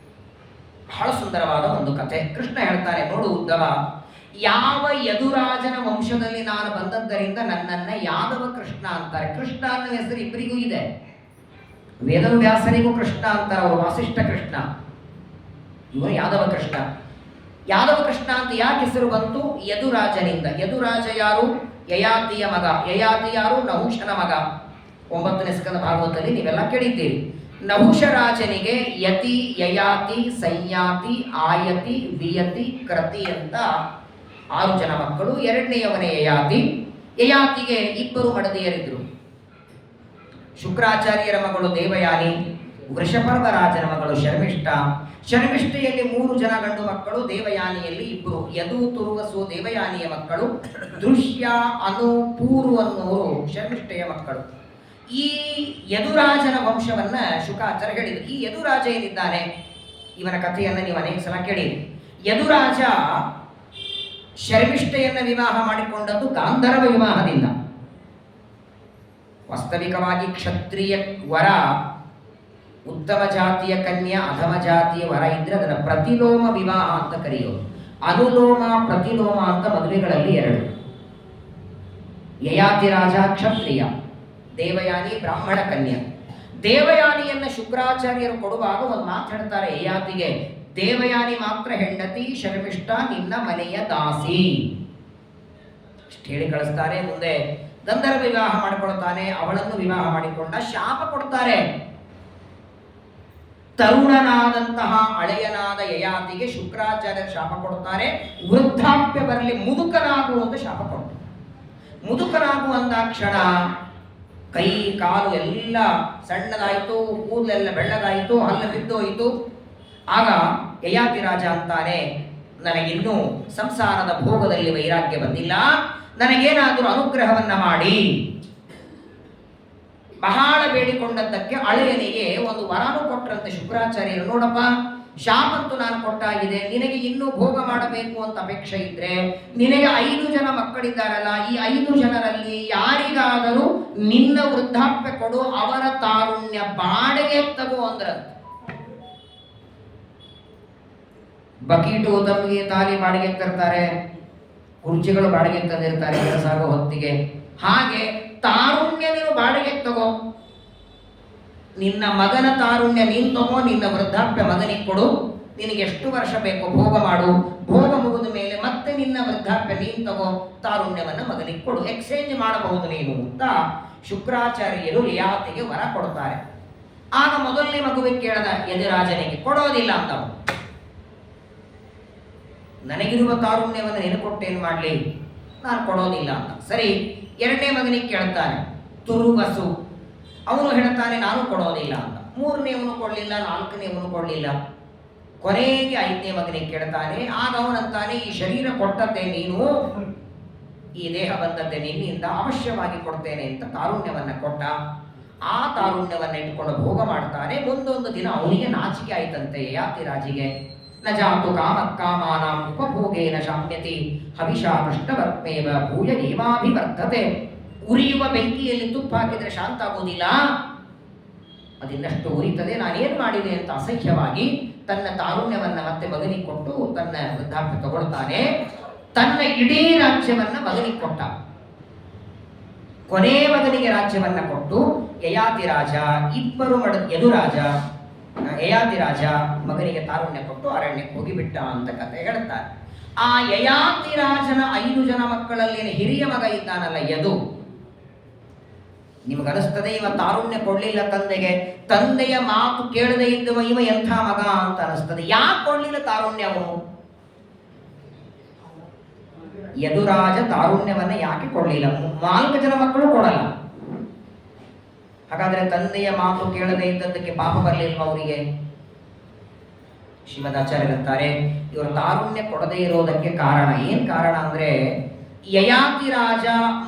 ಬಹಳ ಸುಂದರವಾದ ಒಂದು ಕಥೆ. ಕೃಷ್ಣ ಹೇಳ್ತಾನೆ, ನೋಡು ಉದ್ಧವ, ಯಾವ ಯದುರಾಜನ ವಂಶದಲ್ಲಿ ನಾನು ಬಂದದ್ದರಿಂದ ನನ್ನನ್ನ ಯಾದವ ಕೃಷ್ಣ ಅಂತಾರೆ. ಕೃಷ್ಣ ಅನ್ನೋ ಹೆಸರು ಇಬ್ಬರಿಗೂ ಇದೆ. ವೇದವ್ಯಾಸರಿಗೂ ಕೃಷ್ಣ ಅಂತಾರೆ, ಅವರು ವಾಸಿಷ್ಠ ಕೃಷ್ಣ, ಇವರು ಯಾದವ ಕೃಷ್ಣ. ಯಾದವ ಕೃಷ್ಣ ಅಂತ ಯಾಕೆ ಹೆಸರು ಬಂತು? ಯದುರಾಜನಿಂದ. ಯದುರಾಜ ಯಾರು? ಯಯಾತಿಯ ಮಗ. ಯಯಾತಿ ಯಾರು? ನಹುಷನ ಮಗ. 9ನೇ ಸ್ಕಂದ ಭಾಗವತದಲ್ಲಿ ನೀವೆಲ್ಲ ಕೇಳಿದ್ದೀರಿ. ನಹುಷ ರಾಜನಿಗೆ ಯತಿ, ಯಯಾತಿ, ಸಂಯಾತಿ, ಆಯತಿ, ವಿಯತಿ, ಕ್ರತಿ ಅಂತ 6 ಜನ ಮಕ್ಕಳು. 2ನೇಯವನೇ ಯಯಾತಿ. ಯಯಾತಿಗೆ 2 ಮಡದಿಯರಿದ್ರು. ಶುಕ್ರಾಚಾರ್ಯರ ಮಗಳು ದೇವಯಾನಿ, ವೃಷಪರ್ವರಾಜನ ಮಗಳು ಶರ್ಮಿಷ್ಠ. ಶರ್ಮಿಷ್ಠೆಯಲ್ಲಿ 3 ಜನ ಗಂಡು ಮಕ್ಕಳು, ದೇವಯಾನಿಯಲ್ಲಿ 2. ಯದು, ತುರುವಸು ದೇವಯಾನಿಯ ಮಕ್ಕಳು. ದೃಶ್ಯ, ಅನು, ಪೂರು ಅನ್ನೋರು ಶರ್ಮಿಷ್ಠೆಯ ಮಕ್ಕಳು. ಈ ಯದುರಾಜನ ವಂಶವನ್ನ ಶುಕಾಚಾರ್ಯ ಹೇಳಿದ್ರು. ಈ ಯದುರಾಜ ಏನಿದ್ದಾನೆ, ಇವನ ಕಥೆಯನ್ನ ನೀವು ಅನೇಕ ಸಲ ಕೇಳಿರಿ. ಯದುರಾಜ ಶರ್ಮಿಷ್ಠೆಯನ್ನ ವಿವಾಹ ಮಾಡಿಕೊಂಡದ್ದು ಗಾಂಧರ್ವ ವಿವಾಹದಿಂದ. ವಾಸ್ತವಿಕವಾಗಿ ಕ್ಷತ್ರಿಯ ವರ, ಉತ್ತಮ ಜಾತಿಯ ಕನ್ಯಾ, ಅಧಮ ಜಾತಿಯ ವರ ಇದ್ರೆ ಅದನ್ನು ಪ್ರತಿಲೋಮ ವಿವಾಹ ಅಂತ ಕರೆಯೋದು. ಅನುಲೋಮ, ಪ್ರತಿಲೋಮ ಅಂತ ಮದುವೆಗಳಲ್ಲಿ 2. ಯಯಾತಿ ರಾಜ ಕ್ಷತ್ರಿಯ, ದೇವಯಾನಿ ಬ್ರಾಹ್ಮಣ ಕನ್ಯಾ. ದೇವಯಾನಿಯನ್ನ ಶುಕ್ರಾಚಾರ್ಯರು ಕೊಡುವಾಗ ಒಂದು ಮಾತು ಹೇಳ್ತಾರೆ ಯಯಾತಿಗೆ, ದೇವಯಾನಿ ಮಾತ್ರ ಹೆಂಡತಿ, ಶರ್ಮಿಷ್ಠ ನಿನ್ನ ಮನೆಯ ದಾಸಿ ಇಷ್ಟು ಹೇಳಿ ಕಳಿಸ್ತಾರೆ. ಮುಂದೆ ಗಂಧರ್ವ ವಿವಾಹ ಮಾಡಿಕೊಳ್ತಾನೆ, ಅವಳನ್ನು ವಿವಾಹ ಮಾಡಿಕೊಂಡ. ಶಾಪ ಕೊಡ್ತಾರೆ. ತರುಣನಾದಂತಹ ಅಳೆಯನಾದ ಯಯಾತಿಗೆ ಶುಕ್ರಾಚಾರ್ಯರು ಶಾಪ ಕೊಡ್ತಾರೆ, ವೃದ್ಧಾಪ್ಯ ಬರಲಿ, ಮುದುಕನಾಗು ಅಂತ ಶಾಪ ಕೊಡ್ತಾರೆ. ಮುದುಕನಾಗು ಅಂದಾಕ್ಷಣ ಕೈ ಕಾಲು ಎಲ್ಲ ಸಣ್ಣದಾಯಿತು, ಕೂದಲೆಲ್ಲ ಬೆಳ್ಳಗಾಯಿತು, ಹಲ್ಲು ಬಿದ್ದೋಯಿತು. ಆಗ ಯಯಾತಿ ರಾಜ ಅಂತಾನೆ, ನನಗಿನ್ನೂ ಸಂಸಾರದ ಭೋಗದಲ್ಲಿ ವೈರಾಗ್ಯ ಬಂದಿಲ್ಲ, ನನಗೇನಾದರೂ ಅನುಗ್ರಹವನ್ನ ಮಾಡಿ. ಬಹಳ ಬೇಡಿಕೊಂಡದ್ದಕ್ಕೆ ಅಳೆಯನಿಗೆ ಒಂದು ವರನು ಕೊಟ್ಟರಂತೆ ಶುಕ್ರಾಚಾರ್ಯರು. ನೋಡಪ್ಪ, ಶಾಪಂತೂ ನಾನು ಕೊಟ್ಟಾಗಿದೆ, ನಿನಗೆ ಇನ್ನೂ ಭೋಗ ಮಾಡಬೇಕು ಅಂತ ಅಪೇಕ್ಷೆ ಇದ್ರೆ ನಿನಗೆ 5 ಜನ ಮಕ್ಕಳಿದ್ದಾರಲ್ಲ, ಈ 5 ಜನರಲ್ಲಿ ಯಾರಿಗಾದರೂ ನಿನ್ನ ವೃದ್ಧಾಪ್ಯ ಕೊಡು, ಅವರ ತಾರುಣ್ಯ ಬಾಡಿಗೆ ತಗೋ ಅಂದ್ರಂತೆ. ಬಕೀಟು ತಮ್ಮಿಗೆ ತಾಲಿ ಬಾಡಿಗೆ ತರ್ತಾರೆ, ಕುರ್ಚಿಗಳು ಬಾಡಿಗೆ ತಂದಿರ್ತಾರೆ ಕೆಲಸಾಗೋ ಹೊತ್ತಿಗೆ. ಹಾಗೆ ತಾರುಣ್ಯ ನೀನು ಬಾಡಿಗೆ ತಗೋ, ನಿನ್ನ ಮಗನ ತಾರುಣ್ಯ ನೀನು ತಗೋ, ನಿನ್ನ ವೃದ್ಧಾಪ್ಯ ಮಗನಿಗೆ ಕೊಡು, ನಿನಗೆ ಎಷ್ಟು ವರ್ಷ ಬೇಕೋ ಭೋಗ ಮಾಡು, ಭೋಗ ಮುಗಿದ ಮೇಲೆ ಮತ್ತೆ ನಿನ್ನ ವೃದ್ಧಾಪ್ಯ ನೀನು ತಗೋ, ತಾರುಣ್ಯವನ್ನು ಮಗನಿಗೆ ಕೊಡು, ಎಕ್ಸ್ಚೇಂಜ್ ಮಾಡಬಹುದು ನೀನು ಅಂತ ಶುಕ್ರಾಚಾರ್ಯರು ಯಯಾತಿಗೆ ವರ ಕೊಡ್ತಾರೆ. ಆಗ ಮೊದಲನೇ ಮಗುವಿಗೆ ಕೇಳದ ಯದುರಾಜನಿಗೆ, ಕೊಡೋದಿಲ್ಲ ಅಂತ. ನನಗಿರುವ ತಾರುಣ್ಯವನ್ನು ನೀನು ಕೊಟ್ಟೇನು ಮಾಡಲಿ, ನಾನು ಕೊಡೋದಿಲ್ಲ ಅಂತ. ಸರಿ, ಎರಡನೇ ಮಗನಿಗೆ ಕೇಳ್ತಾನೆ ತುರುವಸು, ಅವನು ಹೇಳ್ತಾನೆ ನಾನು ಕೊಡೋದಿಲ್ಲ ಅಂತ. ಮೂರನೇವನು ಕೊಡಲಿಲ್ಲ, ನಾಲ್ಕನೇವನು ಕೊಡಲಿಲ್ಲ, ಕೊನೆಗೆ 5ನೇ ಮಗನಿಗೆ ಕೇಳ್ತಾನೆ. ಆಗ ಅವನಂತಾನೆ, ಈ ಶರೀರ ಕೊಟ್ಟದ್ದೇ ನೀನು, ಈ ದೇಹ ಬಂದದ್ದೇ ನಿನ್ನಿಂದ, ಅವಶ್ಯವಾಗಿ ಕೊಡ್ತೇನೆ ಅಂತ ತಾರುಣ್ಯವನ್ನು ಕೊಟ್ಟ. ಆ ತಾರುಣ್ಯವನ್ನು ಇಟ್ಕೊಂಡು ಭೋಗ ಮಾಡ್ತಾನೆ. ಮುಂದೊಂದು ದಿನ ಅವನಿಗೆ ನಾಚಿಕೆ ಆಯ್ತಂತೆ ಯಯಾತಿರಾಜಿಗೆ. ನ ಜಾತು ಕಾಮಕ್ಕಾಮಾನಾಂ ಉಪಭೋಗೇನ ಶಾಮ್ಯತಿ ಹವಿಷಾ ಕೃಷ್ಣವರ್ಮೇವ ಭೂಯ ಏವಾಭಿವರ್ಧತೆ. ಉರಿಯುವ ಬೆಂಕಿಯಲ್ಲಿ ತುಪ್ಪ ಹಾಕಿದರೆ ಶಾಂತ ಆಗುವುದಿಲ್ಲ, ಅದಿನ್ನಷ್ಟು ಉರಿತದೆ, ನಾನೇನು ಮಾಡಿದೆ ಅಂತ ಅಸಹ್ಯವಾಗಿ ತನ್ನ ತಾರುಣ್ಯವನ್ನು ಮತ್ತೆ ಮಗನಿಗೆ ಕೊಟ್ಟು ತನ್ನ ವೃದ್ಧಾಪ್ಯ ತಗೊಳ್ತಾನೆ. ತನ್ನ ಇಡೀ ರಾಜ್ಯವನ್ನ ಮಗನಿಗೆ ಕೊಟ್ಟ. ಕೊನೆ ಮಗನಿಗೆ ರಾಜ್ಯವನ್ನ ಕೊಟ್ಟು ಯಯಾತಿ ರಾಜ ಯದುರಾಜ ಯಯಾತಿ ರಾಜ ಮಗನಿಗೆ ತಾರುಣ್ಯ ಕೊಟ್ಟು ಅರಣ್ಯಕ್ಕೆ ಹೋಗಿಬಿಟ್ಟ ಅಂತ ಕಥೆ ಹೇಳ್ತಾರೆ. ಆ ಯಯಾತಿ ರಾಜನ 5 ಜನ ಮಕ್ಕಳಲ್ಲಿ ಹಿರಿಯ ಮಗ ಇದ್ದಾನಲ್ಲ ಯದು, ನಿಮಗನಿಸ್ತದೆ ಇವ ತಾರುಣ್ಯ ಕೊಡ್ಲಿಲ್ಲ ತಂದೆಗೆ, ತಂದೆಯ ಮಾತು ಕೇಳದೆ ಇದ್ದವ ಇವ ಎಂಥ ಮಗ ಅಂತ ಅನಿಸ್ತದೆ. ಯಾಕೆ ಕೊಡ್ಲಿಲ್ಲ ತಾರುಣ್ಯ ಅವನು? ಯದುರಾಜ ತಾರುಣ್ಯವನ್ನ ಯಾಕೆ ಕೊಡ್ಲಿಲ್ಲ? 4 ಜನ ಮಕ್ಕಳು ಕೊಡಲ್ಲ. ಹಾಗಾದ್ರೆ ತಂದೆಯ ಮಾತು ಕೇಳದೆ ಇದ್ದದ್ದಕ್ಕೆ ಪಾಪ ಬರಲಿಲ್ವ ಅವರಿಗೆ? ಶ್ರೀಮದಾಚಾರ್ಯರಂತಾರೆ, ಇವರು ತಾರುಣ್ಯ ಕೊಡದೇ ಇರೋದಕ್ಕೆ ಕಾರಣ ಏನ್ ಕಾರಣ ಅಂದ್ರೆ, ಯಯಾತಿ ರಾಜ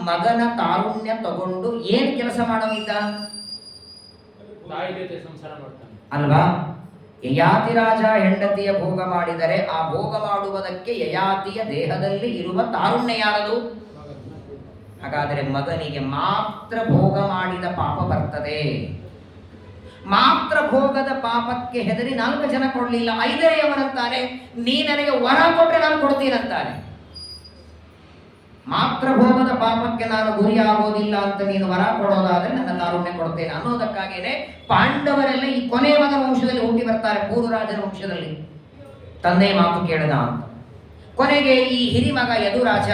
ಮಗನ ತಾರುಣ್ಯ ತಗೊಂಡು ಏನ್ ಕೆಲಸ ಮಾಡೋದಿದ್ದ ಅಲ್ವಾ? ಯಯಾತಿ ರಾಜ ಹೆಂಡತಿಯ ಭೋಗ ಮಾಡಿದರೆ ಆ ಭೋಗ ಮಾಡುವುದಕ್ಕೆ ಯಯಾತಿಯ ದೇಹದಲ್ಲಿ ಇರುವ ತಾರುಣ್ಯ ಯಾರದು? ಹಾಗಾದರೆ ಮಗನಿಗೆ ಮಾತ್ರ ಭೋಗ ಮಾಡಿದ ಪಾಪ ಬರ್ತದೆ. ಮಾತ್ರ ಭೋಗದ ಪಾಪಕ್ಕೆ ಹೆದರಿ 4 ಜನ ಕೊಡ್ಲಿಲ್ಲ. 5ನೇಯವರಂತಾನೆ, ನೀ ನನಗೆ ವರ ಕೊಟ್ಟರೆ ನಾನು ಕೊಡ್ತೀನಂತಾನೆ. ಮಾತ್ರ ಭೋಗದ ಪಾಪಕ್ಕೆ ನಾನು ಗುರಿಯಾಗೋದಿಲ್ಲ ಅಂತ ನೀನು ವರ ಕೊಡೋದಾದ್ರೆ ನನ್ನ ತಾರುಣ್ಯ ಕೊಡ್ತೇನೆ ಅನ್ನೋದಕ್ಕಾಗೇನೆ ಪಾಂಡವರೆಲ್ಲ ಈ ಕೊನೆ ಮಗನ ವಂಶದಲ್ಲಿ ಹುಟ್ಟಿ ಬರ್ತಾರೆ, ಪೂರ್ವರಾಜನ ವಂಶದಲ್ಲಿ. ತಂದೆ ಮಾತು ಕೇಳದ ಅಂತ. ಕೊನೆಗೆ ಈ ಹಿರಿಮಗ ಯದುರಾಜ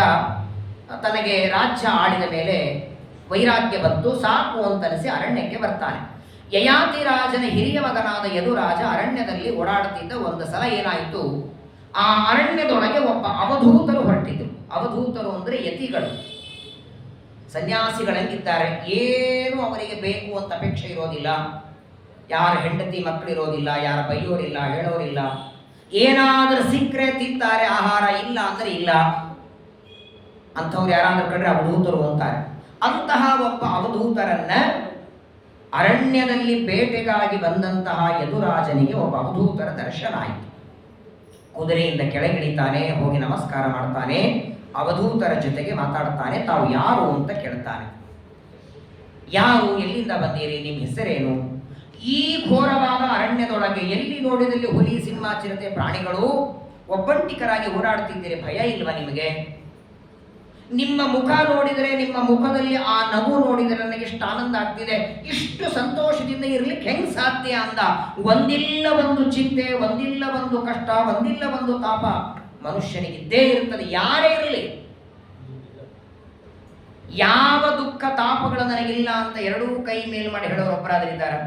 ತನಗೆ ರಾಜ್ಯ ಆಳಿದ ಮೇಲೆ ವೈರಾಗ್ಯ ಬಂತು, ಸಾಕು ಅಂತನಿಸಿ ಅರಣ್ಯಕ್ಕೆ ಬರ್ತಾನೆ. ಯಯಾತಿ ರಾಜನ ಹಿರಿಯ ಮಗನಾದ ಯದುರಾಜ ಅರಣ್ಯದಲ್ಲಿ ಓಡಾಡುತ್ತಿದ್ದ ಒಂದು ಸಲ ಏನಾಯಿತು, ಆ ಅರಣ್ಯದೊಳಗೆ ಒಬ್ಬ ಅವಧೂತರು ಹೊರಟಿದ್ರು. ಅವಧೂತರು ಅಂದ್ರೆ ಯತಿಗಳು, ಸನ್ಯಾಸಿಗಳಂಗಿದ್ದಾರೆ. ಏನು ಅವರಿಗೆ ಬೇಕು ಅಂತ ಅಪೇಕ್ಷೆ ಇರೋದಿಲ್ಲ, ಯಾರ ಹೆಂಡತಿ ಮಕ್ಕಳಿರೋದಿಲ್ಲ, ಯಾರ ಬೈಯೋರಿಲ್ಲ, ಹೇಳೋರಿಲ್ಲ. ಏನಾದರೂ ಸಿಕ್ಕರೆ ತಿಂತಾರೆ, ಆಹಾರ ಇಲ್ಲ ಅಂದ್ರೆ ಇಲ್ಲ. ಅಂಥವ್ರು ಯಾರಾದ್ರೂ ಕಂಡ್ರೆ ಅವಧೂತರು ಅಂತಾರೆ. ಅಂತಹ ಒಬ್ಬ ಅವಧೂತರನ್ನ ಅರಣ್ಯದಲ್ಲಿ ಬೇಟೆಗಾಗಿ ಬಂದಂತಹ ಯದುರಾಜನಿಗೆ ಒಬ್ಬ ಅವಧೂತರ ದರ್ಶನ ಆಯಿತು. ಕುದುರೆಯಿಂದ ಕೆಳಗಿಳಿತಾನೆ, ಹೋಗಿ ನಮಸ್ಕಾರ ಮಾಡ್ತಾನೆ, ಅವಧೂತರ ಜೊತೆಗೆ ಮಾತಾಡ್ತಾನೆ. ತಾವು ಯಾರು ಅಂತ ಕೇಳ್ತಾನೆ. ಯಾರು, ಎಲ್ಲಿಂದ ಬಂದೀರಿ, ನಿಮ್ಮ ಹೆಸರೇನು? ಈ ಘೋರವಾದ ಅರಣ್ಯದೊಳಗೆ ಎಲ್ಲಿ ನೋಡಿದಲ್ಲಿ ಹುಲಿ, ಸಿಂಹ, ಚಿರತೆ ಪ್ರಾಣಿಗಳು ಒಬ್ಬಂಟಿಕರಾಗಿ ಓಡಾಡ್ತಿದ್ದೀರಿ, ಭಯ ಇಲ್ವಾ ನಿಮಗೆ? ನಿಮ್ಮ ಮುಖ ನೋಡಿದರೆ, ನಿಮ್ಮ ಮುಖದಲ್ಲಿ ಆ ನಗು ನೋಡಿದರೆ ನನಗೆ ಎಷ್ಟು ಆನಂದ ಆಗ್ತಿದೆ, ಇಷ್ಟು ಸಂತೋಷದಿಂದ ಇರ್ಲಿಕ್ಕೆ ಹೆಂಗ್ ಸಾಧ್ಯ ಅಂದ. ಒಂದಿಲ್ಲ ಒಂದು ಚಿಂತೆ, ಒಂದಿಲ್ಲ ಒಂದು ಕಷ್ಟ, ಒಂದಿಲ್ಲ ಒಂದು ತಾಪ ಮನುಷ್ಯನಿಗಿದ್ದೇ ಇರ್ತದೆ, ಯಾರೇ ಇರಲಿ. ಯಾವ ದುಃಖ ತಾಪಗಳು ನನಗಿಲ್ಲ ಅಂತ 2 ಕೈ ಮೇಲ್ ಮಾಡಿ ಹೇಳೋರು ಒಬ್ಬರಾದ್ರಿದ್ದಾರೆ?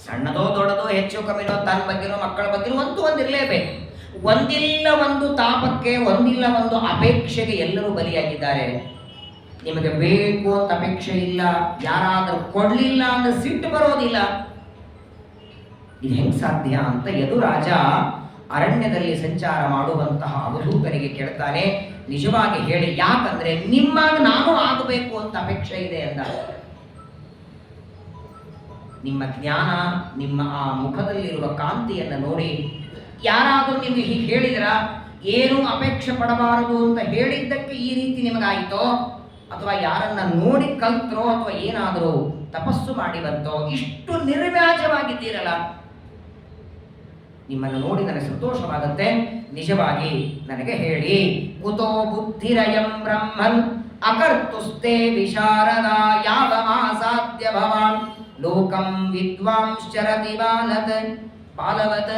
ಸಣ್ಣದೋ ದೊಡ್ಡದೋ ಹೆಚ್ಚು ಕಮ್ಮಿನೋ ತನ್ನ ಬಗ್ಗೆನೋ ಮಕ್ಕಳ ಬಗ್ಗೆನೋ ಒಂದಿರಲೇಬೇಕು. ಒಂದಿಲ್ಲ ಒಂದು ತಾಪಕ್ಕೆ, ಒಂದಿಲ್ಲ ಒಂದು ಅಪೇಕ್ಷೆಗೆ ಎಲ್ಲರೂ ಬಲಿಯಾಗಿದ್ದಾರೆ. ನಿಮಗೆ ಬೇಕು ಅಂತ ಅಪೇಕ್ಷೆ ಇಲ್ಲ, ಯಾರಾದರೂ ಕೊಡ್ಲಿಲ್ಲ ಅಂದ್ರೆ ಸಿಟ್ಟು ಬರೋದಿಲ್ಲ. ಇದು ಹೆಂಗ್ ಸಾಧ್ಯ ಅಂತ ಯದುರಾಜ ಅರಣ್ಯದಲ್ಲಿ ಸಂಚಾರ ಮಾಡುವಂತಹ ಅವಧೂತರಿಗೆ ಕೇಳ್ತಾನೆ, ನಿಜವಾಗಿ ಹೇಳಿ, ಯಾಕಂದ್ರೆ ನಿಮ್ಮಾಗ ನಾನು ಆಗಬೇಕು ಅಂತ ಅಪೇಕ್ಷೆ ಇದೆ ಅಂದ. ನಿಮ್ಮ ಜ್ಞಾನ, ನಿಮ್ಮ ಆ ಮುಖದಲ್ಲಿರುವ ಕಾಂತಿಯನ್ನು ನೋಡಿ ಯಾರಾದರೂ ನಿಮಗೆ ಹೀಗೆ ಹೇಳಿದ್ರ, ಏನೂ ಅಪೇಕ್ಷೆ ಪಡಬಾರದು ಅಂತ ಹೇಳಿದ್ದಕ್ಕೆ ಈ ರೀತಿ ನಿಮಗಾಯಿತೋ, ಅಥವಾ ಯಾರನ್ನ ನೋಡಿ ಕಲ್ತ್ರೋ, ಅಥವಾ ಏನಾದರೂ ತಪಸ್ಸು ಮಾಡಿ ಬಂತೋ, ಇಷ್ಟು ನಿರ್ವ್ಯಾಜವಾಗಿದ್ದೀರಲ್ಲ, ನಿಮ್ಮನ್ನು ನೋಡಿ ನನಗೆ ಸಂತೋಷವಾಗುತ್ತೆ. ನಿಜವಾಗಿ ನನಗೆ ಹೇಳಿ, ಕುತೋ ಬುದ್ಧಿರಯಂ ಬ್ರಹ್ಮನ್ ಅಕರ್ತುಸ್ತೆ ವಿಶಾರದ ಯಾವ ಮಾಸಾಧ್ಯ ಭವಾನ್ ಲೋಕಂ ವಿದ್ವಾಂಶ್ಚರತಿ ಬಾಲವತ್.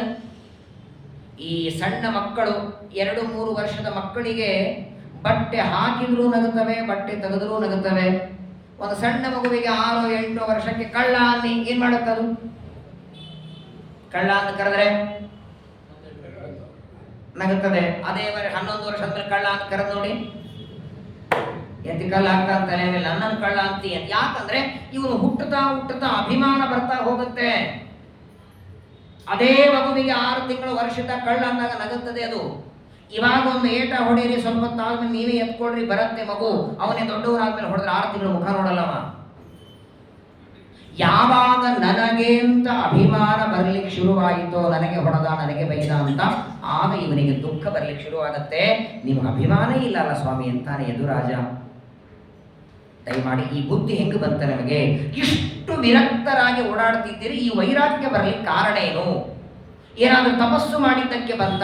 ಈ ಸಣ್ಣ ಮಕ್ಕಳು 2-3 ವರ್ಷದ ಮಕ್ಕಳಿಗೆ ಬಟ್ಟೆ ಹಾಕಿದ್ರೂ ನಗುತ್ತವೆ, ಬಟ್ಟೆ ತೆಗೆದ್ರೂ ನಗುತ್ತವೆ. ಒಂದು ಸಣ್ಣ ಮಗುವಿಗೆ 6-8 ವರ್ಷಕ್ಕೆ ಕಳ್ಳ ಅನ್ನಿ ಏನ್ ಮಾಡುತ್ತದು? ಕಳ್ಳ ಅಂತ ಕರೆದ್ರೆ ನಗುತ್ತದೆ. ಅದೇ 11 ವರ್ಷದ ಮೇಲೆ ಕಳ್ಳ ಅಂತ ಕರೆದು ನೋಡಿ, ಎತ್ತಿ ಕಳ್ಳ ಆಗ್ತಾ ತಲೆ ಮೇಲೆ ನನ್ನ ಕಳ್ಳ ಅಂತೀಯ. ಯಾಕಂದ್ರೆ ಇವನು ಹುಟ್ಟುತ್ತಾ ಅಭಿಮಾನ ಬರ್ತಾ ಹೋಗುತ್ತೆ. ಅದೇ ಮಗುವಿಗೆ 6 ತಿಂಗಳು ವರ್ಷದ ಕಳ್ಳ ಅಂದಾಗ ನಗುತ್ತದೆ ಅದು. ಇವಾಗ ಒಂದು ಏಟ ಹೊಡೀರಿ, ಸ್ವಲ್ಪ ಹೊತ್ತಾದ್ಮೇಲೆ ನೀವೇ ಎತ್ಕೊಳ್ರಿ, ಬರುತ್ತೆ ಮಗು. ಅವನೇ ದೊಡ್ಡವರಾದ್ಮೇಲೆ ಹೊಡೆದ್ರೆ 6 ತಿಂಗಳು ಮುಖ ನೋಡಲ್ಲವ. ಯಾವಾಗ ನನಗೆ ಅಂತ ಅಭಿಮಾನ ಬರ್ಲಿಕ್ಕೆ ಶುರುವಾಯಿತೋ, ನನಗೆ ಹೊಡೆದ, ನನಗೆ ಬೈದ ಅಂತ, ಆಗ ಇವನಿಗೆ ದುಃಖ ಬರ್ಲಿಕ್ಕೆ ಶುರುವಾಗತ್ತೆ. ನಿಮ್ಗೆ ಅಭಿಮಾನ ಇಲ್ಲ ಅಲ್ಲ ಸ್ವಾಮಿ ಅಂತಾನೆ ಯದುರಾಜ. ದಯಮಾಡಿ ಈ ಬುದ್ಧಿ ಹೆಂಗೆ ಬಂತ ನಮಗೆ? ಇಷ್ಟು ವಿರಕ್ತರಾಗಿ ಓಡಾಡ್ತಿದ್ದೀರಿ, ಈ ವೈರಾಗ್ಯ ಬರಲಿಕ್ಕೆ ಕಾರಣ ಏನು? ಏನಾದರೂ ತಪಸ್ಸು ಮಾಡಿದ್ದಕ್ಕೆ ಬಂತ,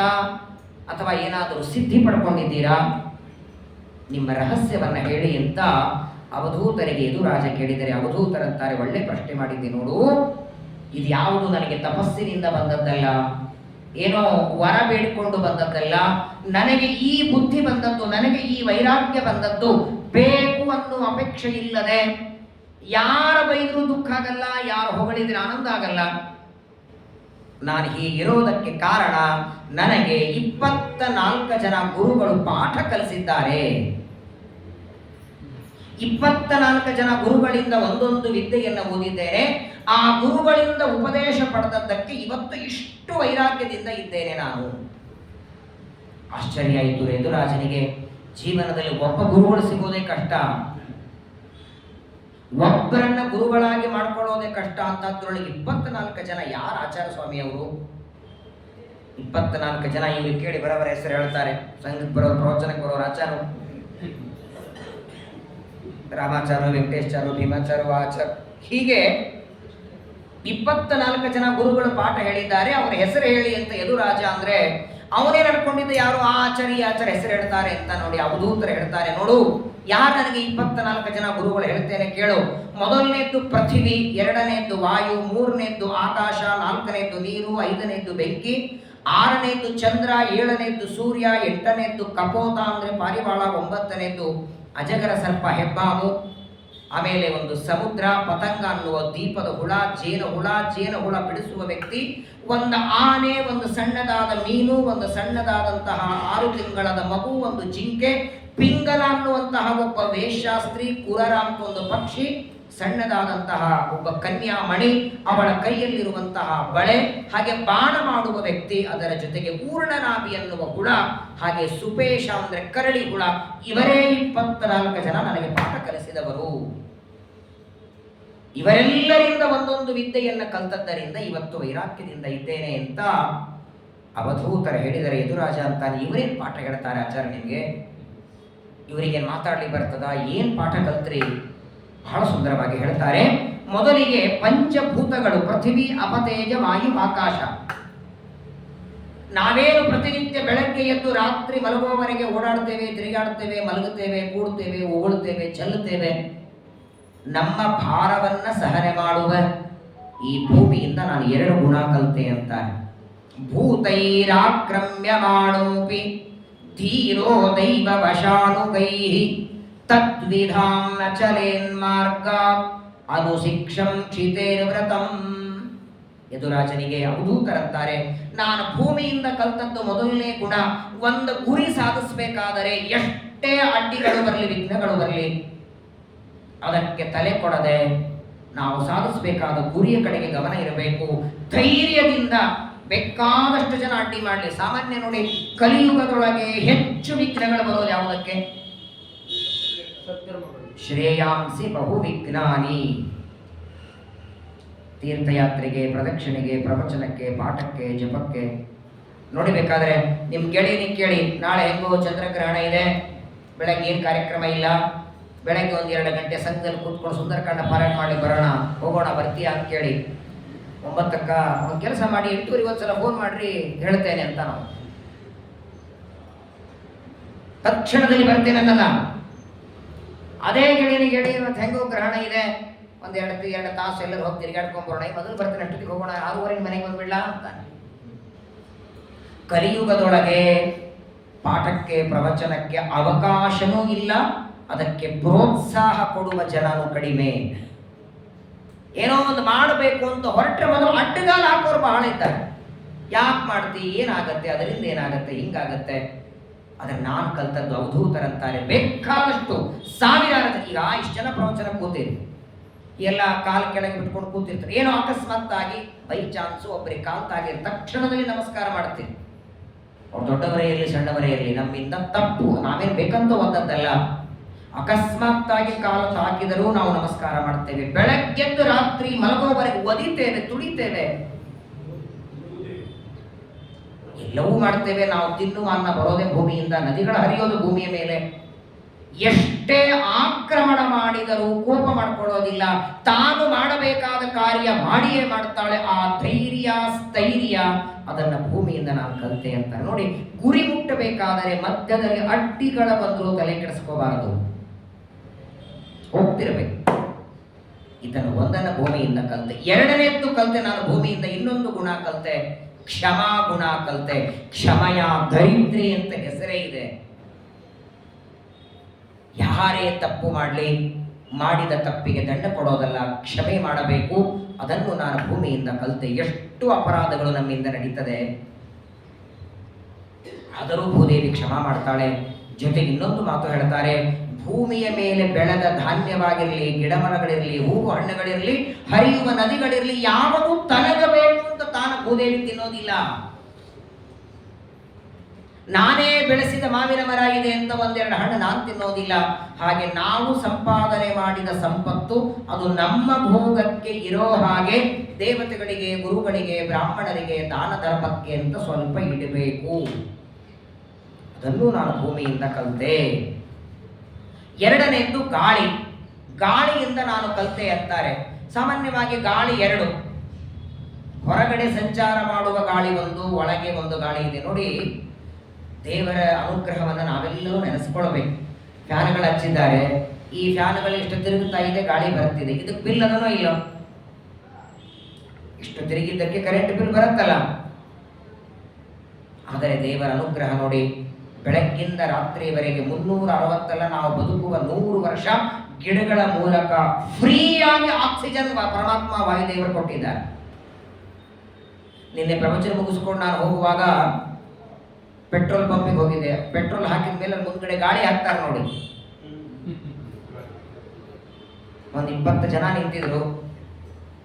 ಅಥವಾ ಏನಾದರೂ ಸಿದ್ಧಿ ಪಡ್ಕೊಂಡಿದ್ದೀರಾ? ನಿಮ್ಮ ರಹಸ್ಯವನ್ನ ಹೇಳಿ ಅಂತ ಅವಧೂತರಿಗೆ ಯದುರಾಜ ಕೇಳಿದರೆ, ಅವಧೂತರಂತಾರೆ, ಒಳ್ಳೆ ಪ್ರಶ್ನೆ ಮಾಡಿದ್ದೆ ನೋಡು, ಇದು ಯಾವುದು ನನಗೆ ತಪಸ್ಸಿನಿಂದ ಬಂದದ್ದಲ್ಲ, ಏನೋ ವರ ಬೇಡಿಕೊಂಡು ಬಂದದ್ದಲ್ಲ, ನನಗೆ ಈ ಬುದ್ಧಿ ಬಂದದ್ದು, ನನಗೆ ಈ ವೈರಾಗ್ಯ ಬಂದದ್ದು ಬೇಕು ಅನ್ನುವ ಅಪೇಕ್ಷೆ ಇಲ್ಲದೆ. ಯಾರ ಬೈದರೂ ದುಃಖ ಆಗಲ್ಲ, ಯಾರು ಹೊಗಳಿದ್ರೆ ಆನಂದ ಆಗಲ್ಲ. ನಾನು ಹೀಗಿರೋದಕ್ಕೆ ಕಾರಣ, ನನಗೆ 24 ಜನ ಗುರುಗಳು ಪಾಠ ಕಲಿಸಿದ್ದಾರೆ. 24 ಜನ ಗುರುಗಳಿಂದ ಒಂದೊಂದು ವಿದ್ಯೆಯನ್ನು ಓದಿದ್ದೇನೆ. ಆ ಗುರುಗಳಿಂದ ಉಪದೇಶ ಪಡೆದದ್ದಕ್ಕೆ ಇವತ್ತು ಇಷ್ಟು ವೈರಾಗ್ಯದಿಂದ ಇದ್ದೇನೆ ನಾನು. ಆಶ್ಚರ್ಯ ಆಯಿತು ಯದುರಾಜನಿಗೆ. ಜೀವನದಲ್ಲಿ ಒಬ್ಬ ಗುರುಗಳು ಸಿಗೋದೇ ಕಷ್ಟ, ಒಬ್ಬರನ್ನ ಗುರುಗಳಾಗಿ ಮಾಡ್ಕೊಳ್ಳೋದೇ ಕಷ್ಟ. ಅಂತದ್ರೊಳಗೆ 24 ಜನ. ಯಾರು? ಆಚಾರ್ಯ ಸ್ವಾಮಿ ಅವರು 24 ಜನ. ಇವ್ರಿಗೆ ಕೇಳಿ ಬರವರ ಹೆಸರು ಹೇಳ್ತಾರೆ. ಸಂಗೀತ ಬರೋರು, ಪ್ರವಚನಕ್ಕೆ ಬರೋರು ಆಚಾರ್ಯ ರಾಮಾಚಾರ್ಯ, ವೆಂಕಟೇಶ್ಚಾರ್ಯ, ಭೀಮಾಚಾರ್ಯ, ಆಚಾರ್ಯ, ಹೀಗೆ 24 ಜನ ಗುರುಗಳು ಪಾಠ ಹೇಳಿದ್ದಾರೆ. ಅವರ ಹೆಸರು ಹೇಳಿ ಅಂತ ಯದುರಾಜ ಅಂದ್ರೆ ಅವನೇ ನಡ್ಕೊಂಡಿದ್ದ ಯಾರು? ಆ ಆಚಾರ್ಯ ಹೆಸರು ಹೇಳ್ತಾರೆ ಅಂತ ನೋಡಿ. ಅವಧೂತರು ಹೇಳ್ತಾರೆ, ನೋಡು ಯಾರು ನನಗೆ 24 ಜನ ಗುರುಗಳು ಹೇಳ್ತೇನೆ ಕೇಳು. ಮೊದಲನೇದ್ದು ಪೃಥ್ವಿ, 2ನೇದ್ದು ವಾಯು, 3ನೇದ್ದು ಆಕಾಶ, 4ನೇದ್ದು ನೀರು, 5ನೇದ್ದು ಬೆಂಕಿ, 6ನೇದ್ದು ಚಂದ್ರ, 7ನೇದ್ದು ಸೂರ್ಯ, 8ನೇದ್ದು ಕಪೋತ ಅಂದ್ರೆ ಪಾರಿವಾಳ, 9ನೇದ್ದು ಅಜಗರ ಸರ್ಪ ಹೆಬ್ಬಾವು, ಆಮೇಲೆ ಒಂದು ಸಮುದ್ರ, ಪತಂಗ ಅನ್ನುವ ದೀಪದ ಹುಳ, ಜೇನು ಹುಳ ಬಿಡಿಸುವ ವ್ಯಕ್ತಿ, ಒಂದು ಆನೆ, ಒಂದು ಸಣ್ಣದಾದ ಮೀನು, ಒಂದು ಸಣ್ಣದಾದಂತಹ 6 ತಿಂಗಳದ ಮಗು, ಒಂದು ಜಿಂಕೆ, ಪಿಂಗಲ ಅನ್ನುವಂತಹ ಒಬ್ಬ ವೇಶ್ಯಾಸ್ತ್ರೀ, ಕುರರ ಅಂತ ಒಂದು ಪಕ್ಷಿ, ಸಣ್ಣದಾದಂತಹ ಒಬ್ಬ ಕನ್ಯಾಮಣಿ, ಅವಳ ಕೈಯಲ್ಲಿರುವಂತಹ ಬಳೆ, ಹಾಗೆ ಬಾಣ ಮಾಡುವ ವ್ಯಕ್ತಿ, ಅದರ ಜೊತೆಗೆ ಊರ್ಣನಾಭಿ ಎನ್ನುವ ಹುಳ, ಹಾಗೆ ಸುಪೇಶ ಅಂದ್ರೆ ಕರಳಿ ಹುಳ. ಇವರೇ 24 ಜನ ನನಗೆ ಪಾಠ ಕಲಿಸಿದವರು. ಇವರೆಲ್ಲರಿಂದ ಒಂದೊಂದು ವಿದ್ಯೆಯನ್ನು ಕಲ್ತದ್ದರಿಂದ ಇವತ್ತು ವೈರಾಗ್ಯದಿಂದ ಇದ್ದೇನೆ ಅಂತ ಅವಧೂತರು ಹೇಳಿದರೆ. ಯದುರಾಜ ಅಂತಾನೆ, ಇವರೇನು ಪಾಠ ಹೇಳ್ತಾರೆ ಆಚಾರ್ಯ ನಿಮಗೆ? ಇವರಿಗೆ ಮಾತಾಡ್ಲಿಕ್ಕೆ ಬರ್ತದ? ಏನು ಪಾಠ ಕಲ್ತ್ರಿ? ಬಹಳ ಸುಂದರವಾಗಿ ಹೇಳ್ತಾರೆ. ಮೊದಲಿಗೆ ಪಂಚಭೂತಗಳು, ಪೃಥ್ವಿ, ಅಪತೇಜ, ವಾಯು, ಆಕಾಶ. ನಾವೇನು ಪ್ರತಿನಿತ್ಯ ಬೆಳಗ್ಗೆ ಎದ್ದು ರಾತ್ರಿ ಮಲಗುವವರೆಗೆ ಓಡಾಡ್ತೇವೆ, ತಿರುಗಾಡ್ತೇವೆ, ಮಲಗುತ್ತೇವೆ, ಕೂಡ್ತೇವೆ, ಉಗುಳ್ತೇವೆ, ಚೆಲ್ಲುತ್ತೇವೆ, ನಮ್ಮ ಭಾರವನ್ನ ಸಹನೆ ಮಾಡುವ ಈ ಭೂಮಿಯಿಂದ ನಾನು 2 ಗುಣ ಕಲಿತೆ ಅಂತಾರೆ. ಭೂತೈರಾಕ್ರಮ್ಯಮಾಣೋಪಿ ಧೀರೋ ದೈವ ವಶಾನುಗೈಃ ತದ್ವಿಧಾಂ ನ ಚಲೇನ್ಮಾರ್ಗ ಅನುಶಿಕ್ಷಂ ಕ್ಷಿತೇರ್ವ್ರತಂ. ಯದುರಾಜನಿಗೆ ಅವಧೂತರಂತಾರೆ, ನಾನು ಭೂಮಿಯಿಂದ ಕಲ್ತದ್ದು ಮೊದಲನೇ ಗುಣ. ಒಂದು ಗುರಿ ಸಾಧಿಸಬೇಕಾದರೆ ಎಷ್ಟೇ ಅಡ್ಡಿಗಳು ಬರಲಿ, ವಿಘ್ನಗಳು ಬರಲಿ, ಅದಕ್ಕೆ ತಲೆ ಕೊಡದೆ ನಾವು ಸಾಧಿಸಬೇಕಾದ ಗುರಿಯ ಕಡೆಗೆ ಗಮನ ಇರಬೇಕು. ಧೈರ್ಯದಿಂದ ಬೇಕಾದಷ್ಟು ಜನ ಅಡ್ಡಿ ಮಾಡಲಿ. ಸಾಮಾನ್ಯ ನೋಡಿ, ಕಲಿಯುಗದೊಳಗೆ ಹೆಚ್ಚು ವಿಘ್ನಗಳು ಬರೋದು ಯಾವುದಕ್ಕೆ? ಶ್ರೇಯಾಂಸಿ ಬಹು ವಿಜ್ಞಾನಿ. ತೀರ್ಥಯಾತ್ರೆಗೆ, ಪ್ರದಕ್ಷಿಣೆಗೆ, ಪ್ರವಚನಕ್ಕೆ, ಪಾಠಕ್ಕೆ, ಜಪಕ್ಕೆ. ನೋಡಿಬೇಕಾದ್ರೆ ನಿಮ್ಮ ಗೆಳೆಯನಿಗೆ ಕೇಳಿ, ನಾಳೆ ಹೆಂಗೋ ಚಂದ್ರಗ್ರಹಣ ಇದೆ, ಬೆಳಗ್ಗೆ ಏನು ಕಾರ್ಯಕ್ರಮ ಇಲ್ಲ, ಬೆಳಗ್ಗೆ 1-2 ಗಂಟೆ ಸಂಘದಲ್ಲಿ ಕೂತ್ಕೊಂಡು ಸುಂದರಕಾಂಡ ಪಾರಾಯಣ ಮಾಡಿ ಬರೋಣ, ಹೋಗೋಣ ಬರ್ತೀಯಾ ಅಂತ ಕೇಳಿ, 9ಕ್ಕೆ ಒಂದು ಕೆಲಸ ಮಾಡಿ 8:30 ಒಂದ್ಸಲ ಫೋನ್ ಮಾಡ್ರಿ ಹೇಳ್ತೇನೆ ಅಂತ ನಾವು ತಕ್ಷಣದಲ್ಲಿ ಬರ್ತೇನೆ ಅನ್ನಲ್ಲ. ಅದೇ ಗೆಳೆಯನಿಗೆ ಮತ್ತು ಹೆಂಗೋ ಗ್ರಹಣ ಇದೆ, 1-2 ತಾಸು ಎಲ್ಲರೂ ಹೋಗಿ ತಿರುಗಾಡ್ಕೊಂಡು ಬರೋಣ, ಮೊದಲು ಬರ್ತೇನೆ ಅಷ್ಟೊತ್ತಿಗೆ ಹೋಗೋಣ, 6:30 ಮನೆಗೆ ಬಂದ್ಬಿಡ್ಲಾ ಅಂತಾನೆ. ಕಲಿಯುಗದೊಳಗೆ ಪಾಠಕ್ಕೆ, ಪ್ರವಚನಕ್ಕೆ ಅವಕಾಶನೂ ಇಲ್ಲ, ಅದಕ್ಕೆ ಪ್ರೋತ್ಸಾಹ ಕೊಡುವ ಜನನು ಕಡಿಮೆ. ಏನೋ ಒಂದು ಮಾಡಬೇಕು ಅಂತ ಹೊರಟ್ರೆ ಮೊದಲು ಅಡ್ಡಗಾಲ ಹಾಕೋರು ಬಹಳ ಇದ್ದಾರೆ. ಯಾಕೆ ಮಾಡ್ತಿ, ಏನಾಗತ್ತೆ, ಅದರಿಂದ ಏನಾಗತ್ತೆ, ಹಿಂಗಾಗತ್ತೆ. ಆದರೆ ನಾನು ಕಲ್ತದ್ದು ಅವಧೂತರಂತಾರೆ ಬೇಕಾದಷ್ಟು ಸಾವಿರಾರು. ಈಗ ಇಷ್ಟು ಜನ ಪ್ರವಚನ ಕೂತೀರಿ, ಎಲ್ಲ ಕಾಲು ಕೆಳಗೆ ಬಿಟ್ಕೊಂಡು ಕೂತಿರ್ತಾರೆ. ಏನೋ ಅಕಸ್ಮಾತ್ ಆಗಿ ಬೈ ಚಾನ್ಸು ಒಬ್ಬರಿಗೆ ಕಾಲ್ತಾಗಿರ್ ತಕ್ಷಣದಲ್ಲಿ ನಮಸ್ಕಾರ ಮಾಡ್ತೀರಿ. ಅವ್ರು ದೊಡ್ಡವರೇ ಇರಲಿ ಸಣ್ಣವರೇ ಇರಲಿ, ನಮ್ಮಿಂದ ತಪ್ಪು, ನಾವೇನು ಬೇಕಂತ ಒಂದದ್ದಲ್ಲ. ಅಕಸ್ಮಾತ್ ಆಗಿ ಕಾಲು ತಾಕಿದರೂ ನಾವು ನಮಸ್ಕಾರ ಮಾಡ್ತೇವೆ. ಬೆಳಗ್ಗೆದ್ದು ರಾತ್ರಿ ಮಲಗೋವರೆಗೆ ಒದಿತೇವೆ, ತುಳಿತೇವೆ, ಎಲ್ಲವೂ ಮಾಡ್ತೇವೆ. ನಾವು ತಿನ್ನುವ ಅನ್ನ ಬರೋದೇ ಭೂಮಿಯಿಂದ, ನದಿಗಳ ಹರಿಯೋದು ಭೂಮಿಯ ಮೇಲೆ. ಎಷ್ಟೇ ಆಕ್ರಮಣ ಮಾಡಿದರೂ ಕೋಪ ಮಾಡ್ಕೊಳ್ಳೋದಿಲ್ಲ, ತಾನು ಮಾಡಬೇಕಾದ ಕಾರ್ಯ ಮಾಡಿಯೇ ಮಾಡ್ತಾಳೆ. ಆ ಧೈರ್ಯ, ಸ್ಥೈರ್ಯ ಅದನ್ನ ಭೂಮಿಯಿಂದ ನಾನು ಕಲಿತೆ ಅಂತ ನೋಡಿ. ಗುರಿ ಮುಟ್ಟಬೇಕಾದರೆ ಮಧ್ಯದಲ್ಲಿ ಅಡ್ಡಿಗಳ ಬಂದರೂ ತಲೆ ಕೆಡಿಸ್ಕೋಬಾರದು, ಹೋಗ್ತಿರ್ಬೇಕು. ಇದನ್ನು ಒಂದನ್ನ ಭೂಮಿಯಿಂದ ಕಲಿತೆ. ಎರಡನೇದ್ದು ಕಲಿತೆ ನಾನು ಭೂಮಿಯಿಂದ ಇನ್ನೊಂದು ಗುಣ ಕಲಿತೆ, ಕ್ಷಮಾ ಗುಣ ಕಲಿತೆ. ಕ್ಷಮಯ ಧರಿತ್ರಿ ಅಂತ ಹೆಸರೇ ಇದೆ. ಯಾರೇ ತಪ್ಪು ಮಾಡಲಿ, ಮಾಡಿದ ತಪ್ಪಿಗೆ ದಂಡ ಕೊಡೋದಲ್ಲ, ಕ್ಷಮೆ ಮಾಡಬೇಕು. ಅದನ್ನು ನಾನು ಭೂಮಿಯಿಂದ ಕಲಿತೆ. ಎಷ್ಟು ಅಪರಾಧಗಳು ನಮ್ಮಿಂದ ನಡೀತದೆ, ಆದರೂ ಭೂದೇವಿ ಕ್ಷಮಾ ಮಾಡ್ತಾಳೆ. ಜೊತೆಗೆ ಇನ್ನೊಂದು ಮಾತು ಹೇಳ್ತಾರೆ, ಭೂಮಿಯ ಮೇಲೆ ಬೆಳೆದ ಧಾನ್ಯವಾಗಿರಲಿ, ಗಿಡಮರಗಳಿರಲಿ, ಹೂವು ಹಣ್ಣುಗಳಿರಲಿ, ಹರಿಯುವ ನದಿಗಳಿರಲಿ, ಯಾವುದು ತನಗಬೇಕು ಅಂತ ತಾನು ಭೂದೇವಿ ತಿನ್ನೋದಿಲ್ಲ. ನಾನೇ ಬೆಳೆಸಿದ ಮಾವಿನ ಮರ ಇದೆ ಅಂತ 1-2 ಹಣ್ಣು ನಾನು ತಿನ್ನೋದಿಲ್ಲ. ಹಾಗೆ ನಾವು ಸಂಪಾದನೆ ಮಾಡಿದ ಸಂಪತ್ತು ಅದು ನಮ್ಮ ಭೋಗಕ್ಕೆ ಇರೋ ಹಾಗೆ ದೇವತೆಗಳಿಗೆ, ಗುರುಗಳಿಗೆ, ಬ್ರಾಹ್ಮಣರಿಗೆ, ದಾನ ಧರ್ಮಕ್ಕೆ ಅಂತ ಸ್ವಲ್ಪ ಇಡಬೇಕು. ಅದನ್ನು ನಾನು ಭೂಮಿಯಿಂದ ಕಲಿತೆ. ಎರಡನೇದ್ದು ಗಾಳಿ. ಗಾಳಿಯಿಂದ ನಾನು ಕಲಿತೆ ಅಂತಾರೆ. ಸಾಮಾನ್ಯವಾಗಿ ಗಾಳಿ 2, ಹೊರಗಡೆ ಸಂಚಾರ ಮಾಡುವ ಗಾಳಿ ಒಂದು, ಒಳಗೆ ಒಂದು ಗಾಳಿ ಇದೆ. ನೋಡಿ, ದೇವರ ಅನುಗ್ರಹವನ್ನು ನಾವೆಲ್ಲರೂ ನೆನೆಸ್ಕೊಳ್ಬೇಕು. ಫ್ಯಾನ್ಗಳು ಹಚ್ಚಿದ್ದಾರೆ, ಈ ಫ್ಯಾನ್ಗಳು ಇಷ್ಟು ತಿರುಗುತ್ತಾ ಇದೆ, ಗಾಳಿ ಬರ್ತಿದೆ, ಇದಕ್ಕೆ ಬಿಲ್ ಅದನೋ ಇಲ್ಲ? ಇಷ್ಟು ತಿರುಗಿದ್ದಕ್ಕೆ ಕರೆಂಟ್ ಬಿಲ್ ಬರುತ್ತಲ್ಲ. ಆದರೆ ದೇವರ ಅನುಗ್ರಹ ನೋಡಿ, ಬೆಳಗ್ಗಿಂದ ರಾತ್ರಿಯವರೆಗೆ 360 ನಾವು ಬದುಕುವ 100 ವರ್ಷ ಗಿಡಗಳ ಮೂಲಕ ಫ್ರೀಯಾಗಿ ಆಕ್ಸಿಜನ್ ಪರಮಾತ್ಮ ವಾಯುದೇವರು ಕೊಟ್ಟಿದ್ದಾರೆ. ನಿನ್ನೆ ಪ್ರವಚನ ಮುಗಿಸ್ಕೊಂಡು ನಾನು ಹೋಗುವಾಗ ಪೆಟ್ರೋಲ್ ಪಂಪಿಗೆ ಹೋಗಿದೆ. ಪೆಟ್ರೋಲ್ ಹಾಕಿದ ಮೇಲೆ ಮುಂದ್ಗಡೆ ಗಾಳಿ ಹಾಕ್ತಾರೆ ನೋಡಿ. ಒಂದು 20 ಜನ ನಿಂತಿದ್ರು.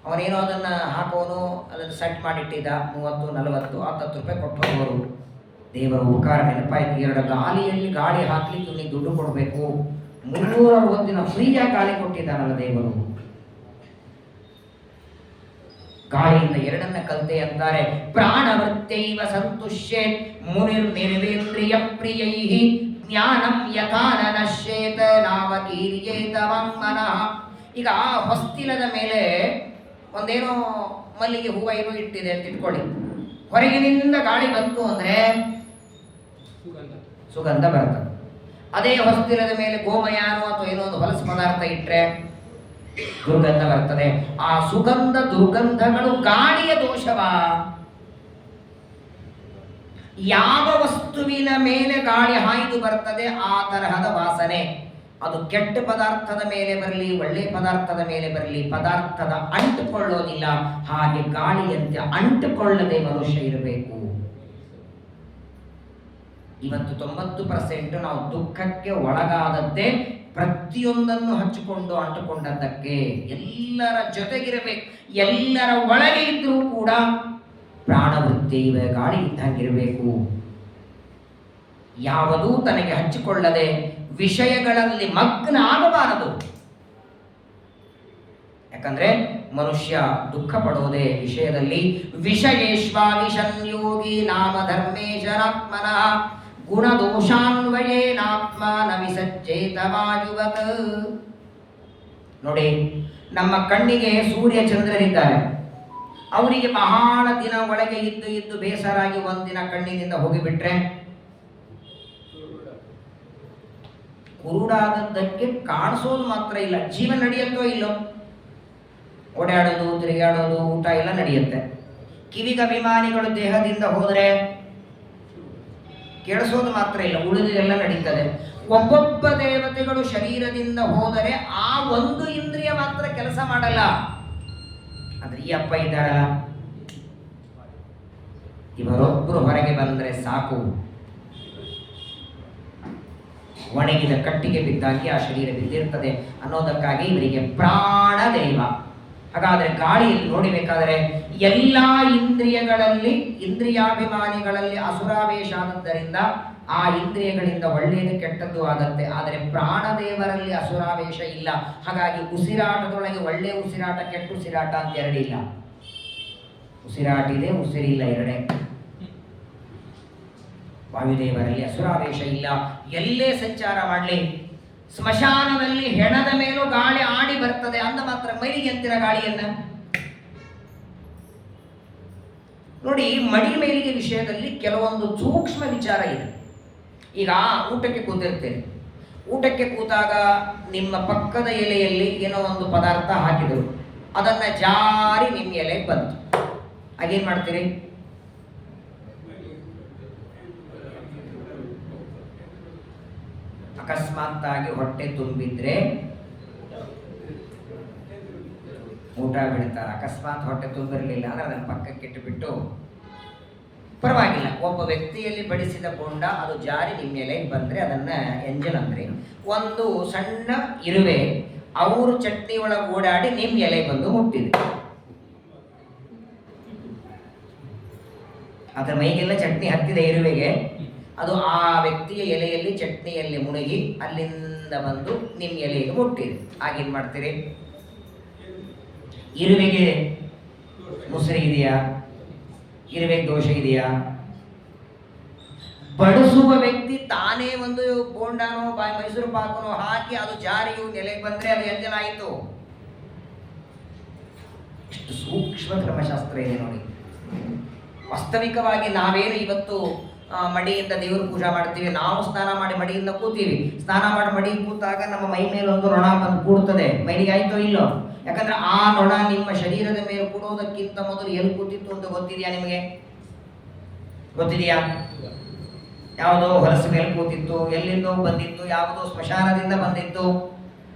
ಅವನೇನೋ ಅದನ್ನ ಹಾಕೋನು ಅದನ್ನು ಸೆಟ್ ಮಾಡಿಟ್ಟಿದ್ದ. 30-40 60 ರೂಪಾಯಿ ಕೊಟ್ಟು ಹೋಗೋರು. ದೇವರ ಉಪಕಾರ ನೆನಪಾಯ್ತು. 2 ಗಾಲಿಯಲ್ಲಿ ಗಾಳಿ ಹಾಕ್ಲಿಕ್ಕೆ ನೀವು ದುಡ್ಡು ಕೊಡಬೇಕು. 360 ದಿನ ಫ್ರೀಯಾಗಿ ಗಾಳಿ ಕೊಟ್ಟಿದ್ದಾನಲ್ಲ ದೇವರು. ಗಾಳಿಯಿಂದ 2 ಕಲಿತೆ ಅಂತಾರೆ. ಪ್ರಾಣವೃತ್ತೈವ ಸಂತುಷ್ಯೇ ಮುನಿರ್ ನಿರ್ವೇಂದ್ರಿಯ ಪ್ರಿಯೈಃ ಜ್ಞಾನಂ ಯಥಾ ನ ನಶ್ಯೇತ ನಾವಕೀರ್ಯೇತ ವಾಂಗ್ಮನಃ. ಈಗ ಹೊಸ್ತಿಲದ ಮೇಲೆ ಒಂದೇನೋ ಮಲ್ಲಿಗೆ ಹೂವು ಏನೋ ಇಟ್ಟಿದೆ ಅಂತ ಇಟ್ಕೊಳ್ಳಿ. ಹೊರಗಿನಿಂದ ಗಾಳಿ ಬಂತು ಅಂದ್ರೆ ಸುಗಂಧ ಬರ್ತದೆ. ಅದೇ ಹೊಸ್ತಿಲದ ಮೇಲೆ ಗೋಮಯಾನೋ ಅಥವಾ ಏನೋ ಒಂದು ಹೊಲಸು ಪದಾರ್ಥ ಇಟ್ಟರೆ ದುರ್ಗಂಧ ಬರ್ತದೆ. ಆ ಸುಗಂಧ ದುರ್ಗಂಧಗಳು ಗಾಳಿಯ ದೋಷವಾ? ಯಾವ ವಸ್ತುವಿನ ಮೇಲೆ ಗಾಳಿ ಹಾಯ್ದು ಬರ್ತದೆ ಆ ತರಹದ ವಾಸನೆ. ಅದು ಕೆಟ್ಟ ಪದಾರ್ಥದ ಮೇಲೆ ಬರಲಿ, ಒಳ್ಳೆ ಪದಾರ್ಥದ ಮೇಲೆ ಬರಲಿ, ಪದಾರ್ಥದ ಅಂಟುಕೊಳ್ಳೋದಿಲ್ಲ. ಹಾಗೆ ಗಾಳಿಯಂತೆ ಅಂಟುಕೊಳ್ಳದೆ ಮನುಷ್ಯ ಇರಬೇಕು. ಇವತ್ತು 90% ನಾವು ದುಃಖಕ್ಕೆ ಒಳಗಾದದ್ದೇ ಪ್ರತಿಯೊಂದನ್ನು ಹಚ್ಚಿಕೊಂಡು ಅಂಟುಕೊಂಡದ್ದಕ್ಕೆ. ಎಲ್ಲರ ಜೊತೆಗಿರಬೇಕು, ಎಲ್ಲರ ಒಳಗೆ ಇದ್ರೂ ಕೂಡ ಪ್ರಾಣವೃತ್ತಿ ಗಾಳಿ ಇದ್ದಂಗಿರಬೇಕು. ಯಾವುದೂ ತನಗೆ ಹಚ್ಚಿಕೊಳ್ಳದೆ ವಿಷಯಗಳಲ್ಲಿ ಮಗ್ನ ಆಗಬಾರದು. ಯಾಕಂದ್ರೆ ಮನುಷ್ಯ ದುಃಖ ಪಡೋದೇ ವಿಷಯದಲ್ಲಿ. ವಿಷಯೇಶ್ವಾವಿಷನ್ಯೋಗಿ ನಾಮ ಧರ್ಮೇಶರಾತ್ಮನಃ ಗುಣದೋಷಾನ್ವಯೇನಾತ್ಮ ನ ವಿಸಜ್ಜೇತ ವಾಯುವತ್. ನೋಡಿ, ನಮ್ಮ ಕಣ್ಣಿಗೆ ಸೂರ್ಯ ಚಂದ್ರರಿದ್ದಾರೆ. ಅವರಿಗೆ ಬಹಳ ದಿನ ಒಳಗೆ ಇದ್ದು ಬೇಸರಾಗಿ ಒಂದಿನ ಕಣ್ಣಿನಿಂದ ಹೋಗಿಬಿಟ್ರೆ ಕುರುಡಾದದ್ದಕ್ಕೆ ಕಾಣಿಸೋದು ಮಾತ್ರ ಇಲ್ಲ, ಜೀವ ನಡೆಯುತ್ತೋ ಇಲ್ಲೋ, ಓಡಾಡೋದು ತಿರುಗಾಡೋದು ಊಟ ಎಲ್ಲ ನಡೆಯುತ್ತೆ. ಕಿವಿಗೆ ಅಭಿಮಾನಿಗಳು ದೇಹದಿಂದ ಹೋದರೆ ಕೇಳಿಸೋದು ಮಾತ್ರ ಇಲ್ಲ, ಉಳಿದೆಲ್ಲ ನಡೀತದೆ. ಒಬ್ಬೊಬ್ಬ ದೇವತೆಗಳು ಶರೀರದಿಂದ ಹೋದರೆ ಆ ಒಂದು ಇಂದ್ರಿಯ ಮಾತ್ರ ಕೆಲಸ ಮಾಡಲ್ಲ. ಆದ್ರೆ ಈ ಅಪ್ಪ ಇದ್ದಾರಲ್ಲ, ಇವರೊಬ್ಬರು ಹೊರಗೆ ಬಂದ್ರೆ ಸಾಕು, ಒಣಗಿದ ಕಟ್ಟಿಗೆ ಬಿದ್ದಾಗಿ ಆ ಶರೀರ ಬಿದ್ದಿರ್ತದೆ ಅನ್ನೋದಕ್ಕಾಗಿ ಇವರಿಗೆ ಪ್ರಾಣದೇವ. ಹಾಗಾದ್ರೆ ಗಾಳಿಯಲ್ಲಿ ನೋಡಬೇಕಾದರೆ ಎಲ್ಲ ಇಂದ್ರಿಯಗಳಲ್ಲಿ, ಇಂದ್ರಿಯಾಭಿಮಾನಿಗಳಲ್ಲಿ ಅಸುರಾವೇಶ ಆದದ್ದರಿಂದ ಆ ಇಂದ್ರಿಯಗಳಿಂದ ಒಳ್ಳೆಯದು ಕೆಟ್ಟದ್ದು ಆಗತ್ತೆ. ಆದರೆ ಪ್ರಾಣದೇವರಲ್ಲಿ ಅಸುರಾವೇಶ ಇಲ್ಲ. ಹಾಗಾಗಿ ಉಸಿರಾಟದೊಳಗೆ ಒಳ್ಳೆಯ ಉಸಿರಾಟ, ಕೆಟ್ಟ ಉಸಿರಾಟ ಅಂತ ಎರಡಿಲ್ಲ. ಉಸಿರಾಟ ಇದೆ, ಉಸಿರಿಲ್ಲ, ಎರಡೇ. ವಾಯುದೇವರಲ್ಲಿ ಅಸುರಾವೇಶ ಇಲ್ಲ. ಎಲ್ಲೇ ಸಂಚಾರ ಮಾಡಲಿ, ಸ್ಮಶಾನದಲ್ಲಿ ಹೆಣದ ಮೇಲೂ ಗಾಳಿ ಆಡಿ ಬರ್ತದೆ, ಅಂದ ಮಾತ್ರ ಮೈಲಿಗೆ ಅಂತಿರ ಗಾಳಿಯನ್ನ. ನೋಡಿ, ಮಡಿ ಮೇಲಿಗೆ ವಿಷಯದಲ್ಲಿ ಕೆಲವೊಂದು ಸೂಕ್ಷ್ಮ ವಿಚಾರ ಇದೆ. ಈಗ ಊಟಕ್ಕೆ ಕೂತಿರ್ತೇನೆ, ಊಟಕ್ಕೆ ಕೂತಾಗ ನಿಮ್ಮ ಪಕ್ಕದ ಎಲೆಯಲ್ಲಿ ಏನೋ ಒಂದು ಪದಾರ್ಥ ಹಾಕಿದರು, ಅದನ್ನ ಜಾರಿ ನಿಮ್ಮ ಎಲೆಗೆ ಬಂತು. ಹಾಗೇನ್ ಮಾಡ್ತೀರಿ? ಅಕಸ್ಮಾತ್ತಾಗಿ ಹೊಟ್ಟೆ ತುಂಬಿದ್ರೆ ಊಟ ಬಿಡ್ತಾರೆ. ಅಕಸ್ಮಾತ್ ಹೊಟ್ಟೆ ತುಂಬಿರಲಿಲ್ಲ ಅಂದ್ರೆ ಅದನ್ನ ಪಕ್ಕಕ್ಕೆ ಇಟ್ಟುಬಿಟ್ಟು ಪರವಾಗಿಲ್ಲ. ಒಬ್ಬ ವ್ಯಕ್ತಿಯಲ್ಲಿ ಬಡಿಸಿದ ಬೋಂಡ ಅದು ಜಾರಿ ನಿಮ್ಮ ಎಲೆಗೆ ಬಂದ್ರೆ ಅದನ್ನ ಎಂಜಲ್ ಅಂದ್ರೆ ಒಂದು ಸಣ್ಣ ಇರುವೆ ಅವರು ಚಟ್ನಿ ಒಳಗೆ ಓಡಾಡಿ ನಿಮ್ಮ ಎಲೆ ಬಂದು ಮುಟ್ಟಿದೆ. ಅದರ ಮೈಗೆಲ್ಲ ಚಟ್ನಿ ಹತ್ತಿದೆ ಇರುವೆಗೆ, ಅದು ಆ ವ್ಯಕ್ತಿಯ ಎಲೆಯಲ್ಲಿ ಚಟ್ನಿಯಲ್ಲಿ ಮುಳುಗಿ ಅಲ್ಲಿಂದ ಬಂದು ನಿಮ್ಮ ಎಲೆಗೆ ಮುಟ್ಟಿದೆ. ಆಗೇನ್ ಮಾಡ್ತೀರಿ? ಇರುವೆಗೆ ಮುಸುರಿ ಇದೆಯಾ? ಇರುವೆಗೆ ದೋಷ ಇದೆಯಾ? ಬಡಿಸುವ ವ್ಯಕ್ತಿ ತಾನೇ ಒಂದು ಬೋಂಡಾನೋ ಮೈಸೂರು ಪಾಕನೋ ಹಾಕಿ ಅದು ಜಾರಿಯು ನೆಲೆಗೆ ಬಂದ್ರೆ ಅದು ಎಂಜಲಾಯಿತು. ಇಷ್ಟು ಸೂಕ್ಷ್ಮ ಕ್ರಮಶಾಸ್ತ್ರ ಇದೆ ನೋಡಿ. ವಾಸ್ತವಿಕವಾಗಿ ನಾವೇನು ಇವತ್ತು ಮಡಿಯಿಂದ ದೇವರು ಪೂಜೆ ಮಾಡ್ತೀವಿ, ನಾವು ಸ್ನಾನ ಮಾಡಿ ಮಡಿಯಿಂದ ಕೂತೀವಿ. ಸ್ನಾನ ಮಾಡಿ ಮಡಿ ಕೂತಾಗ ನಮ್ಮ ಮೈ ಮೇಲೆ ಒಂದು ನೊಣ ಬಂದು ಕೂಡ್ತದೆ, ಮೈಲಿಗೆ ಆಯ್ತೋ ಇಲ್ಲೋ? ಯಾಕಂದ್ರೆ ಆ ನೊಣ ನಿಮ್ಮ ಶರೀರದ ಮೇಲೆ ಕೂಡೋದಕ್ಕಿಂತ ಮೊದಲು ಎಲ್ಲಿ ಕೂತಿತ್ತು ಅಂತ ಗೊತ್ತಿದೆಯಾ ನಿಮಗೆ? ಗೊತ್ತಿದೆಯಾ? ಯಾವುದೋ ಹೊಲಸು ಮೇಲೆ ಕೂತಿತ್ತು, ಎಲ್ಲಿಂದೋ ಬಂದಿತ್ತು, ಯಾವುದೋ ಸ್ಮಶಾನದಿಂದ ಬಂದಿತ್ತು.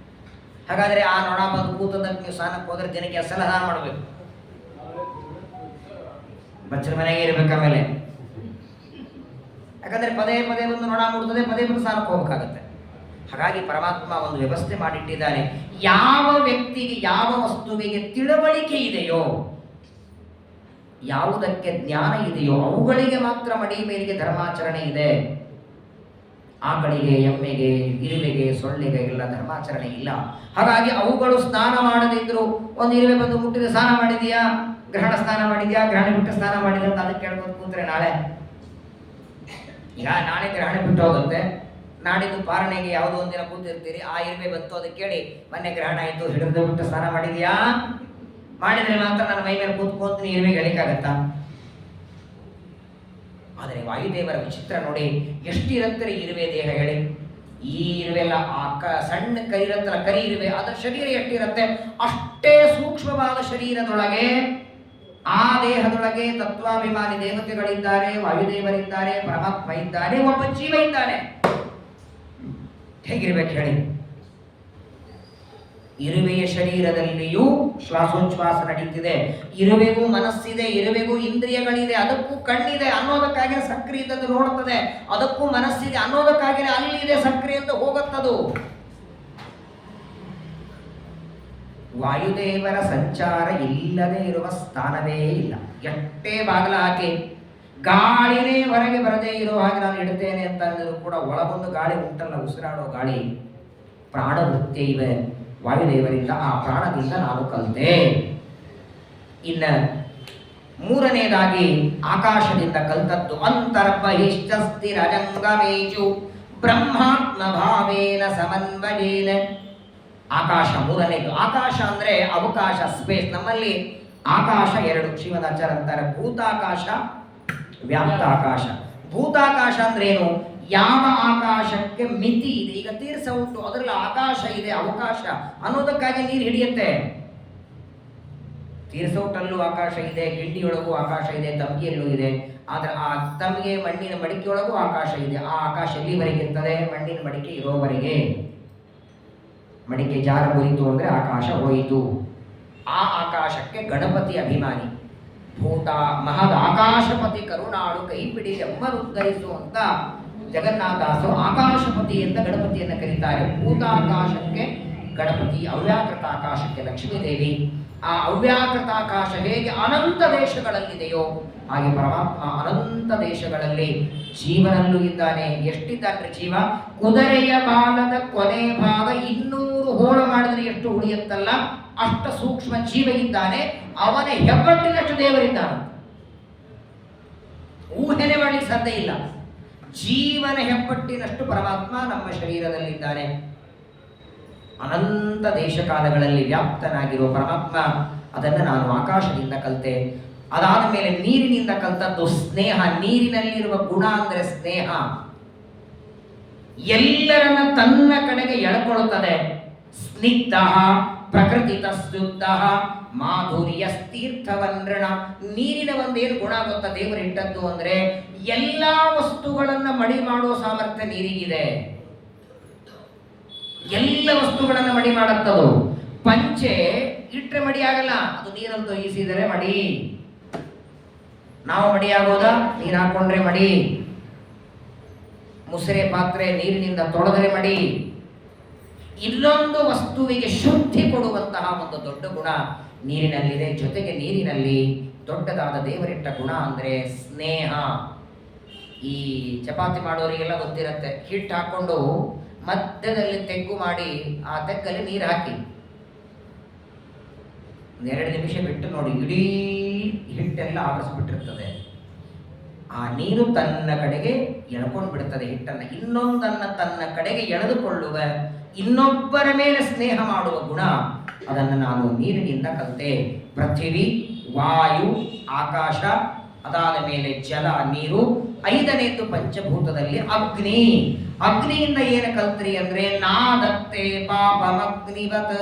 ಹಾಗಾದ್ರೆ ಆ ನೊಣ ಬಂದು ಕೂತದಕ್ಕೆ ನೀವು ಸ್ನಾನಕ್ಕೆ ಹೋದ್ರೆ ದಿನಕ್ಕೆ ಸಲ ಸ್ನಾನ ಮಾಡಬೇಕು, ಬಚ್ಚರ ಮನೆಗೆ ಇರ್ಬೇಕು. ಆಮೇಲೆ ಯಾಕಂದ್ರೆ ಪದೇ ಪದೇ ಬಂದು ನೊಣ ಮೂಡ್ತದೆ, ಪದೇ ಪದೇ ಸ್ನಾನಕ್ಕೆ ಹೋಗ್ಬೇಕಾಗತ್ತೆ. ಹಾಗಾಗಿ ಪರಮಾತ್ಮ ಒಂದು ವ್ಯವಸ್ಥೆ ಮಾಡಿಟ್ಟಿದ್ದಾನೆ. ಯಾವ ವ್ಯಕ್ತಿಗೆ ಯಾವ ವಸ್ತುವಿಗೆ ತಿಳುವಳಿಕೆ ಇದೆಯೋ, ಯಾವುದಕ್ಕೆ ಜ್ಞಾನ ಇದೆಯೋ ಅವುಗಳಿಗೆ ಮಾತ್ರ ಮಡಿ ಮೇಲಿಗೆ ಧರ್ಮಾಚರಣೆ ಇದೆ. ಆಕಳಿಗೆ, ಎಮ್ಮೆಗೆ, ಇರುವೆಗೆ, ಸೊಳ್ಳೆಗೆ ಎಲ್ಲ ಧರ್ಮಾಚರಣೆ ಇಲ್ಲ. ಹಾಗಾಗಿ ಅವುಗಳು ಸ್ನಾನ ಮಾಡದಿದ್ರು ಒಂದು ಇರುವೆ ಬಂದು ಮುಟ್ಟಿದ್ರೆ ಸ್ನಾನ ಮಾಡಿದೀಯಾ, ಗ್ರಹಣ ಸ್ನಾನ ಮಾಡಿದ್ಯಾ, ಗ್ರಹಣ ಬಿಟ್ಟು ಸ್ನಾನ ಮಾಡಿದ ಅಂತ ಅದಕ್ಕೆ ಕೇಳ್ಕೊಂಡು ಕೂತ್ರೆ ನಾಳೆ ಈಗ ನಾಳೆ ಗ್ರಹಣ ಬಿಟ್ಟು ಹೋಗುತ್ತೆ, ನಾಡಿದ್ದು ಪಾರಣೆಗೆ ಯಾವುದೋ ಒಂದಿನ ಕೂತಿರ್ತೀರಿ, ಆ ಇರುವೆ ಬಂತು, ಅದಕ್ಕೆ ಕೇಳಿ ಮೊನ್ನೆ ಗ್ರಹಣ ಆಯಿತು ಹಿಡಿದು ಬಿಟ್ಟು ಸ್ನಾನ ಮಾಡಿದ್ಯಾ? ಮಾಡಿದ್ರೆ ಮಾತ್ರ ನನ್ನ ಮೈ ಮೇಲೆ ಕೂತ್ಕೊಂತೀನಿ ಇರುವೆಗೆ ಹೇಳಿಕಾಗತ್ತಾ? ಆದರೆ ವಾಯುದೇವರ ವಿಚಿತ್ರ ನೋಡಿ, ಎಷ್ಟಿರುತ್ತೆ ಇರುವೆ ದೇಹ ಹೇಳಿ. ಈ ಇರುವೆಲ್ಲ ಸಣ್ಣ ಕರಿ ಇರುತ್ತಲ್ಲ, ಕರಿ ಇರುವೆ, ಅದರ ಶರೀರ ಎಷ್ಟಿರುತ್ತೆ ಅಷ್ಟೇ ಸೂಕ್ಷ್ಮವಾದ ಶರೀರದೊಳಗೆ ಆ ದೇಹದೊಳಗೆ ತತ್ವಾಭಿಮಾನಿ ದೇವತೆಗಳಿದ್ದಾರೆ, ವಾಯುದೇವರಿದ್ದಾರೆ, ಪರಮಾತ್ಮ ಇದ್ದಾನೆ, ಒಬ್ಬ ಜೀವ ಇದ್ದಾನೆ. ಹೇಗಿರ್ಬೇಕು ಹೇಳಿ? ಇರುವೆಯ ಶರೀರದಲ್ಲಿಯೂ ಶ್ವಾಸೋಚ್ಛ್ವಾಸ ನಡೀತಿದೆ, ಇರುವೆಗೂ ಮನಸ್ಸಿದೆ, ಇರುವೆಗೂ ಇಂದ್ರಿಯಗಳಿದೆ, ಅದಕ್ಕೂ ಕಣ್ಣಿದೆ ಅನ್ನೋದಕ್ಕಾಗಿ ಸಕ್ರಿ ಇದ್ದದ್ದು ನೋಡುತ್ತದೆ, ಅದಕ್ಕೂ ಮನಸ್ಸಿದೆ ಅನ್ನೋದಕ್ಕಾಗಿ ಅಲ್ಲಿದೆ ಸಕ್ರಿ ಅಂತ ಹೋಗುತ್ತದು. ವಾಯುದೇವರ ಸಂಚಾರ ಇಲ್ಲದೆ ಇರುವ ಸ್ಥಾನವೇ ಇಲ್ಲ. ಎಷ್ಟೇ ಬಾಗಿಲ ಹಾಕಿ ಗಾಳಿನೇ ಹೊರಗೆ ಬರದೇ ಇರೋ ಹಾಗೆ ನಾನು ಇಡ್ತೇನೆ ಅಂತ ಅಂದರೂ ಕೂಡ ಒಳಗೊಂದು ಗಾಳಿ ಉಂಟಲ್ಲ, ಉಸಿರಾಡೋ ಗಾಳಿ, ಪ್ರಾಣ ವೃತ್ತಿ ಇವೆ ವಾಯುದೇವರಿಂದ. ಆ ಪ್ರಾಣದಿಂದ ನಾನು ಕಲಿತೆ. ಇನ್ನು ಮೂರನೇದಾಗಿ ಆಕಾಶದಿಂದ ಕಲ್ತದ್ದು ಅಂತರ್ಬಹಿಶ್ಚ ಸ್ಥಿರಜಂಗಮೇಶು ಬ್ರಹ್ಮಾತ್ಮ ಭಾವೇನ ಸಮನ್ವಯೇನ. ಆಕಾಶ ಮೂರನೇದು. ಆಕಾಶ ಅಂದ್ರೆ ಅವಕಾಶ, ಸ್ಪೇಸ್. ನಮ್ಮಲ್ಲಿ ಆಕಾಶ ಎರಡು. ಶ್ರೀಮದಾಚಾರ್ಯ ಅಂತಾರೆ ಭೂತಾಕಾಶ, ವ್ಯಾಪ್ತಾಕಾಶ. ಭೂತಾಕಾಶ ಅಂದ್ರೆ ಏನು? ಯಾವ ಆಕಾಶಕ್ಕೆ ಮಿತಿ ಇದೆ. ಈಗ ತೀರ್ಥ ಉಂಟು, ಅದರಲ್ಲಿ ಆಕಾಶ ಇದೆ, ಅವಕಾಶ ಅನ್ನೋದಕ್ಕಾಗಿ ನೀರು ಹಿಡಿಯುತ್ತೆ. ತೀರ್ಸೌಟಲ್ಲೂ ಆಕಾಶ ಇದೆ, ಗಿಂಡಿಯೊಳಗೂ ಆಕಾಶ ಇದೆ, ತಮ್ಗಿಯಲ್ಲೂ ಇದೆ. ಆದ್ರೆ ಆ ತಮ್ಗೆ ಮಣ್ಣಿನ ಮಡಿಕೆಯೊಳಗೂ ಆಕಾಶ ಇದೆ. ಆ ಆಕಾಶ ಎಲ್ಲಿವರೆಗೆ ಇರ್ತದೆ? ಮಣ್ಣಿನ ಮಡಿಕೆ ಇರೋವರೆಗೆ. ಮಡಿಕೆ ಜಾರ ಹೋಯಿತು ಅಂದ್ರೆ ಆಕಾಶ ಹೋಯಿತು. ಆ ಆಕಾಶಕ್ಕೆ ಗಣಪತಿ ಅಭಿಮಾನಿ. ಭೂತ ಮಹದ್ ಆಕಾಶಪತಿ ಕರುಣಾಳು ಕೈಪಿಡಿ ಎಮ್ಮರುದ್ಧರಿಸು ಅಂತ ಜಗನ್ನಾಥದಾಸರು ಆಕಾಶಪತಿ ಅಂತ ಗಣಪತಿಯನ್ನು ಕರೀತಾರೆ. ಭೂತಾಕಾಶಕ್ಕೆ ಗಣಪತಿ, ಅವ್ಯಾಕೃತ ಆಕಾಶಕ್ಕೆ ಲಕ್ಷ್ಮೀದೇವಿ. ಆ ಅವ್ಯಾಕೃತ ಆಕಾಶ ಹೇಗೆ ಅನಂತ ದೇಶಗಳಲ್ಲಿದೆಯೋ ಹಾಗೆ ಪರಮಾತ್ಮ ಅನಂತ ದೇಶಗಳಲ್ಲಿ ಜೀವನಲ್ಲೂ ಇದ್ದಾನೆ. ಎಷ್ಟಿದ್ದಾನೆ ಜೀವ? ಕುದುರೆಯ ಬಾಲದ ಕೊನೆ ಭಾಗ 200 ಹೋಳು ಮಾಡಿದ್ರೆ ಎಷ್ಟು ಉಳಿಯುತ್ತಲ್ಲ ಅಷ್ಟ ಸೂಕ್ಷ್ಮ ಜೀವ ಇದ್ದಾನೆ. ಅವನ ಹೆಬ್ಬಟ್ಟಿನಷ್ಟು ದೇವರಿದ್ದಾನೆ. ಊಹೆನೆ ಮಾಡಲಿಕ್ಕೆ ಸಾಧ್ಯ ಇಲ್ಲ. ಜೀವನ ಹೆಬ್ಬಟ್ಟಿನಷ್ಟು ಪರಮಾತ್ಮ ನಮ್ಮ ಶರೀರದಲ್ಲಿದ್ದಾನೆ. ಅನಂತ ದೇಶಕಾಲಗಳಲ್ಲಿ ವ್ಯಾಪ್ತನಾಗಿರುವ ಪರಮಾತ್ಮ, ಅದನ್ನು ನಾನು ಆಕಾಶದಿಂದ ಕಲಿತೆ. ಅದಾದ ಮೇಲೆ ನೀರಿನಿಂದ ಕಲ್ತದ್ದು ಸ್ನೇಹ. ನೀರಿನಲ್ಲಿರುವ ಗುಣ ಅಂದರೆ ಸ್ನೇಹ. ಎಲ್ಲರನ್ನ ತನ್ನ ಕಡೆಗೆ ಎಳ್ಕೊಳ್ಳುತ್ತದೆ. ಸ್ನಿಗ್ಧ ಪ್ರಕೃತಿತ ಶುದ್ಧ ಮಾಧುರ್ಯ ತೀರ್ಥವನ್ರಣ. ನೀರಿನ ಒಂದೇನು ಗುಣ ಗೊತ್ತಾ ದೇವರು ಇಟ್ಟದ್ದು ಅಂದ್ರೆ ಎಲ್ಲಾ ವಸ್ತುಗಳನ್ನ ಮಡಿ ಮಾಡುವ ಸಾಮರ್ಥ್ಯ ನೀರಿಗಿದೆ. ಎಲ್ಲ ವಸ್ತುಗಳನ್ನ ಮಡಿ ಮಾಡುತ್ತದು. ಪಂಚೆ ಇಟ್ಟರೆ ಮಡಿ ಆಗಲ್ಲ, ಅದು ನೀರನ್ನು ತೊಯಿಸಿದರೆ ಮಡಿ. ನಾವು ಮಡಿ ಆಗೋದಾ? ನೀರು ಹಾಕೊಂಡ್ರೆ ಮಡಿ. ಮುಸರೆ ಪಾತ್ರೆ ನೀರಿನಿಂದ ತೊಳೆದರೆ ಮಡಿ. ಇಲ್ಲೊಂದು ವಸ್ತುವಿಗೆ ಶುದ್ಧಿ ಕೊಡುವಂತಹ ಒಂದು ದೊಡ್ಡ ಗುಣ ನೀರಿನಲ್ಲಿದೆ. ಜೊತೆಗೆ ನೀರಿನಲ್ಲಿ ದೊಡ್ಡದಾದ ದೇವರಿಟ್ಟ ಗುಣ ಅಂದ್ರೆ ಸ್ನೇಹ. ಈ ಚಪಾತಿ ಮಾಡೋರಿಗೆಲ್ಲ ಗೊತ್ತಿರುತ್ತೆ. ಹಿಟ್ಟು ಹಾಕೊಂಡು ಮಧ್ಯದಲ್ಲಿ ತೆಗ್ಗು ಮಾಡಿ ಆ ತೆಗ್ಗಲ್ಲಿ ನೀರು ಹಾಕಿ 2 ನಿಮಿಷ ಬಿಟ್ಟು ನೋಡಿ, ಇಡೀ ಹಿಟ್ಟೆಲ್ಲ ಆವರಿಸ್ಬಿಟ್ಟಿರ್ತದೆ. ಆ ನೀರು ತನ್ನ ಕಡೆಗೆ ಎಳ್ಕೊಂಡು ಬಿಡುತ್ತದೆ ಹಿಟ್ಟನ್ನು. ಇನ್ನೊಂದನ್ನು ತನ್ನ ಕಡೆಗೆ ಎಳೆದುಕೊಳ್ಳುವ, ಇನ್ನೊಬ್ಬರ ಮೇಲೆ ಸ್ನೇಹ ಮಾಡುವ ಗುಣ, ಅದನ್ನು ನಾನು ನೀರಿನಿಂದ ಕಲಿತೆ. ಪೃಥ್ವಿ, ವಾಯು, ಆಕಾಶ, ಅದಾದ ಮೇಲೆ ಜಲ, ನೀರು. 5ನೇದ್ದು ಪಂಚಭೂತದಲ್ಲಿ ಅಗ್ನಿ. ಅಗ್ನಿಯಿಂದ ಏನು ಕಲ್ತ್ರಿ ಅಂದ್ರೆ ನಾದತ್ತೆ ಪಾಪಮಗ್ನಿವತ್.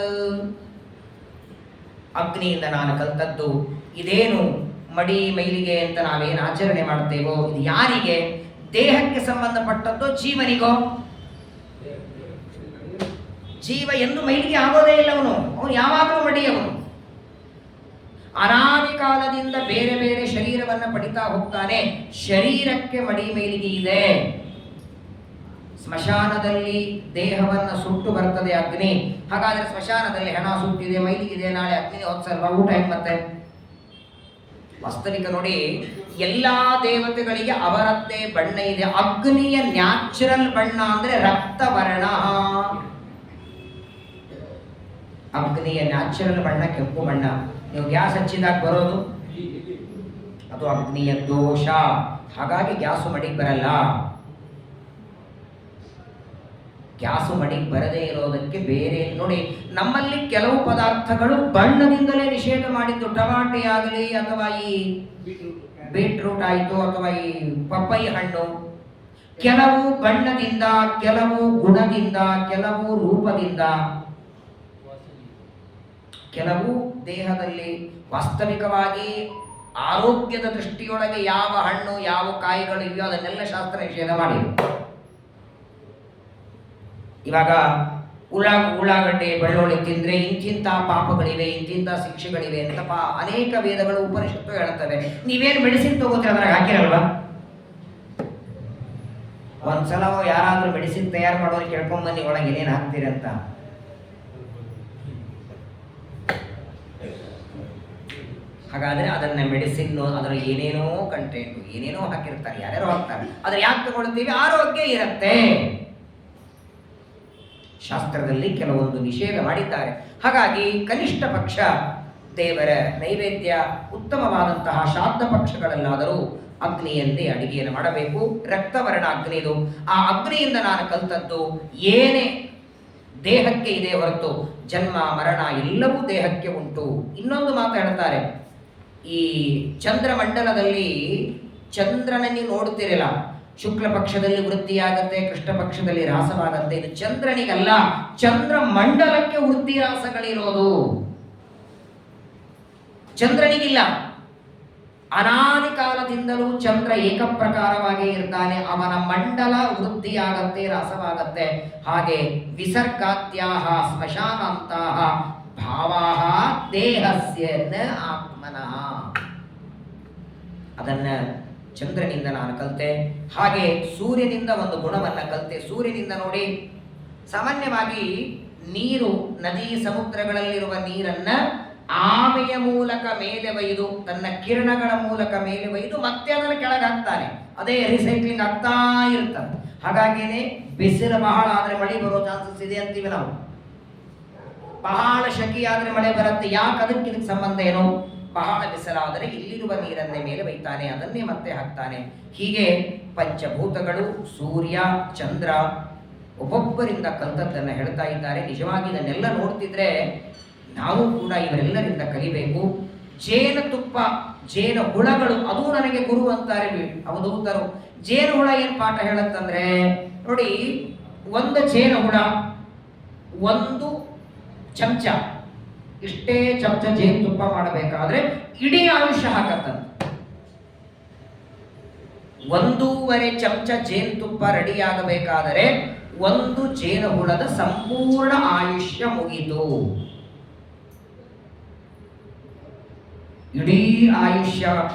ಅಗ್ನಿಯಿಂದ ನಾನು ಕಲ್ತದ್ದು ಇದೇನು ಮಡಿ ಮೈಲಿಗೆ ಅಂತ ನಾವೇನು ಆಚರಣೆ ಮಾಡ್ತೇವೋ ಇದು ಯಾರಿಗೆ? ದೇಹಕ್ಕೆ ಸಂಬಂಧಪಟ್ಟದ್ದು, ಜೀವನಿಗೋ? ಜೀವ ಎಂದು ಮೈಲಿಗೆ ಆಗೋದೇ ಇಲ್ಲ. ಅವನು ಯಾವಾಗಲೂ ಮಡಿಯವನು. ಅನಾದಿ ಕಾಲದಿಂದ ಬೇರೆ ಬೇರೆ ಶರೀರವನ್ನು ಪಡಿತಾ ಹೋಗ್ತಾನೆ. ಶರೀರಕ್ಕೆ ಮಡಿ ಮೈಲಿಗೆ ಇದೆ. ಸ್ಮಶಾನದಲ್ಲಿ ದೇಹವನ್ನು ಸುಟ್ಟು ಬರ್ತದೆ ಅಗ್ನಿ. ಹಾಗಾದ್ರೆ ಸ್ಮಶಾನದಲ್ಲಿ ಹೆಣ ಸುಟ್ಟಿದೆ, ಮೈಲಿಗಿದೆ, ನಾಳೆ ಅಗ್ನಿ ಹೋಗ್ಸಲ್ವಾ? ಊಟ ಹೆಂಗ್ ಮತ್ತೆ? ವಾಸ್ತವಿಕ ನೋಡಿ, ಎಲ್ಲಾ ದೇವತೆಗಳಿಗೆ ಅವರದ್ದೇ ಬಣ್ಣ ಇದೆ. ಅಗ್ನಿಯ ನ್ಯಾಚುರಲ್ ಬಣ್ಣ ಅಂದ್ರೆ ರಕ್ತವರ್ಣ. ಅಗ್ನಿಯ ನ್ಯಾಚುರಲ್ ಬಣ್ಣ ಕೆಂಪು ಬಣ್ಣ. ನೀವು ಗ್ಯಾಸ್ ಹಚ್ಚಿದಾಗ ಬರೋದು ಅದು ಅಗ್ನಿಯ ದೋಷ. ಹಾಗಾಗಿ ಗ್ಯಾಸು ಮಡಿಗೆ ಬರಲ್ಲ. ಗ್ಯಾಸು ಮಡಿಗೆ ಬರದೇ ಇರೋದಕ್ಕೆ ಬೇರೆ ನೋಡಿ, ನಮ್ಮಲ್ಲಿ ಕೆಲವು ಪದಾರ್ಥಗಳು ಬಣ್ಣದಿಂದಲೇ ನಿಷೇಧ ಮಾಡಿದ್ದು. ಟಮಾಟೆ ಆಗಲಿ ಅಥವಾ ಈ ಬೀಟ್ರೂಟ್ ಆಯಿತು ಅಥವಾ ಈ ಪಪ್ಪಾಯಿ ಹಣ್ಣು, ಕೆಲವು ಬಣ್ಣದಿಂದ, ಕೆಲವು ಗುಣದಿಂದ, ಕೆಲವು ರೂಪದಿಂದ, ಕೆಲವು ದೇಹದಲ್ಲಿ ವಾಸ್ತವಿಕವಾಗಿ ಆರೋಗ್ಯದ ದೃಷ್ಟಿಯೊಳಗೆ ಯಾವ ಹಣ್ಣು ಯಾವ ಕಾಯಿಗಳು ಇವೆಯೋ ಅದನ್ನೆಲ್ಲ ಶಾಸ್ತ್ರ ನಿಷೇಧ ಮಾಡಿದೆ. ಇವಾಗ ಉಳ್ಳಾಗಡ್ಡೆ ಬೆಳ್ಳುಳ್ಳಿ ತಿಂದ್ರೆ ಇಂತಿಂತ ಪಾಪಗಳಿವೆ, ಇಂತಿಂತ ಶಿಕ್ಷೆಗಳಿವೆ ಅಂತ ಅನೇಕ ವೇದಗಳು ಉಪನಿಷತ್ತು ಹೇಳುತ್ತವೆ. ನೀವೇನು ಮೆಡಿಸಿನ್ ತಗೋತೀರ ಅದ್ರಾಗ ಹಾಕಿರಲ್ವಾ? ಒಂದ್ಸಲ ಯಾರಾದ್ರೂ ಮೆಡಿಸಿನ್ ತಯಾರು ಮಾಡೋರು ಕೇಳ್ಕೊಂಡ್ ಬನ್ನಿ ಒಳಗೆ ಏನೇನು ಹಾಕ್ತೀರಂತ. ಹಾಗಾದ್ರೆ ಅದನ್ನ ಮೆಡಿಸಿನ್ ಅದರ ಏನೇನೋ ಕಂಟೆಂಟ್ ಏನೇನೋ ಹಾಕಿರ್ತಾರೆ, ಯಾರ್ಯಾರೋ ಹಾಕ್ತಾರೆ. ಆದ್ರೆ ಯಾಕೆ ತಗೊಳ್ತೀವಿ? ಆರೋಗ್ಯ ಇರುತ್ತೆ. ಶಾಸ್ತ್ರದಲ್ಲಿ ಕೆಲವೊಂದು ನಿಷೇಧ ಮಾಡಿದ್ದಾರೆ. ಹಾಗಾಗಿ ಕನಿಷ್ಠ ಪಕ್ಷ ದೇವರ ನೈವೇದ್ಯ ಉತ್ತಮವಾದಂತಹ ಶ್ರಾದ್ದ ಪಕ್ಷಗಳಲ್ಲಾದರೂ ಅಗ್ನಿಯನ್ನೇ ಅಡಿಗೆಯನ್ನು ಮಾಡಬೇಕು. ರಕ್ತವರ್ಣ ಅಗ್ನಿ ಇದು. ಆ ಅಗ್ನಿಯಿಂದ ನಾನು ಕಲಿತದ್ದು ಏನೇ ದೇಹಕ್ಕೆ ಇದೆ ಹೊರತು ಜನ್ಮ ಮರಣ ಎಲ್ಲವೂ ದೇಹಕ್ಕೆ ಉಂಟು. ಇನ್ನೊಂದು ಮಾತು ಹೇಳ್ತಾರೆ, ಈ ಚಂದ್ರಮಂಡಲದಲ್ಲಿ ಚಂದ್ರನನ್ನು ನೋಡುತ್ತಿರಲ್ಲ, ಶುಕ್ಲ ಪಕ್ಷದಲ್ಲಿ ವೃತ್ತಿಯಾಗತ್ತೆ, ಕೃಷ್ಣ ಪಕ್ಷದಲ್ಲಿ ರಾಸವಾಗತ್ತೆ. ಇದು ಚಂದ್ರನಿಗಲ್ಲ, ಚಂದ್ರ ಮಂಡಲಕ್ಕೆ ವೃತ್ತಿ ರಾಸಗಳಿರೋದು. ಚಂದ್ರನಿಗಿಲ್ಲ. ಅನಾದಿ ಕಾಲದಿಂದಲೂ ಚಂದ್ರ ಏಕಪ್ರಕಾರವಾಗಿ ಇರ್ತಾನೆ. ಅವನ ಮಂಡಲ ವೃದ್ಧಿಯಾಗತ್ತೆ, ರಾಸವಾಗತ್ತೆ. ಹಾಗೆ ವಿಸರ್ಗಾತ್ಯಾಹ ಸ್ಮಶಾನಾಂತಹ ಭಾವಾಹ ದೇಹಸ್ಯ ನ ಆತ್ಮನಃ. ಅದನ್ನ ಚಂದ್ರನಿಂದ ನಾನು ಕಲಿತೆ. ಹಾಗೆ ಸೂರ್ಯನಿಂದ ಒಂದು ಗುಣವನ್ನು ಕಲಿತೆ. ಸೂರ್ಯನಿಂದ ನೋಡಿ, ಸಾಮಾನ್ಯವಾಗಿ ನೀರು, ನದಿ ಸಮುದ್ರಗಳಲ್ಲಿರುವ ನೀರನ್ನ ಆಮೆಯ ಮೂಲಕ ಮೇಲೆ ಒಯ್ದು, ತನ್ನ ಕಿರಣಗಳ ಮೂಲಕ ಮೇಲೆ ಒಯ್ದು ಮತ್ತೆ ಅದನ್ನು ಕೆಳಗೆ ಹಾಕ್ತಾನೆ. ಅದೇ ರಿಸೈಕ್ಲಿಂಗ್ ಆಗ್ತಾ ಇರ್ತದೆ. ಹಾಗಾಗಿನೇ ಬಿಸಿಲು ಬಹಳ ಆದ್ರೆ ಮಳೆ ಬರೋ ಚಾನ್ಸಸ್ ಇದೆ ಅಂತೀವಿ ನಾವು. ಬಹಳ ಶೆಕೆ ಆದ್ರೆ ಮಳೆ ಬರುತ್ತೆ. ಯಾಕೆ? ಅದಕ್ಕೆ ಸಂಬಂಧ ಏನು? ಬಹಳ ಬಿಸಿಲಾದರೆ ಇಲ್ಲಿರುವ ನೀರನ್ನೇ ಮೇಲೆ ಒಯ್ತಾನೆ, ಅದನ್ನೇ ಮತ್ತೆ ಹಾಕ್ತಾನೆ. ಹೀಗೆ ಪಂಚಭೂತಗಳು, ಸೂರ್ಯ, ಚಂದ್ರ ಒಬ್ಬೊಬ್ಬರಿಂದ ಕಲಿತದ್ದನ್ನು ಹೇಳ್ತಾ ಇದ್ದಾರೆ. ನಿಜವಾಗಿ ಇದನ್ನೆಲ್ಲ ನೋಡ್ತಿದ್ರೆ ನಾವು ಕೂಡ ಇವರೆಲ್ಲರಿಂದ ಕಲಿಬೇಕು. ಜೇನುತುಪ್ಪ, ಜೇನು ಹುಳಗಳು ಅದು ನನಗೆ ಗುರು ಅಂತಾರೆ ಅವಧೂತರು. ಜೇನು ಹುಳ ಏನು ಪಾಠ ಹೇಳುತ್ತಂದ್ರೆ, ನೋಡಿ, ಒಂದು ಜೇನು ಹುಳ ಒಂದು ಚಮಚ, ಇಷ್ಟೇ ಚಮಚ ಜೇನುತುಪ್ಪ ಮಾಡಬೇಕಾದ್ರೆ ಇಡೀ ಆಯುಷ್ಯ ಹಾಕತ್ತಂತೆ. 1.5 ಚಮಚ ಜೇನುತುಪ್ಪ ರೆಡಿಯಾಗಬೇಕಾದರೆ ಒಂದು ಜೇನು ಹುಳದ ಸಂಪೂರ್ಣ ಆಯುಷ್ಯ ಮುಗಿತು. ಇಡೀ ಆಯುಷ್ಯ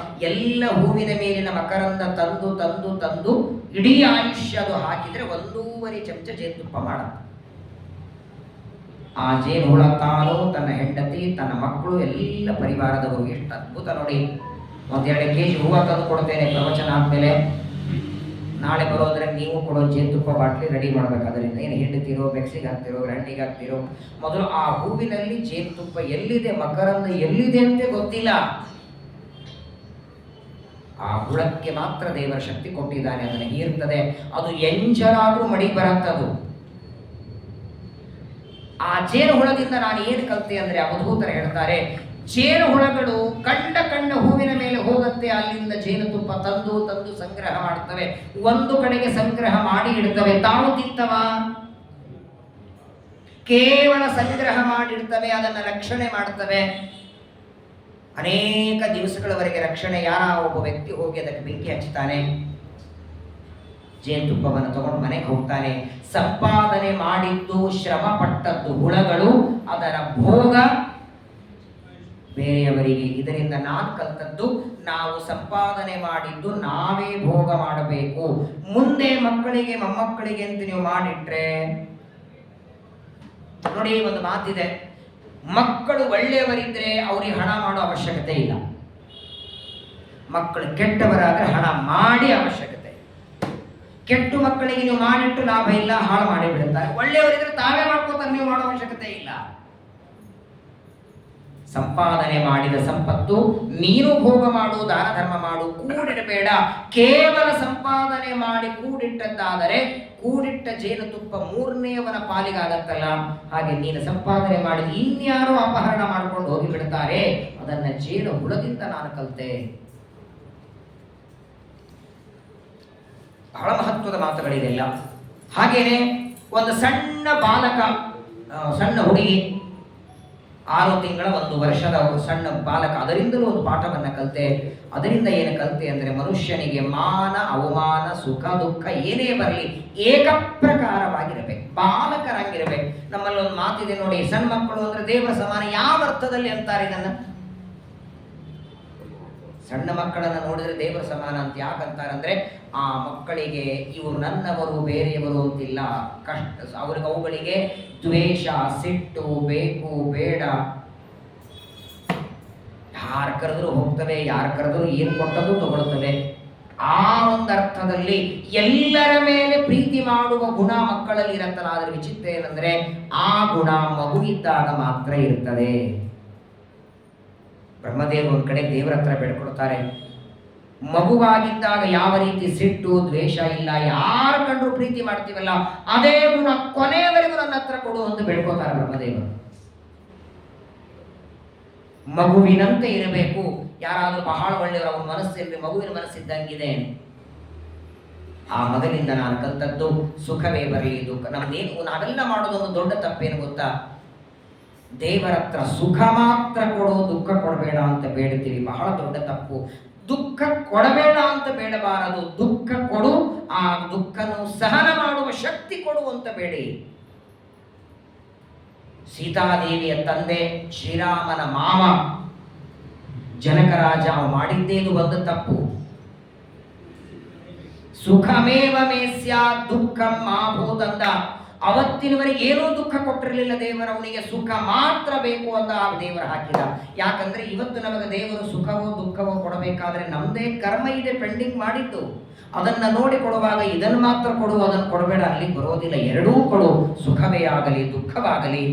ಎಲ್ಲ ಹೂವಿನ ಮೇಲಿನ ಮಕರಂದ ತಂದು ತಂದು ತಂದು ಇಡೀ ಆಯುಷ್ಯ ಅದು ಹಾಕಿದ್ರೆ 1.5 ಚಮಚ ಜೇನುತುಪ್ಪ ಮಾಡ. ಆ ಜೇನು ಹುಳ ತಾನು, ತನ್ನ ಹೆಂಡತಿ, ತನ್ನ ಮಕ್ಕಳು, ಎಲ್ಲ ಪರಿವಾರದವರು. ಎಷ್ಟು ಅದ್ಭುತ ನೋಡಿ. 1-2 kg ಹೂವು ತಂದು ಕೊಡ್ತೇನೆ ಪ್ರವಚನ ಆದ್ಮೇಲೆ. ನಾಳೆ ಬರೋದ್ರೆ ನೀವು ಕೊಡೋ ಜೇನುತುಪ್ಪ ಬಾಟ್ಲಿ ರೆಡಿ ಮಾಡ್ಬೇಕು. ಅದರಿಂದ ಏನು ಹೆಂಡತಿರೋ, ಬೆಕ್ಸಿಗೆ ಹಾಕ್ತಿರೋ, ಹಣ್ಣಿಗೆ ಹಾಕ್ತಿರೋ, ಮೊದಲು ಆ ಹೂವಿನಲ್ಲಿ ಜೇನುತುಪ್ಪ ಎಲ್ಲಿದೆ, ಮಕರಂದ ಎಲ್ಲಿದೆ ಅಂತ ಗೊತ್ತಿಲ್ಲ. ಆ ಹುಳಕ್ಕೆ ಮಾತ್ರ ದೇವರ ಶಕ್ತಿ ಕೊಟ್ಟಿದ್ದಾನೆ, ಅದನ್ನು ಹೀರ್ತದೆ. ಅದು ಎಂಜರಾದ್ರೂ ಮಡಿ ಬರತ್ತದು. ಆ ಜೇನು ಹುಳದಿಂದ ನಾನು ಏನು ಕಲಿತೆ ಅಂದ್ರೆ, ಅವಧೂತರು ಹೇಳ್ತಾರೆ, ಜೇನು ಹುಳಗಳು ಕಂಡ ಹೂವಿನ ಮೇಲೆ ಹೋಗುತ್ತೆ. ಅಲ್ಲಿಂದ ಜೇನುತುಪ್ಪ ತಂದು ತಂದು ಸಂಗ್ರಹ ಮಾಡ್ತವೆ. ಒಂದು ಕಡೆಗೆ ಸಂಗ್ರಹ ಮಾಡಿ ಇಡ್ತವೆ. ತಾವು ತಿಂತವ? ಕೇವಲ ಸಂಗ್ರಹ ಮಾಡಿಡ್ತವೆ, ಅದನ್ನು ರಕ್ಷಣೆ ಮಾಡ್ತವೆ. ಅನೇಕ ದಿವಸಗಳವರೆಗೆ ರಕ್ಷಣೆ. ಯಾರ ಒಬ್ಬ ವ್ಯಕ್ತಿ ಹೋಗಿ ಅದಕ್ಕೆ ಬೆಂಕಿ ಹಚ್ಚುತ್ತಾನೆ, ಜೇನುತುಪ್ಪವನ್ನು ತಗೊಂಡು ಮನೆಗೆ ಹೋಗ್ತಾನೆ. ಸಂಪಾದನೆ ಮಾಡಿದ್ದು, ಶ್ರಮ ಪಟ್ಟದ್ದು ಹುಳಗಳು, ಅದರ ಭೋಗ ಬೇರೆಯವರಿಗೆ. ಇದರಿಂದ ನಾನು ಕಲ್ತದ್ದು, ನಾವು ಸಂಪಾದನೆ ಮಾಡಿದ್ದು ನಾವೇ ಭೋಗ ಮಾಡಬೇಕು. ಮುಂದೆ ಮಕ್ಕಳಿಗೆ, ಮೊಮ್ಮಕ್ಕಳಿಗೆ ಅಂತ ನೀವು ಮಾಡಿಟ್ರೆ, ನೋಡಿ ಒಂದು ಮಾತಿದೆ, ಮಕ್ಕಳು ಒಳ್ಳೆಯವರಿದ್ರೆ ಅವ್ರಿಗೆ ಹಣ ಮಾಡೋ ಅವಶ್ಯಕತೆ ಇಲ್ಲ. ಮಕ್ಕಳು ಕೆಟ್ಟವರಾದ್ರೆ ಹಣ ಮಾಡಿ ಅವಶ್ಯಕತೆ. ಕೆಟ್ಟು ಮಕ್ಕಳಿಗೆ ನೀವು ಮಾಡಿಟ್ಟು ಲಾಭ ಇಲ್ಲ, ಹಾಳು ಮಾಡಿ ಬಿಡುತ್ತಾರೆ. ಒಳ್ಳೆಯವರಿದ್ರೆ ತಾವೇ ಮಾಡ್ಕೋತಾರೆ, ನೀವು ಮಾಡೋ ಅವಶ್ಯಕತೆ ಇಲ್ಲ. ಸಂಪಾದನೆ ಮಾಡಿದ ಸಂಪತ್ತು ನೀನು ಭೋಗ ಮಾಡು, ದಾನ ಧರ್ಮ ಮಾಡು, ಕೂಡಿಡಬೇಡ. ಕೇವಲ ಸಂಪಾದನೆ ಮಾಡಿ ಕೂಡಿಟ್ಟದ್ದಾದರೆ ಕೂಡಿಟ್ಟ ಜೇನುತುಪ್ಪ 3ನೇಯವನ ಪಾಲಿಗಾಗತ್ತಲ್ಲ. ಹಾಗೆ ನೀನು ಸಂಪಾದನೆ ಮಾಡಿದ ಇನ್ಯಾರೋ ಅಪಹರಣ ಮಾಡಿಕೊಂಡು ಹೋಗಿ ಬಿಡ್ತಾರೆ. ಅದನ್ನ ಜೇನು ಹುಳದಿಂದ ನಾನು ಕಲಿತೆ. ಬಹಳ ಮಹತ್ವದ ಮಾತುಗಳಿದೆಲ್ಲ. ಹಾಗೇನೆ ಒಂದು ಸಣ್ಣ ಬಾಲಕ, ಸಣ್ಣ ಹುಡುಗಿ, 6 ತಿಂಗಳ 1 ವರ್ಷದ ಸಣ್ಣ ಬಾಲಕ, ಅದರಿಂದಲೂ ಒಂದು ಪಾಠವನ್ನು ಕಲಿತೆ. ಅದರಿಂದ ಏನು ಕಲಿತೆ ಅಂದರೆ, ಮನುಷ್ಯನಿಗೆ ಮಾನ ಅವಮಾನ, ಸುಖ ದುಃಖ ಏನೇ ಬರಲಿ ಏಕಪ್ರಕಾರವಾಗಿರಬೇಕು, ಬಾಲಕರಾಗಿರಬೇಕು. ನಮ್ಮಲ್ಲಿ ಒಂದು ಮಾತಿದೆ ನೋಡಿ, ಸಣ್ಣ ಮಕ್ಕಳು ಅಂದ್ರೆ ದೇವರ ಸಮಾನ. ಯಾವ ಅರ್ಥದಲ್ಲಿ ಅಂತಾರೆ ಇದನ್ನ? ಸಣ್ಣ ಮಕ್ಕಳನ್ನು ನೋಡಿದ್ರೆ ದೇವರ ಸಮಾನ ಅಂತ ಯಾಕಂತಾರಂದ್ರೆ, ಆ ಮಕ್ಕಳಿಗೆ ಇವರು ನನ್ನವರು ಬೇರೆಯವರು ಅಂತಿಲ್ಲ. ಅವುಗಳಿಗೆ ದ್ವೇಷ, ಸಿಟ್ಟು, ಬೇಕು ಬೇಡ, ಯಾರು ಕರೆದ್ರು ಹೋಗ್ತವೆ, ಯಾರು ಕರೆದ್ರು ಏನು ಕೊಟ್ಟದ್ದು ತಗೊಳ್ತವೆ. ಆ ಒಂದು ಅರ್ಥದಲ್ಲಿ ಎಲ್ಲರ ಮೇಲೆ ಪ್ರೀತಿ ಮಾಡುವ ಗುಣ ಮಕ್ಕಳಲ್ಲಿ ಇರುತ್ತಲ್ಲ. ಅದರ ವಿಚಿತ್ರ ಏನಂದ್ರೆ, ಆ ಗುಣ ಮಗು ಇದ್ದಾಗ ಮಾತ್ರ ಇರ್ತದೆ. ಬ್ರಹ್ಮದೇವರು ಒಂದು ಕಡೆ ದೇವರ ಹತ್ರ ಬೇಡ್ಕೊಳ್ತಾರೆ. ಮಗುವಾಗಿದ್ದಾಗ ಯಾವ ರೀತಿ ಸಿಟ್ಟು ದ್ವೇಷ ಇಲ್ಲ, ಯಾರು ಕಂಡ್ರು ಪ್ರೀತಿ ಮಾಡ್ತೀವಲ್ಲ ಅದೇ ಗುಣ ಕೊನೆಯವರೆಗೂ ನನ್ನ ಹತ್ರ ಕೊಡು ಅಂತ ಬೇಡ್ಕೋತಾರೆ ಬ್ರಹ್ಮದೇವರು. ಮಗುವಿನಂತೆ ಇರಬೇಕು. ಯಾರಾದ್ರೂ ಬಹಳ ಒಳ್ಳೆಯವರು, ಅವನ ಮನಸ್ಸಿನಲ್ಲಿ ಮಗುವಿನ ಮನಸ್ಸಿದ್ದಂಗಿದೆ. ಆ ಮಗನಿಂದ ನಾನು ಕಲ್ತದ್ದು ಸುಖವೇ ಬರಲಿ ದುಃಖ. ನಾವೆಲ್ಲ ಮಾಡೋದೊಂದು ದೊಡ್ಡ ತಪ್ಪೇನು ಗೊತ್ತಾ? ದೇವರ ಹತ್ರ ಸುಖ ಮಾತ್ರ ಕೊಡು, ದುಃಖ ಕೊಡಬೇಡ ಅಂತ ಬೇಡ್ತೀವಿ. ಬಹಳ ದೊಡ್ಡ ತಪ್ಪು. ದುಃಖ ಕೊಡಬೇಡ ಅಂತ ಬೇಡಬಾರದು, ದುಃಖ ಕೊಡು, ಆ ದುಃಖನು ಸಹನ ಮಾಡುವ ಶಕ್ತಿ ಕೊಡು ಅಂತ ಬೇಡಿ. ಸೀತಾದೇವಿಯ ತಂದೆ ಶ್ರೀರಾಮನ ಮಾವ ಜನಕರಾಜ ಮಾಡಿದ್ದೇನು ಒಂದು ತಪ್ಪು. ಸುಖಮೇವ ಮೇಸ್ಯ ದುಃಖಂ ಮಾಭೂತಂದ. ಅವತ್ತಿನವರೆಗೆ ಏನೂ ದುಃಖ ಕೊಟ್ಟಿರಲಿಲ್ಲ ದೇವರು, ಅವನಿಗೆ ಸುಖ ಮಾತ್ರ ಬೇಕು ಅಂತ ಆ ದೇವರು ಹಾಕಿದ. ಯಾಕಂದ್ರೆ ಇವತ್ತು ನಮಗೆ ದೇವರು ಸುಖವೋ ದುಃಖವೋ ಕೊಡಬೇಕಾದ್ರೆ ನಮ್ದೇ ಕರ್ಮ ಇದೆ ಪೆಂಡಿಂಗ್ ಮಾಡಿದ್ದು. ಅದನ್ನ ನೋಡಿ ಕೊಡುವಾಗ ಇದನ್ನು ಮಾತ್ರ ಕೊಡು, ಅದನ್ನು ಕೊಡಬೇಡ, ಅಲ್ಲಿ ಬರೋದಿಲ್ಲ. ಎರಡೂ ಕೊಡು, ಸುಖವೇ ಆಗಲಿ ದುಃಖವಾಗಲಿ,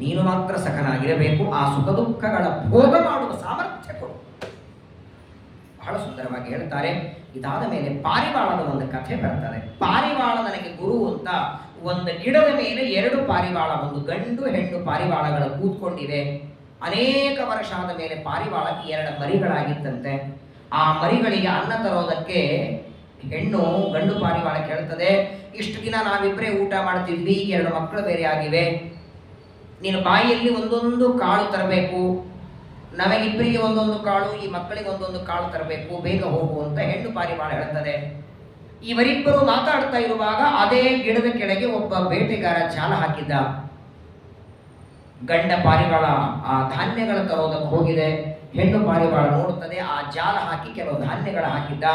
ನೀನು ಮಾತ್ರ ಸಖನಾಗಿರಬೇಕು. ಆ ಸುಖ ದುಃಖಗಳ ಭೋಗ ಮಾಡುವ ಸಾಮರ್ಥ್ಯ ಕೊಡು. ಬಹಳ ಸುಂದರವಾಗಿ ಹೇಳ್ತಾರೆ. ಇದಾದ ಮೇಲೆ ಪಾರಿವಾಳದ ಒಂದು ಕಥೆ ಬರ್ತದೆ. ಪಾರಿವಾಳ ನನಗೆ ಗುರು ಅಂತ ಒಂದು ಗಿಡದ ಮೇಲೆ 2 ಪಾರಿವಾಳ, ಒಂದು ಗಂಡು ಹೆಣ್ಣು ಪಾರಿವಾಳಗಳು ಕೂತ್ಕೊಂಡಿವೆ. ಅನೇಕ ವರ್ಷ ಆದ ಮೇಲೆ ಪಾರಿವಾಳಕ್ಕೆ 2 ಮರಿಗಳಾಗಿತ್ತಂತೆ. ಆ ಮರಿಗಳಿಗೆ ಅನ್ನ ತರೋದಕ್ಕೆ ಹೆಣ್ಣು ಗಂಡು ಪಾರಿವಾಳ ಕೇಳ್ತದೆ, ಇಷ್ಟು ದಿನ ನಾವಿಬ್ಬರೇ ಊಟ ಮಾಡ್ತಿದ್ವಿ, 2 ಮಕ್ಕಳು ಬೇರೆ ಆಗಿವೆ, ನೀನು ಬಾಯಿಯಲ್ಲಿ ಒಂದೊಂದು ಕಾಳು ತರಬೇಕು, ನಮಗಿಬ್ಬರಿಗೆ ಒಂದೊಂದು ಕಾಳು, ಈ ಮಕ್ಕಳಿಗೆ ಒಂದೊಂದು ಕಾಳು ತರಬೇಕು, ಬೇಗ ಹೋಗು ಅಂತ ಹೆಣ್ಣು ಪಾರಿವಾಳ ಹೇಳ್ತದೆ. ಇವರಿಬ್ಬರು ಮಾತಾಡ್ತಾ ಇರುವಾಗ ಅದೇ ಗಿಡದ ಕೆಳಗೆ ಒಬ್ಬ ಬೇಟೆಗಾರ ಜಾಲ ಹಾಕಿದ್ದ. ಗಂಡ ಪಾರಿವಾಳ ಆ ಧಾನ್ಯಗಳ ತರೋದಕ್ಕೆ ಹೋಗಿದೆ. ಹೆಣ್ಣು ಪಾರಿವಾಳ ನೋಡುತ್ತದೆ, ಆ ಜಾಲ ಹಾಕಿ ಕೆಲವು ಧಾನ್ಯಗಳ ಹಾಕಿದ್ದ.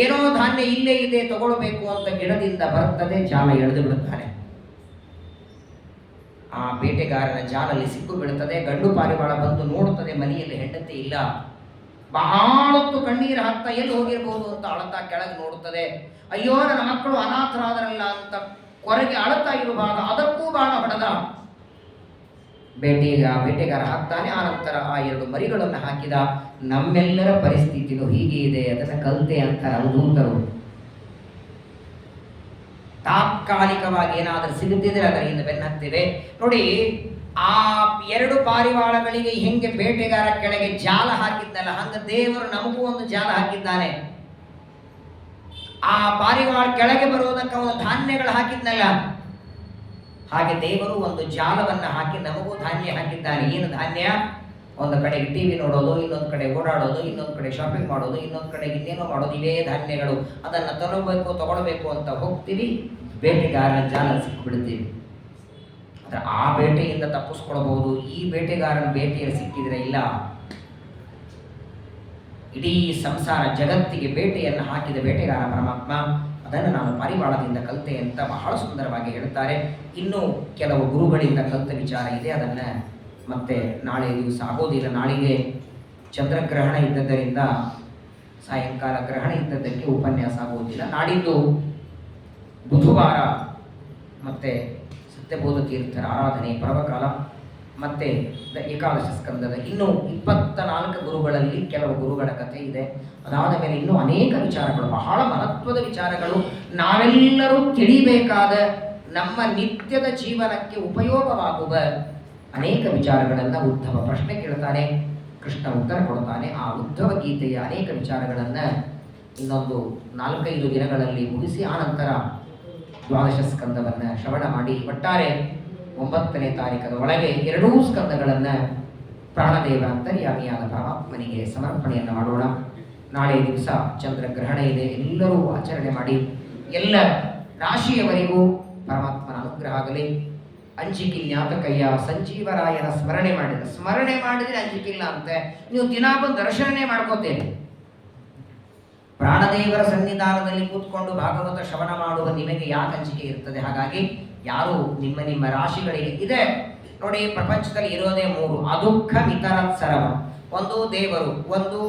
ಏನೋ ಧಾನ್ಯ ಇಲ್ಲೇ ಇದೆ ತಗೊಳ್ಬೇಕು ಅಂತ ಗಿಡದಿಂದ ಬರುತ್ತದೆ, ಜಾಲ ಎಳೆದು ಬಿಡುತ್ತಾನೆ. ಆ ಬೇಟೆಗಾರನ ಜಾಲಲ್ಲಿ ಸಿಕ್ಕು ಬೀಳುತ್ತದೆ. ಗಂಡು ಪಾರಿವಾಳ ಬಂದು ನೋಡುತ್ತದೆ, ಮನೆಯಲ್ಲಿ ಹೆಂಡತಿ ಇಲ್ಲ. ಬಹಳೊತ್ತು ಕಣ್ಣೀರು ಹಾಕ್ತಾ ಎಲ್ಲಿ ಹೋಗಿರ್ಬೋದು ಅಂತ ಅಳತಾ ಕೆಳಗೆ ನೋಡುತ್ತದೆ. ಅಯ್ಯೋ ನನ್ನ ಮಕ್ಕಳು ಅನಾಥರಾದರಲ್ಲ ಅಂತ ಕೊರಗೆ ಅಳತಾ ಇರುವಾಗ ಅದಕ್ಕೂ ಬಾಣ ಹೊಡೆದ. ಬೇಟೆಗಾರ ಹಾಕ್ತಾನೆ. ಆ ನಂತರ ಆ 2 ಮರಿಗಳನ್ನು ಹಾಕಿದ. ನಮ್ಮೆಲ್ಲರ ಪರಿಸ್ಥಿತಿಯು ಹೀಗೆ ಇದೆ, ಅದನ್ನು ಕಲ್ತೆ ಅಂತಾರೆ ಅವಧೂತರು. ತಾತ್ಕಾಲಿಕವಾಗಿ ಏನಾದರೂ ಸಿಗುತ್ತಿದ್ರೆ ಅದರಿಂದ ಬೆನ್ನತ್ತಿವೆ. ನೋಡಿ, ಆ 2 ಪಾರಿವಾಳಗಳಿಗೆ ಹೆಂಗೆ ಬೇಟೆಗಾರ ಕೆಳಗೆ ಜಾಲ ಹಾಕಿದ್ದಲ್ಲ, ಹಂಗ ದೇವರು ನಮಗೂ ಒಂದು ಜಾಲ ಹಾಕಿದ್ದಾನೆ. ಆ ಪಾರಿವಾಳ ಕೆಳಗೆ ಬರುವುದಕ್ಕೆ ಅವನು ಧಾನ್ಯಗಳು ಹಾಕಿದ್ನಲ್ಲ, ಹಾಗೆ ದೇವರು ಒಂದು ಜಾಲವನ್ನ ಹಾಕಿ ನಮಗೂ ಧಾನ್ಯ ಹಾಕಿದ್ದಾನೆ. ಏನು ಧಾನ್ಯ? ಒಂದು ಕಡೆಗೆ ಟಿವಿ ನೋಡೋದು, ಇನ್ನೊಂದು ಕಡೆ ಓಡಾಡೋದು, ಇನ್ನೊಂದು ಕಡೆ ಶಾಪಿಂಗ್ ಮಾಡೋದು, ಇನ್ನೊಂದು ಕಡೆ ಇನ್ನೇನೋ ಮಾಡೋದು, ಇವೇ ಧಾನ್ಯಗಳು. ಅದನ್ನು ತಗೊಳ್ಬೇಕು ಅಂತ ಹೋಗ್ತೀವಿ, ಬೇಟೆಗಾರನ ಜಾಲ ಸಿಕ್ಕಿಬಿಡ್ತೀವಿ. ಆದರೆ ಆ ಬೇಟೆಯಿಂದ ತಪ್ಪಿಸ್ಕೊಳ್ಬಹುದು. ಈ ಬೇಟೆಗಾರನ ಬೇಟೆಯಲ್ಲಿ ಸಿಕ್ಕಿದ್ರೆ ಇಲ್ಲ, ಇಡೀ ಸಂಸಾರ ಜಗತ್ತಿಗೆ ಬೇಟೆಯನ್ನು ಹಾಕಿದ ಬೇಟೆಗಾರ ಪರಮಾತ್ಮ. ಅದನ್ನು ನಾನು ಪಾರಿವಾಳದಿಂದ ಕಲಿತೆ ಅಂತ ಬಹಳ ಸುಂದರವಾಗಿ ಹೇಳ್ತಾರೆ. ಇನ್ನೂ ಕೆಲವು ಗುರುಗಳಿಂದ ಕಲಿತ ವಿಚಾರ ಇದೆ, ಅದನ್ನು ಮತ್ತೆ ನಾಳೆ ದಿವಸ ಆಗೋದಿಲ್ಲ. ನಾಳೆಗೆ ಚಂದ್ರಗ್ರಹಣ ಇದ್ದದ್ದರಿಂದ ಸಾಯಂಕಾಲ ಗ್ರಹಣ ಇದ್ದದ್ದಕ್ಕೆ ಉಪನ್ಯಾಸ ಆಗೋದಿಲ್ಲ. ನಾಡಿದ್ದು ಬುಧವಾರ ಮತ್ತೆ ಸತ್ಯಬೋಧ ತೀರ್ಥರ ಆರಾಧನೆ ಪರ್ವಕಾಲ, ಮತ್ತೆ ಏಕಾದಶ ಸ್ಕಂದದ ಇನ್ನು 24 ಗುರುಗಳಲ್ಲಿ ಕೆಲವು ಗುರುಗಳ ಕಥೆ ಇದೆ. ಅದಾದ ಮೇಲೆ ಇನ್ನೂ ಅನೇಕ ವಿಚಾರಗಳು, ಬಹಳ ಮಹತ್ವದ ವಿಚಾರಗಳು, ನಾವೆಲ್ಲರೂ ತಿಳಿಬೇಕಾದ, ನಮ್ಮ ನಿತ್ಯದ ಜೀವನಕ್ಕೆ ಉಪಯೋಗವಾಗುವ ಅನೇಕ ವಿಚಾರಗಳನ್ನು ಉದ್ಧವ ಪ್ರಶ್ನೆ ಕೇಳ್ತಾನೆ, ಕೃಷ್ಣ ಉತ್ತರ ಕೊಡ್ತಾನೆ. ಆ ಉದ್ಧವ ಗೀತೆಯ ಅನೇಕ ವಿಚಾರಗಳನ್ನು ಇನ್ನೊಂದು 4-5 ದಿನಗಳಲ್ಲಿ ಮುಗಿಸಿ ಆನಂತರ ದ್ವಾದಶ ಸ್ಕಂದವನ್ನು ಶ್ರವಣ ಮಾಡಿ ಒಟ್ಟಾರೆ 9ನೇ ತಾರೀಖದ ಒಳಗೆ 2 ಸ್ಕಂದಗಳನ್ನು ಪ್ರಾಣದೇವ ಅಂತರ್ಯಾಮಿಯಾದ ಪರಮಾತ್ಮನಿಗೆ ಸಮರ್ಪಣೆಯನ್ನು ಮಾಡೋಣ. ನಾಳೆ ದಿವಸ ಚಂದ್ರಗ್ರಹಣ ಇದೆ, ಎಲ್ಲರೂ ಆಚರಣೆ ಮಾಡಿ ಎಲ್ಲ ರಾಶಿಯವರಿಗೂ ಪರಮಾತ್ಮನ ಅನುಗ್ರಹ ಆಗಲಿ. ಅಂಜಿಕಿಲ್ಯಾತಕಯ್ಯ ಸಂಜೀವರಾಯನ ಸ್ಮರಣೆ ಮಾಡಿದರೆ ಅಂಜಿಕಿಲ್ಲ ಅಂತೆ. ನೀವು ದಿನಾ ಬಂದು ದರ್ಶನನೇ ಮಾಡ್ಕೋತೇನೆ. ಪ್ರಾಣದೇವರ ಸನ್ನಿಧಾನದಲ್ಲಿ ಕೂತ್ಕೊಂಡು ಭಾಗವತ ಶ್ರವಣ ಮಾಡುವ ನಿಮಗೆ ಯಾಕೆ ಅಂಜಿಕೆ ಇರ್ತದೆ? ಹಾಗಾಗಿ ಯಾರು ನಿಮ್ಮ ರಾಶಿಗಳಿಗೆ ಇದೆ ನೋಡಿ, ಪ್ರಪಂಚದಲ್ಲಿ ಇರೋದೇ 3: ಅದುಃಖ ಮಿತರತ್ಸರವ. ಒಂದು ದೇವರು, ಒಂದು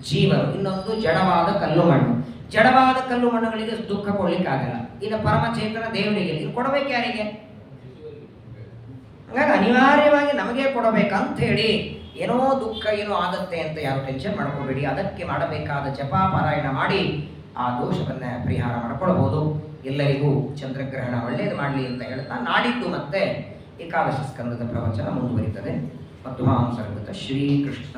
ಜೀವರು, ಇನ್ನೊಂದು ಜಡವಾದ ಕಲ್ಲು ಮಣ್ಣು. ಜಡವಾದ ಕಲ್ಲು ಮಣ್ಣುಗಳಿಗೆ ದುಃಖ ಕೊಡ್ಲಿಕ್ಕಾಗಲ್ಲ. ಇನ್ನು ಪರಮಚೇತನ ದೇವರಿಗೆ ಇದು ಕೊಡಬೇಕು ಯಾರಿಗೆ? ಹಾಗಾಗಿ ಅನಿವಾರ್ಯವಾಗಿ ನಮಗೆ ಕೊಡಬೇಕಂತ ಹೇಳಿ ಏನೋ ದುಃಖ ಏನೋ ಆಗತ್ತೆ ಅಂತ ಯಾರು ಟೆನ್ಷನ್ ಮಾಡ್ಕೋಬೇಡಿ. ಅದಕ್ಕೆ ಮಾಡಬೇಕಾದ ಜಪ ಪಾರಾಯಣ ಮಾಡಿ ಆ ದೋಷವನ್ನು ಪರಿಹಾರ ಮಾಡ್ಕೊಳ್ಬೋದು. ಎಲ್ಲರಿಗೂ ಚಂದ್ರಗ್ರಹಣ ಒಳ್ಳೆಯದು ಮಾಡಲಿ ಅಂತ ಹೇಳ್ತಾ ನಾಡಿದ್ದು ಮತ್ತೆ ಏಕಾದಶ ಸ್ಕಂದದ ಪ್ರವಚನ ಮುಂದುವರಿತದೆ. ಮಧ್ವಾಂಸರ್ಗತ ಶ್ರೀಕೃಷ್ಣ.